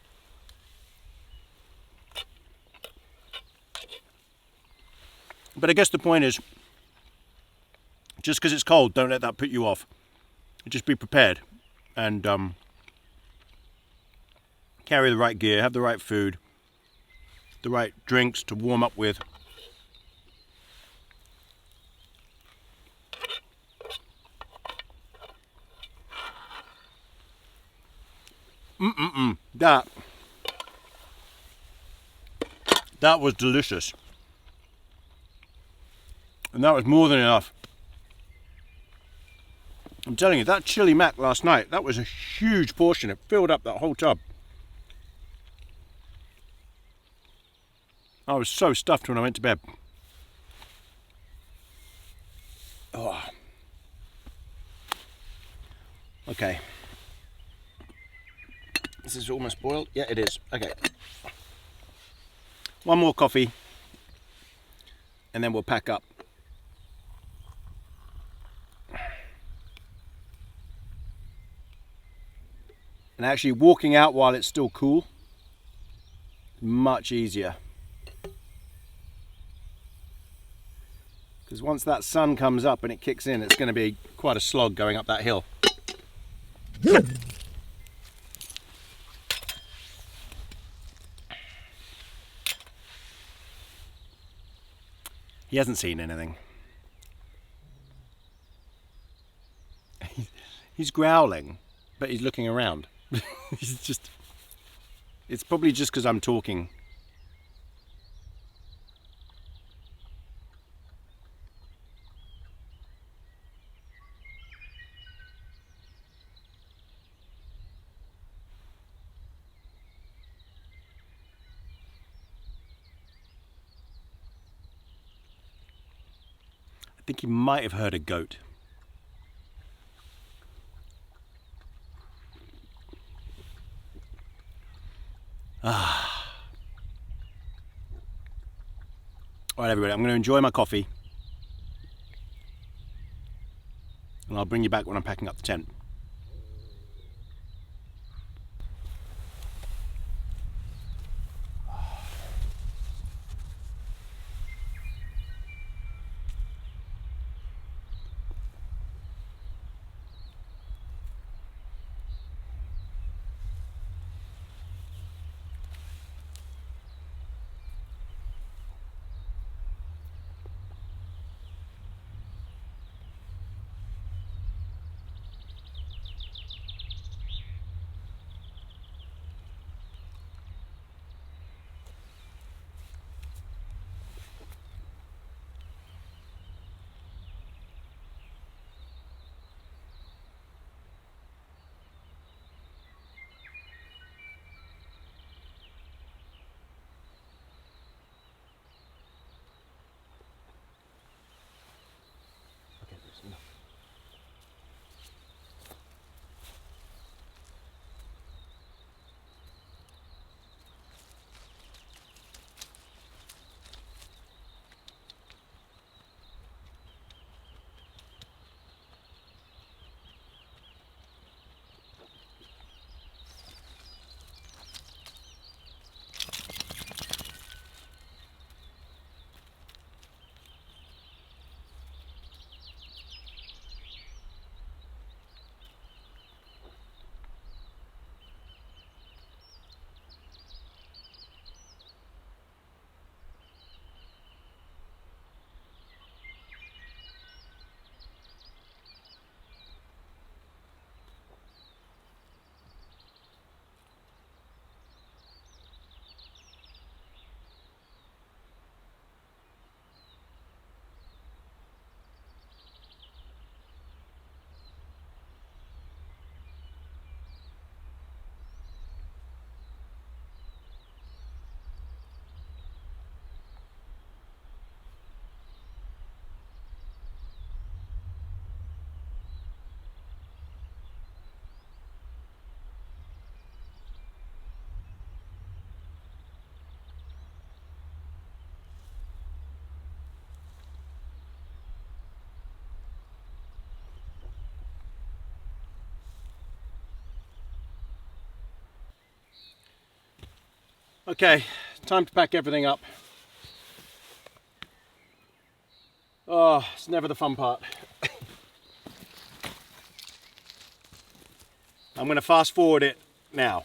But I guess the point is, just because it's cold, don't let that put you off. Just be prepared and carry the right gear, have the right food, the right drinks to warm up with. That was delicious. And that was more than enough. I'm telling you, that chili mac last night, that was a huge portion. It filled up that whole tub. I was so stuffed when I went to bed. Oh. Okay. This is almost boiled. Yeah, it is. Okay. One more coffee. And then we'll pack up. And actually walking out while it's still cool, much easier. Because once that sun comes up and it kicks in, it's going to be quite a slog going up that hill. He hasn't seen anything. He's growling, but he's looking around. It's probably just because I'm talking. think he might have heard a goat. Alright everybody, I'm going to enjoy my coffee. And I'll bring you back when I'm packing up the tent. Okay, time to pack everything up. Oh, it's never the fun part. I'm going to fast forward it now.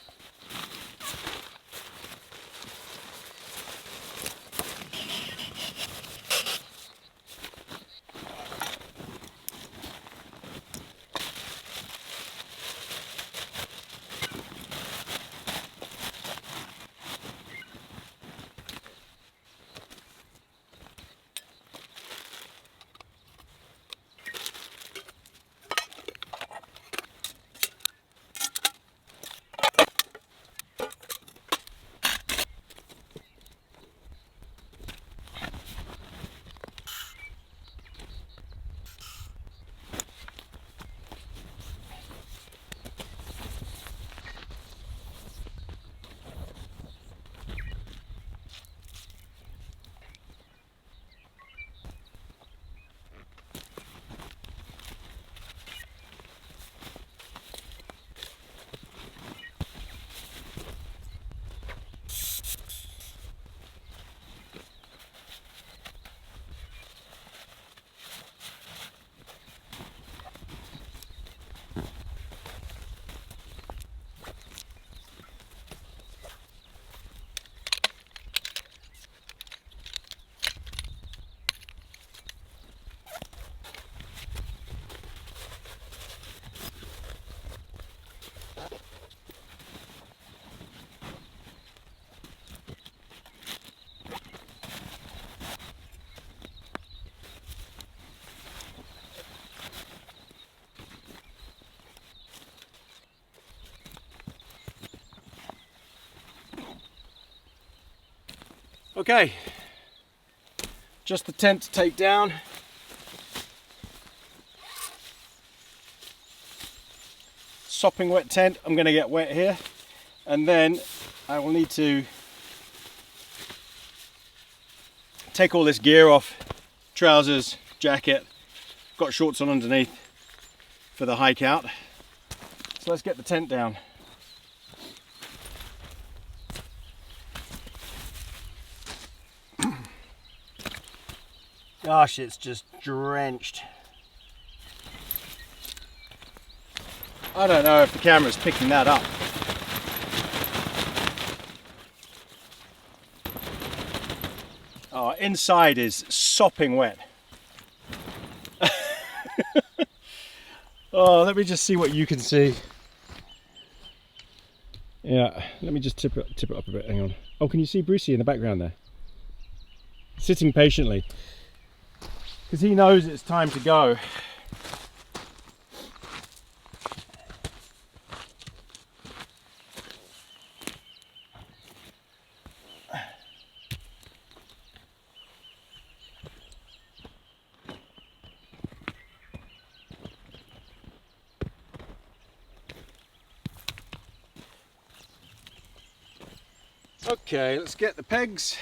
Okay, just the tent to take down. sopping wet tent. I'm going to get wet here, and then I will need to take all this gear off, trousers, jacket, got shorts on underneath for the hike out. So let's get the tent down. Gosh, it's just drenched. I don't know if the camera's picking that up. Oh, inside is sopping wet. Oh, let me just see what you can see. Yeah, let me just tip it up a bit. Hang on. Oh, can you see Brucey in the background there? Sitting patiently. Because he knows it's time to go. Okay, let's get the pegs.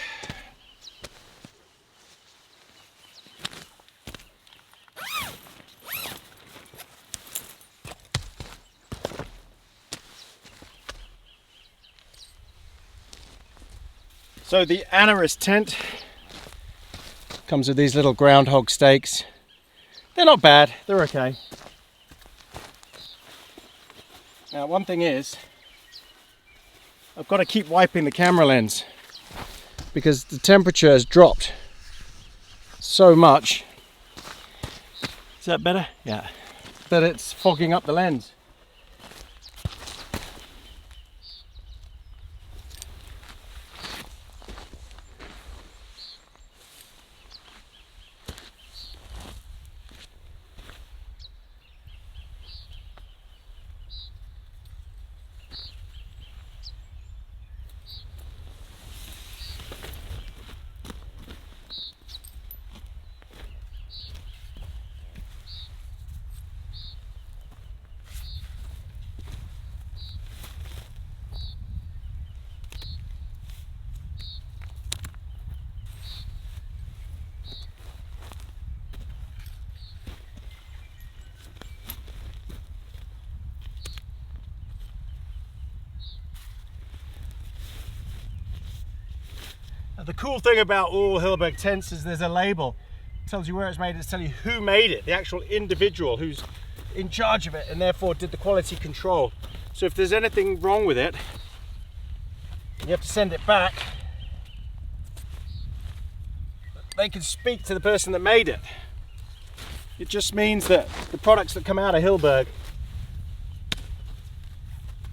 So the Anaris tent comes with these little groundhog stakes. They're not bad, they're okay. Now one thing is, I've got to keep wiping the camera lens because the temperature has dropped so much. Is that better? Yeah. That it's fogging up the lens. The cool thing about all Hilleberg tents is there's a label. It tells you where it's made, it tells you who made it, the actual individual who's in charge of it and therefore did the quality control. So if there's anything wrong with it, you have to send it back, they can speak to the person that made it. It just means that the products that come out of Hilleberg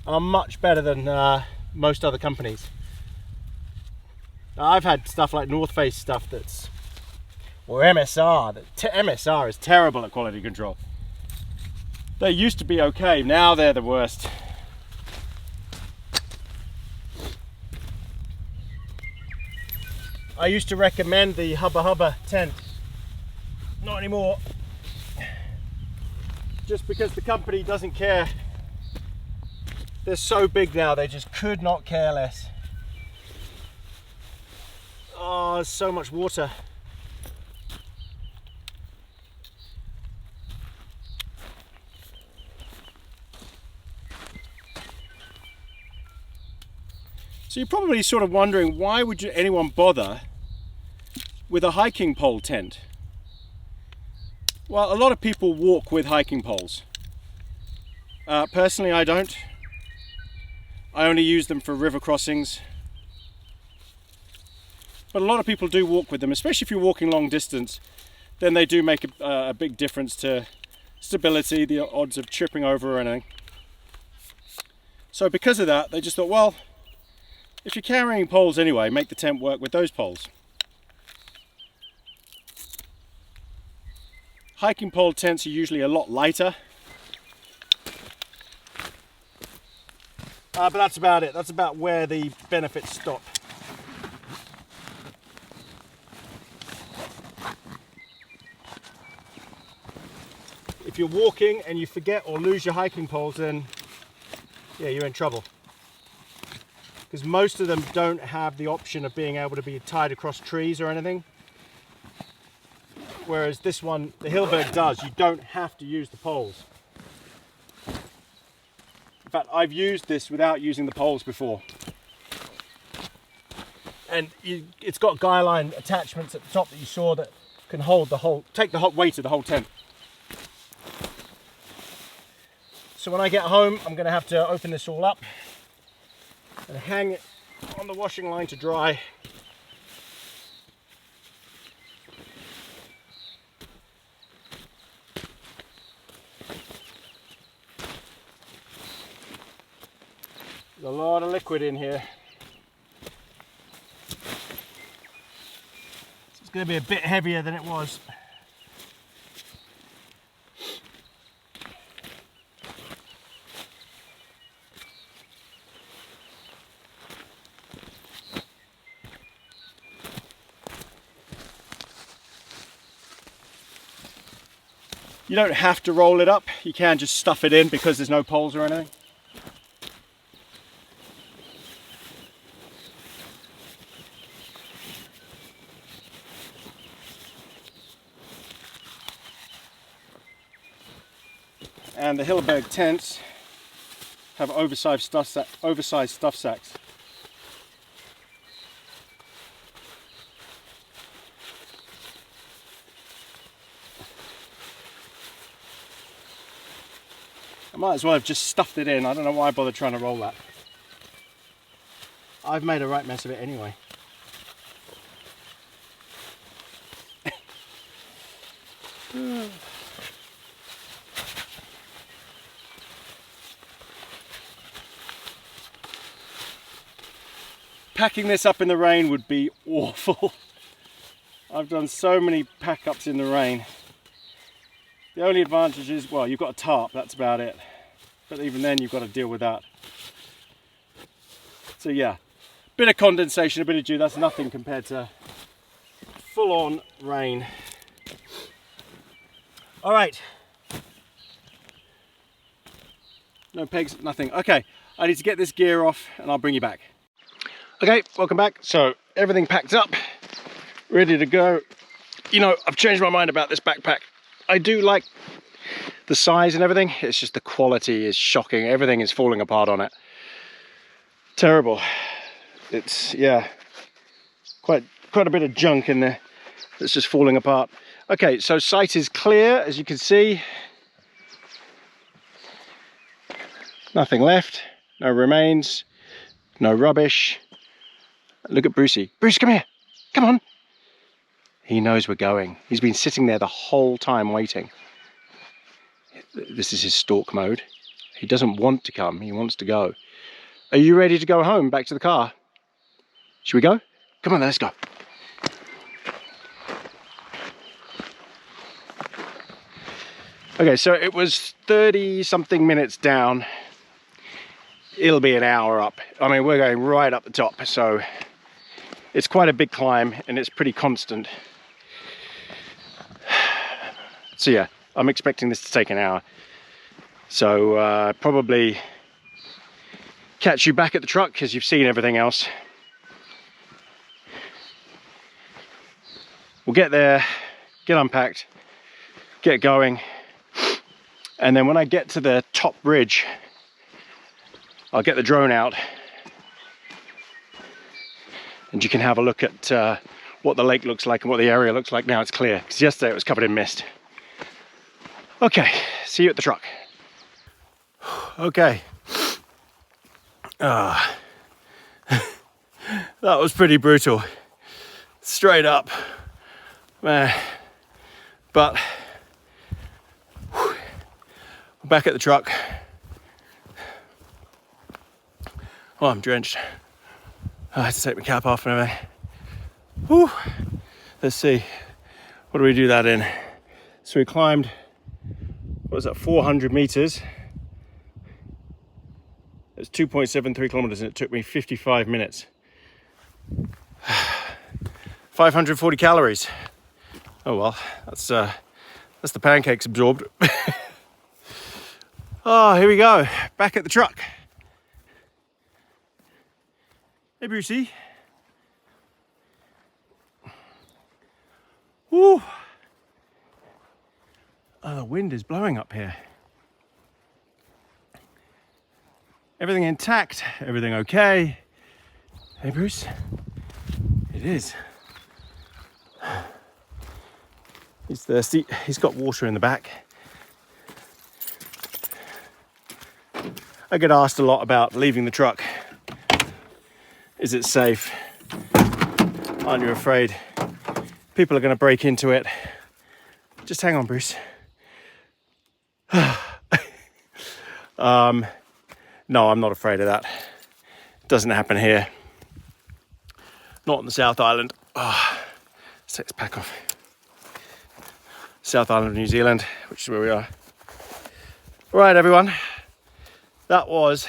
are much better than most other companies. I've had stuff like North Face stuff that's, or MSR, MSR is terrible at quality control. They used to be okay, now they're the worst. I used to recommend the Hubba Hubba tent, not anymore, just because the company doesn't care. They're so big now, they just could not care less. Oh, there's so much water. So you're probably sort of wondering, why would anyone bother with a hiking pole tent? Well, a lot of people walk with hiking poles. Personally, I don't. I only use them for river crossings. But a lot of people do walk with them, especially if you're walking long distance. Then they do make a big difference to stability, the odds of tripping over or anything. So because of that, they just thought, well, if you're carrying poles anyway, make the tent work with those poles. Hiking pole tents are usually a lot lighter. But that's about it. That's about where the benefits stop. If you're walking and you forget or lose your hiking poles, then yeah, you're in trouble. Because most of them don't have the option of being able to be tied across trees or anything. Whereas this one, the Hillberg, does. You don't have to use the poles. In fact, I've used this without using the poles before. And it's got guy line attachments at the top that you saw that can hold the whole, take the weight of the whole tent. So when I get home, I'm going to have to open this all up and hang it on the washing line to dry. There's a lot of liquid in here. So it's going to be a bit heavier than it was. You don't have to roll it up, you can just stuff it in because there's no poles or anything. And the Hillberg tents have oversized stuff sacks. I might as well have just stuffed it in. I don't know why I bothered trying to roll that. I've made a right mess of it anyway. Packing this up in the rain would be awful. I've done so many pack-ups in the rain. The only advantage is, well, you've got a tarp, that's about it. But even then you've got to deal with that. So yeah, bit of condensation, a bit of dew, that's nothing compared to full-on rain. All right. No pegs, nothing. Okay, I need to get this gear off and I'll bring you back. Okay, welcome back. So everything packed up, ready to go. You know, I've changed my mind about this backpack. I do like the size and everything. It's just the quality is shocking. Everything is falling apart on it. Terrible. It's, yeah, quite a bit of junk in there that's just falling apart. Okay, so sight is clear, as you can see. Nothing left, no remains, no rubbish. Look at Brucey. Bruce, come here. Come on. He knows we're going. He's been sitting there the whole time waiting. This is his stalk mode. He doesn't want to come, he wants to go. Are you ready to go home, back to the car? Should we go? Come on then, let's go. Okay, so it was 30 something minutes down. It'll be an hour up. I mean, we're going right up the top, so it's quite a big climb and it's pretty constant. So yeah, I'm expecting this to take an hour. So probably catch you back at the truck because you've seen everything else. We'll get there, get unpacked, get going. And then when I get to the top ridge, I'll get the drone out and you can have a look at what the lake looks like and what the area looks like now it's clear, because yesterday it was covered in mist. Okay, see you at the truck. Okay. That was pretty brutal. Straight up. Man. But we're back at the truck. Oh, I'm drenched. I had to take my cap off and everything. Whew. Let's see. What do we do that in? So we climbed, what was that, 400 meters. It's 2.73 kilometers and it took me 55 minutes. 540 calories. Oh well, that's the pancakes absorbed. Oh, here we go, back at the truck. Hey Brucey. Woo! Oh, the wind is blowing up here. Everything intact, everything okay. Hey Bruce, it is. He's thirsty, he's got water in the back. I get asked a lot about leaving the truck. Is it safe? Aren't you afraid people are going to break into it? Just hang on, Bruce. No, I'm not afraid of that. It doesn't happen here. Not on the South Island. Oh, let's take this pack off. South Island of New Zealand, which is where we are. All right, everyone. That was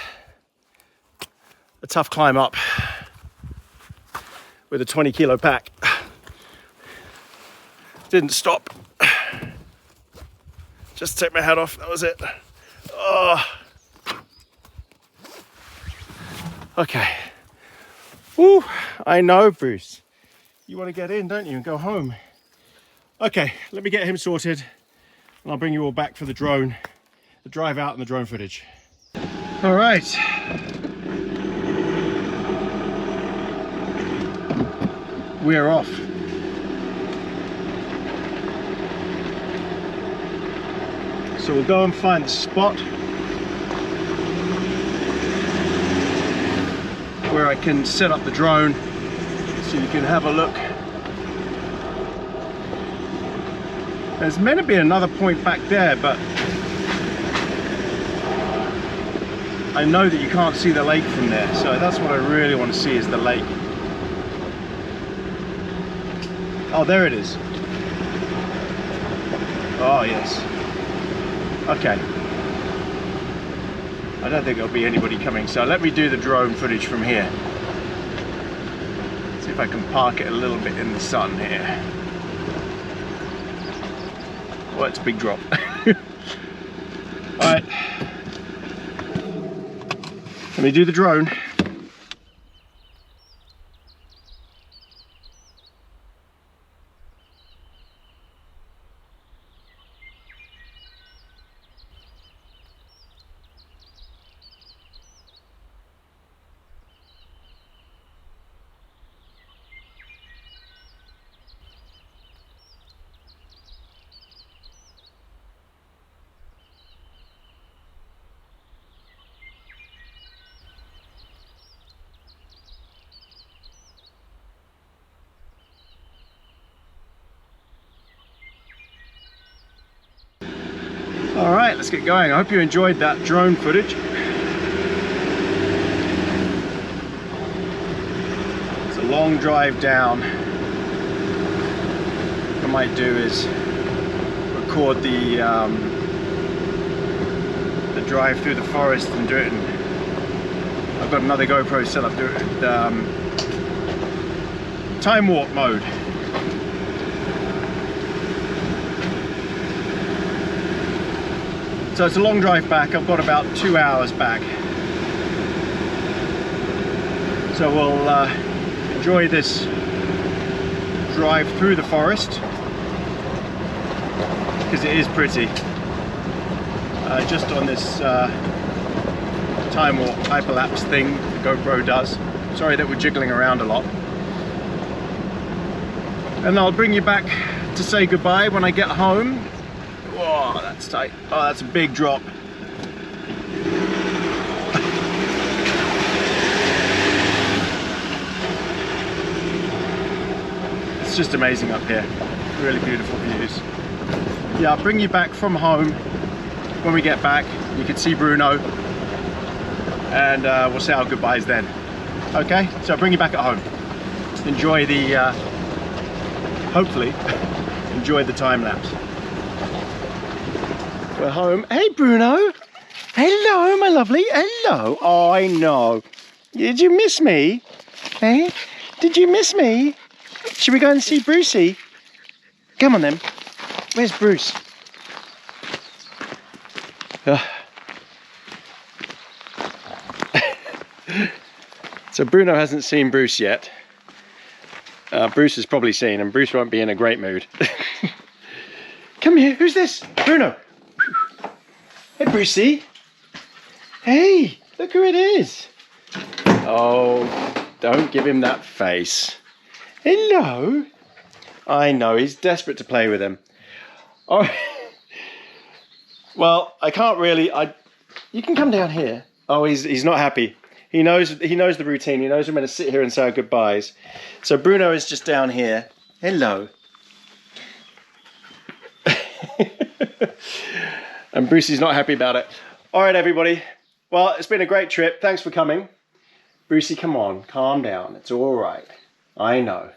a tough climb up with a 20 kilo pack. Didn't stop. Just take my hat off, that was it. Oh. Okay. Woo, I know, Bruce. You want to get in, don't you, and go home? Okay, let me get him sorted, and I'll bring you all back for the drone, the drive out and the drone footage. All right. We are off. So we'll go and find the spot where I can set up the drone so you can have a look. There's meant to be another point back there, but I know that you can't see the lake from there, so that's what I really want to see, is the lake. Oh, there it is. Oh, yes. Okay. I don't think there'll be anybody coming, so let me do the drone footage from here. See if I can park it a little bit in the sun here. Well, it's a big drop. Alright. Let me do the drone. All right, let's get going. I hope you enjoyed that drone footage. It's a long drive down. What I might do is record the drive through the forest and do it in, I've got another GoPro set up, do it in time warp mode. So it's a long drive back. I've got about 2 hours back. So we'll enjoy this drive through the forest, because it is pretty. Just on this time warp hyperlapse thing the GoPro does. Sorry that we're jiggling around a lot. And I'll bring you back to say goodbye when I get home. Whoa, that's tight. Oh, that's a big drop. It's just amazing up here. Really beautiful views. Yeah, I'll bring you back from home when we get back. You can see Bruno, and we'll say our goodbyes then. Okay, so I'll bring you back at home. Enjoy the, hopefully, enjoy the time lapse. We're home. Hey Bruno! Hello, my lovely. Hello. Oh, I know. Did you miss me? Hey? Did you miss me? Should we go and see Brucey? Come on then. Where's Bruce? It's So Bruno hasn't seen Bruce yet. Bruce has probably seen, and Bruce won't be in a great mood. Come here, who's this? Bruno. Hey, Brucey. Hey, look who it is. Oh, don't give him that face. Hello. I know, he's desperate to play with him. All right. Well, I can't really, you can come down here. Oh, he's not happy. He knows the routine. He knows I'm going to sit here and say our goodbyes. So Bruno is just down here. Hello. And Brucey's not happy about it. All right, everybody. Well, it's been a great trip. Thanks for coming. Brucey, come on. Calm down. It's all right. I know.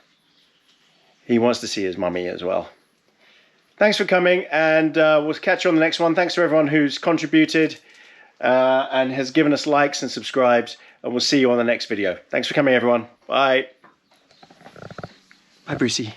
He wants to see his mummy as well. Thanks for coming, and we'll catch you on the next one. Thanks to everyone who's contributed and has given us likes and subscribes, and we'll see you on the next video. Thanks for coming, everyone. Bye. Bye, Brucey.